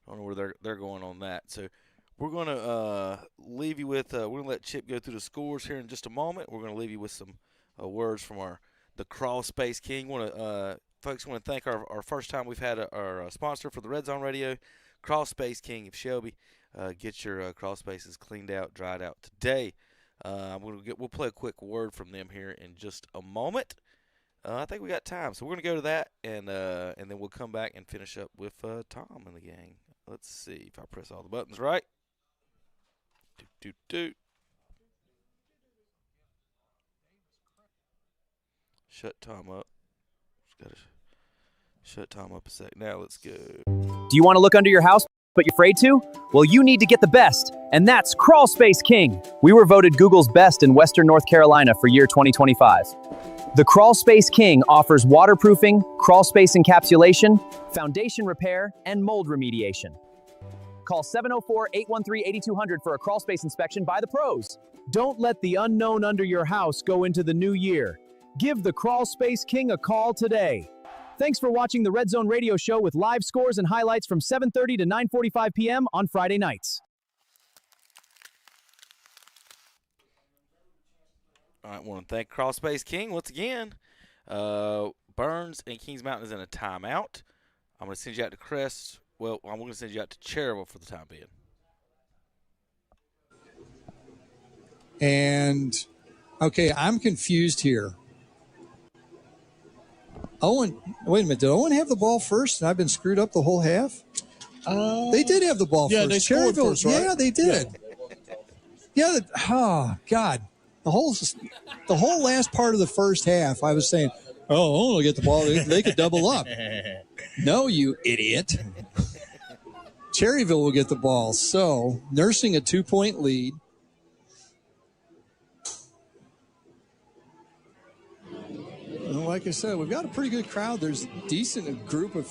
don't know where they're going on that. So we're going to leave you with we're going to let Chip go through the scores here in just a moment. We're going to leave you with some words from the Crawl Space King. Folks, want to thank our first time we've had our sponsor for the Redzone radio, Crawl Space King of Shelby. Get your crawl spaces cleaned out, dried out today. We'll play a quick word from them here in just a moment. I think we got time, so we're going to go to that, and then we'll come back and finish up with Tom and the gang. Let's see if I press all the buttons right. Shut Tom up. Just got to shut Tom up a sec. Now let's go. Do you want to look under your house, but you're afraid to? Well, you need to get the best, and that's Crawl Space King. We were voted Google's best in Western North Carolina for year 2025. The Crawl Space King offers waterproofing, crawl space encapsulation, foundation repair, and mold remediation. Call 704-813-8200 for a crawl space inspection by the pros. Don't let the unknown under your house go into the new year. Give the Crawl Space King a call today. Thanks for watching the Redzone radio show with live scores and highlights from 7:30 to 9:45 p.m. on Friday nights. All right, want to thank Crawl Space King once again. Burns and Kings Mountain is in a timeout. I'm going to send you out to Crest. Well, I'm going to send you out to Cherryville for the time being. And, okay, I'm confused here. Owen, wait a minute. Did Owen have the ball first and I've been screwed up the whole half? They did have the ball first. They scored first, right? Yeah, they did. Yeah. Oh, God. The whole last part of the first half, I was saying, oh, Owen will get the ball. They could double up. No, you idiot. Cherryville will get the ball. So, nursing a 2-point lead. Like I said, we've got a pretty good crowd. There's a decent group of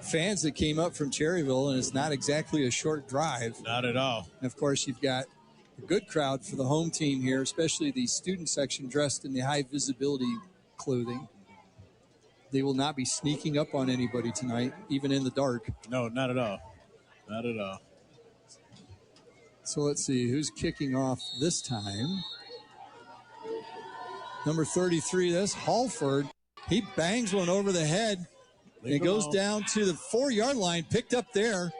fans that came up from Cherryville, and it's not exactly a short drive. Not at all. And, of course, you've got a good crowd for the home team here, especially the student section dressed in the high-visibility clothing. They will not be sneaking up on anybody tonight, even in the dark. No, not at all. Not at all. So let's see, who's kicking off this time? Number 33, that's Halford. He bangs one over the head. And it goes down to the 4-yard line, picked up there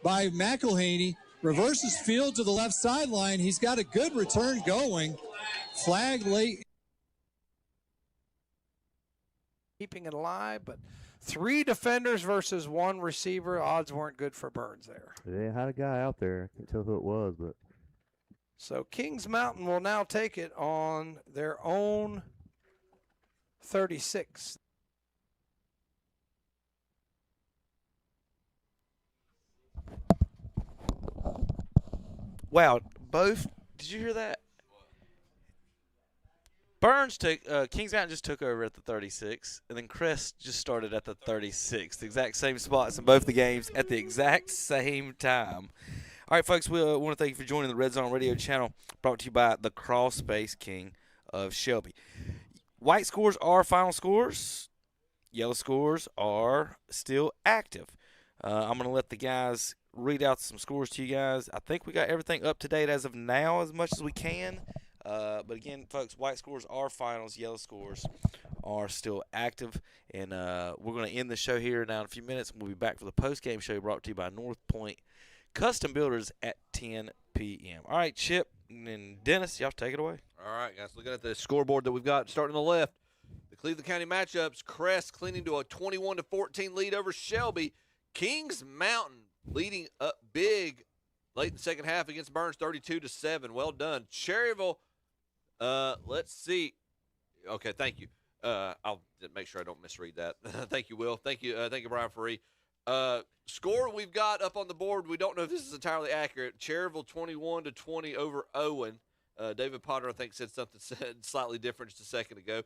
by McElhaney. Reverses field to the left sideline. He's got a good return going. Flag late. Keeping it alive, but 3 defenders versus 1 receiver. Odds weren't good for Burns there. They had a guy out there. I can't tell who it was, but. So Kings Mountain will now take it on their own 36. Wow, both. Did you hear that? Burns took Kings Mountain just took over at the 36, and then Crest just started at the 36. The exact same spots in both the games at the exact same time. All right, folks, we want to thank you for joining the Redzone radio channel, brought to you by the Crawl Space King of Shelby. White scores are final scores. Yellow scores are still active. I'm going to let the guys read out some scores to you guys. I think we got everything up to date as of now as much as we can. But again, folks, white scores are finals. Yellow scores are still active. And we're going to end the show here now in a few minutes. We'll be back for the post-game show brought to you by North Point Custom Builders at 10 p.m. All right, Chip and Dennis, y'all take it away. All right, guys, looking at the scoreboard that we've got starting on the left. The Cleveland County matchups, Crest clinging to a 21-14 lead over Shelby. Kings Mountain leading up big late in the second half against Burns, 32-7. Well done. Cherryville, let's see. Okay, thank you. I'll make sure I don't misread that. Thank you, Will. Thank you, Brian Faree. Score we've got up on the board. We don't know if this is entirely accurate. Cherryville 21-20 over Owen. David Potter, I think, said something slightly different just a second ago.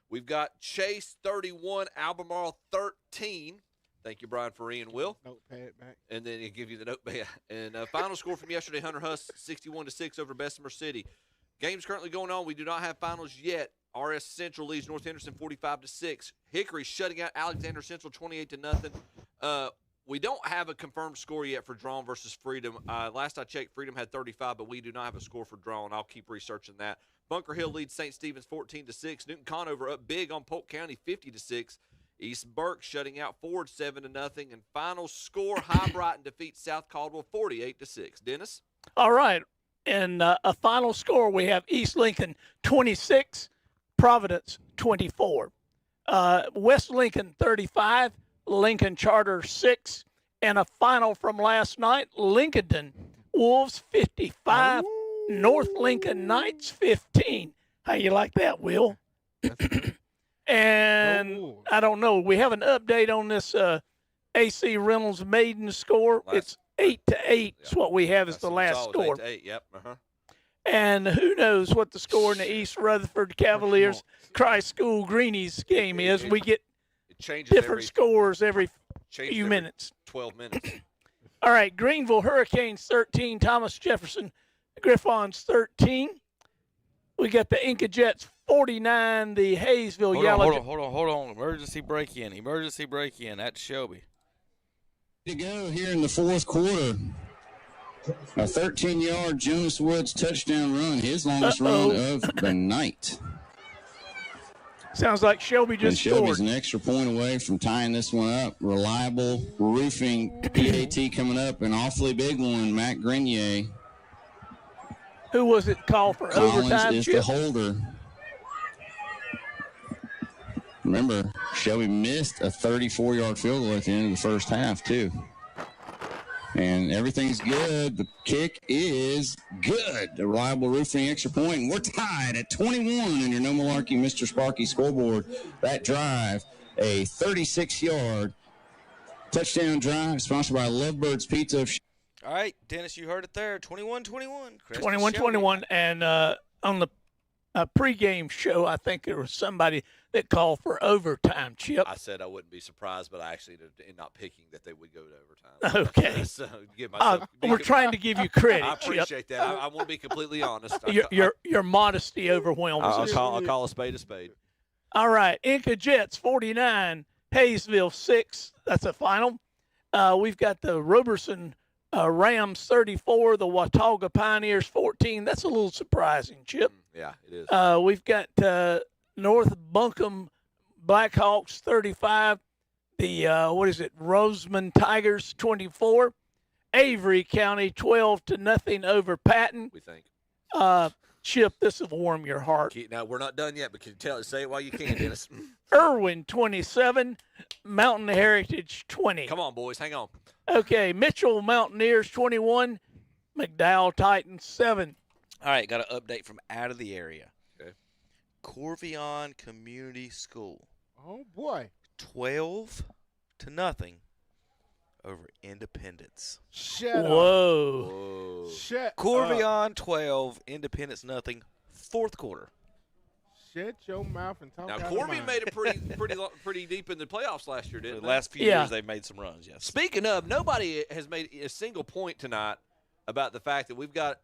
We've got Chase 31, Albemarle 13. Thank you, Brian Faree and Will. Notepad back. And then he'll give you the notepad. And final score from yesterday, Hunter Huss 61-6 over Bessemer City. Game's currently going on. We do not have finals yet. RS Central leads North Henderson 45-6. Hickory shutting out Alexander Central 28-0. We don't have a confirmed score yet for Drawn versus Freedom. Last I checked, Freedom had 35, but we do not have a score for Drawn. I'll keep researching that. Bunker Hill leads St. Stephen's 14-6. Newton Conover up big on Polk County 50-6. East Burke shutting out Ford 7-0. And final score, High Brighton defeats South Caldwell 48-6. Dennis? All right. And a final score, we have East Lincoln 26, Providence 24. West Lincoln 35, Lincoln Charter 6. And a final from last night, Lincoln Wolves 55, North Lincoln Knights 15. How you like that, Will? And I don't know. We have an update on this AC Reynolds maiden score. It's 8-8. It's what we have as the last score. 8-8, yep. And who knows what the score in the East Rutherford Cavaliers Christ School Greenies game is. We get different scores every few minutes. 12 minutes. All right, Greenville Hurricanes 13, Thomas Jefferson Griffons 13. We got the Inca Jets 49, the Hayesville Yellow. Hold on. Emergency break-in. At Shelby. To go here in the fourth quarter. A 13-yard Jonas Woods touchdown run, his longest run of the night. Sounds like Shelby just scored. Shelby's scored. an extra point away from tying this one up. Reliable roofing PAT coming up, an awfully big one, Matt Grenier. Who was it called for Collins overtime? is the holder. Remember, Shelby missed a 34-yard field goal at the end of the first half, too. And everything's good. The kick is good. The reliable roofing extra point. And we're tied at 21 in your No Malarkey Mr. Sparky scoreboard. That drive, a 36-yard touchdown drive sponsored by Lovebirds Pizza. All right, Dennis, you heard it there. 21-21. 21-21. And on the pregame show, I think there was somebody that called for overtime, Chip. I said I wouldn't be surprised, but I actually ended up not picking that they would go to overtime. Okay. So give myself, we're trying to give you credit, I appreciate Chip. that. I want to be completely honest. Your modesty overwhelms us. I'll call a spade a spade. All right, Inca Jets 49, Hayesville 6. That's a final. We've got the Roberson Rams 34, the Watauga Pioneers 14. That's a little surprising, Chip. Yeah, it is. We've got North Buncombe Blackhawks 35, the Roseman Tigers 24, Avery County 12-0 over Patton. We think. Chip, this will warm your heart. Now we're not done yet, but can you say it while you can, Dennis? Irwin 27, Mountain Heritage 20. Come on, boys, hang on. Okay, Mitchell Mountaineers 21, McDowell Titans 7. All right, got an update from out of the area. Okay. Corvion Community School. Oh, boy. 12-0 over Independence. Shut Whoa. up. Shut Corvion up. 12, Independence nothing. Fourth quarter. Shut your mouth and talk Now, out Corby of made it pretty deep in the playoffs last year, didn't The they? last few years they've made some runs, yes. Speaking of, nobody has made a single point tonight about the fact that we've got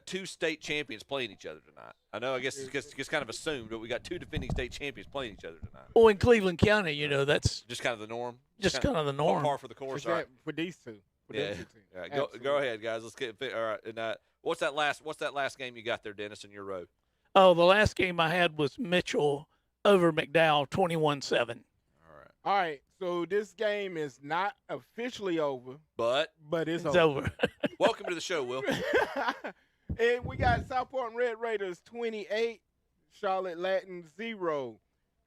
two state champions playing each other tonight. I know, I guess it's kind of assumed, but we got two defending state champions playing each other tonight. Well, in Cleveland County, that's just kind of the norm. Just kind of the norm. Par for the course. For these two. Yeah. All right, go ahead, guys. Let's get all right. And what's that last game you got there, Dennis, in your row? Oh, the last game I had was Mitchell over McDowell 21-7. All right. So this game is not officially over, but it's over. Welcome to the show, Will. And we got Southport Red Raiders 28, Charlotte Latin 0.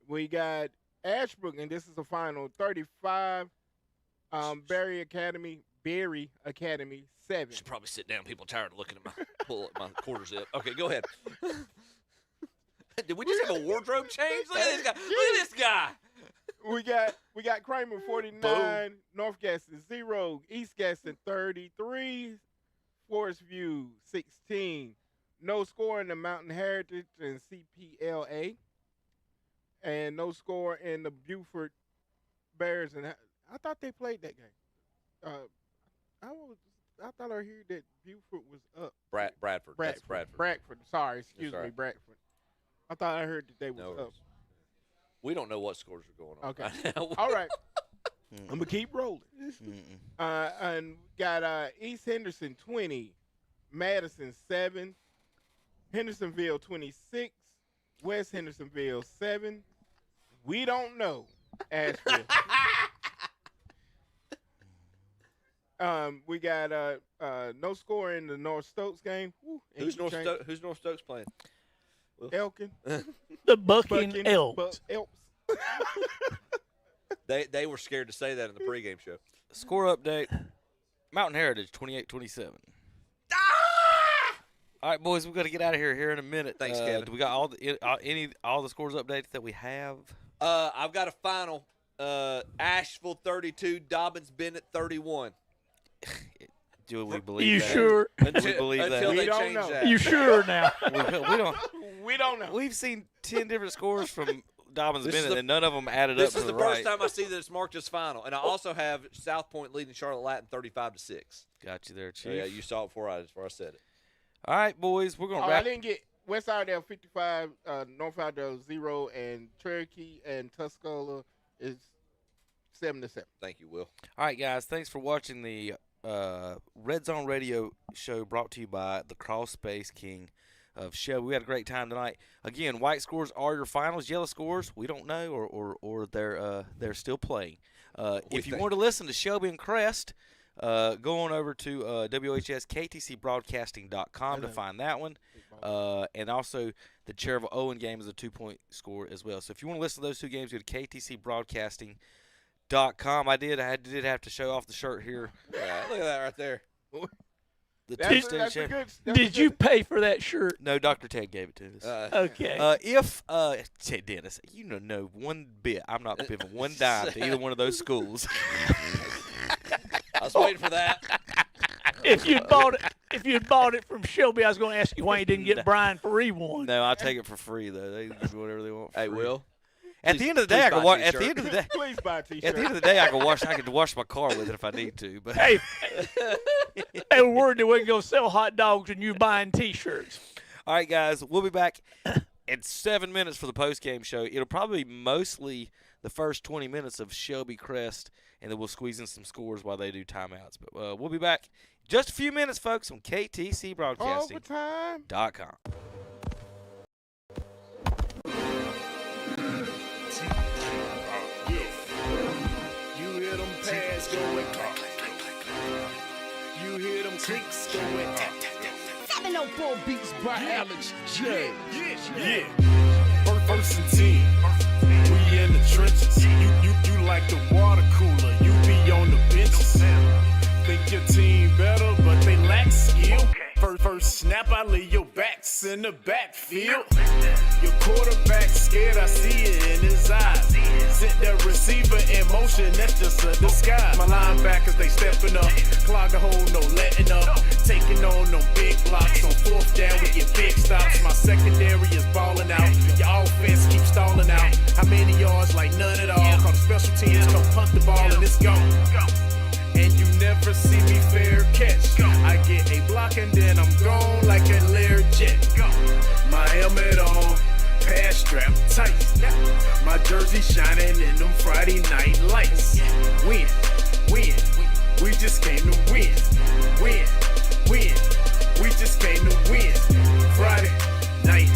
We got Ashbrook, and this is the final, 35. Berry Academy Berry Academy 7. Should probably sit down. People are tired of looking at my quarter zip. Okay, go ahead. Did we just have a wardrobe change? Look at this guy. Look at this guy. We got Kramer 49, North Gaston 0, East Gaston 33, Forest View 16. No score in the Mountain Heritage and CPLA. And no score in the Buford Bears. And I thought they played that game. I thought I heard that Buford was up. Bradford. That's Bradford. Bradford. Sorry, excuse me, Bradford. I thought I heard that they was up. We don't know what scores are going on. Okay. Right now. All right. I'm going to keep rolling. And got East Henderson 20, Madison 7, Hendersonville 26, West Hendersonville 7. We don't know, Asheville. We got no score in the North Stokes game. Who's North Stokes playing? Elkin. The Bucking Elks. They were scared to say that in the pregame show. Score update. Mountain Heritage 28-27. All right, boys, we've got to get out of here in a minute. Thanks, Kevin. Do we got all the scores updates that we have? I've got a final. Asheville 32, Dobbins Bennett 31. Do we believe you that? Sure? Do we believe that? We don't know. That. You sure now? we don't. We don't know. We've seen 10 different scores from Dobbins Bennett, and none of them added up to the right. This is the first time I see that it's marked as final. And I also have South Point leading Charlotte Latin 35-6. Got you there, Chief. So yeah, you saw it before I said it. All right, boys, we're going to wrap. I didn't get West Iredale 55, North Iredale 0, and Cherokee and Tuscola is 7-7. Thank you, Will. All right, guys, thanks for watching the Redzone Radio show brought to you by the Crawl Space King of Shelby. We had a great time tonight. Again, white scores are your finals. Yellow scores, we don't know, or they're still playing. If you want to listen to Shelby and Crest, go on over to WHSKTCBroadcasting.com to find that one. And also the Cherville Owen game is a 2-point score as well. So if you want to listen to those two games, go to KTCBroadcasting.com. I did have to show off the shirt here. Yeah, look at that right there. Did you pay for that shirt? No, Dr. Ted gave it to us. Okay. Ted Dennis, you don't know one bit. I'm not giving one dime to either one of those schools. I was waiting for that. If you'd bought it from Shelby, I was going to ask you why you didn't get Brian Free one. No, I'll take it for free though. They can do whatever they want. Hey, Will. At the end of the day, I can wash. At the end of the day, please buy a T-shirt. At the end of the day, I can wash my car with it if I need to. But hey, they were worried that we can go sell hot dogs and you buying T-shirts. All right, guys, we'll be back in 7 minutes for the post-game show. It'll probably be mostly the first 20 minutes of Shelby Crest, and then we'll squeeze in some scores while they do timeouts. But we'll be back in just a few minutes, folks, on KTCBroadcasting.com. You hear them pads going click, click, click, click. You hear them clicks going tap, tap, tap. 704 beats by Alex J. Yeah. First and 10. We in the trenches. You like the water cooler. You be on the benches. Think your team better, but they lack skill. First snap, I leave your backs in the backfield. Your quarterback scared, I see it in his eyes. Sent the receiver in motion, that's just a disguise. My linebackers, they stepping up. Clog a hole, no letting up. Taking on them big blocks. On fourth down, we get big stops. My secondary is balling out. Your offense keeps stalling out. How many yards? Like none at all. Call the special teams, come punt the ball and it's gone. And you never see me fair catch. I get a block and then I'm gone like a Learjet. My helmet on, pass strap tight. My jersey shining in them Friday night lights. Win, we just came to win. Win, we just came to win. Friday night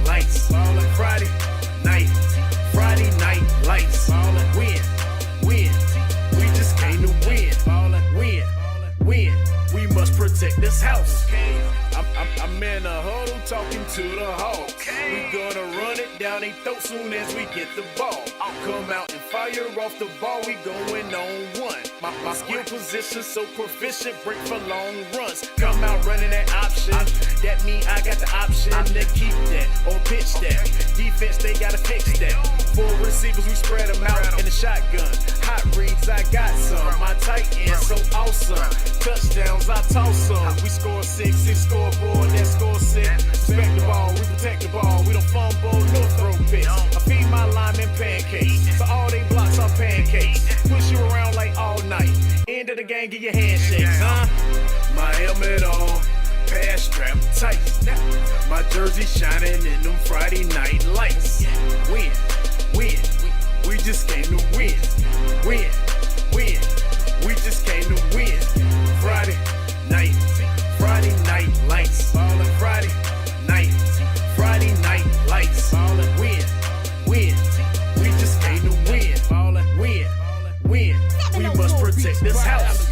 lights. Friday night lights. Win. We just came to win. Win. We must protect this house. I'm in a huddle talking to the Hawks. We gonna run it down their throat soon as we get the ball. Come out and fire off the ball. We going on one. My skill position so proficient, break for long runs. Come out running that option. That mean I got the option to keep that or pitch that. Defense, they gotta fix that. 4 receivers, we spread them out in the shotgun. Hot reads, I got some. My tight end, so awesome. Touchdowns, I toss some. We score 6, scoreboard, that score 6. Respect the ball, we protect the ball. We don't fumble, no throw picks. I feed my linemen pancakes, so all they blocks are pancakes. Push you around like all night. End of the game, get your handshakes, huh? My helmet on, pass strap tight. My jersey shining in them Friday night lights. Win, win, we just came to win. Win, win, we just came to win. Friday night lights. Friday night lights. Win, win, we just came to win. Win, win, we must protect this house.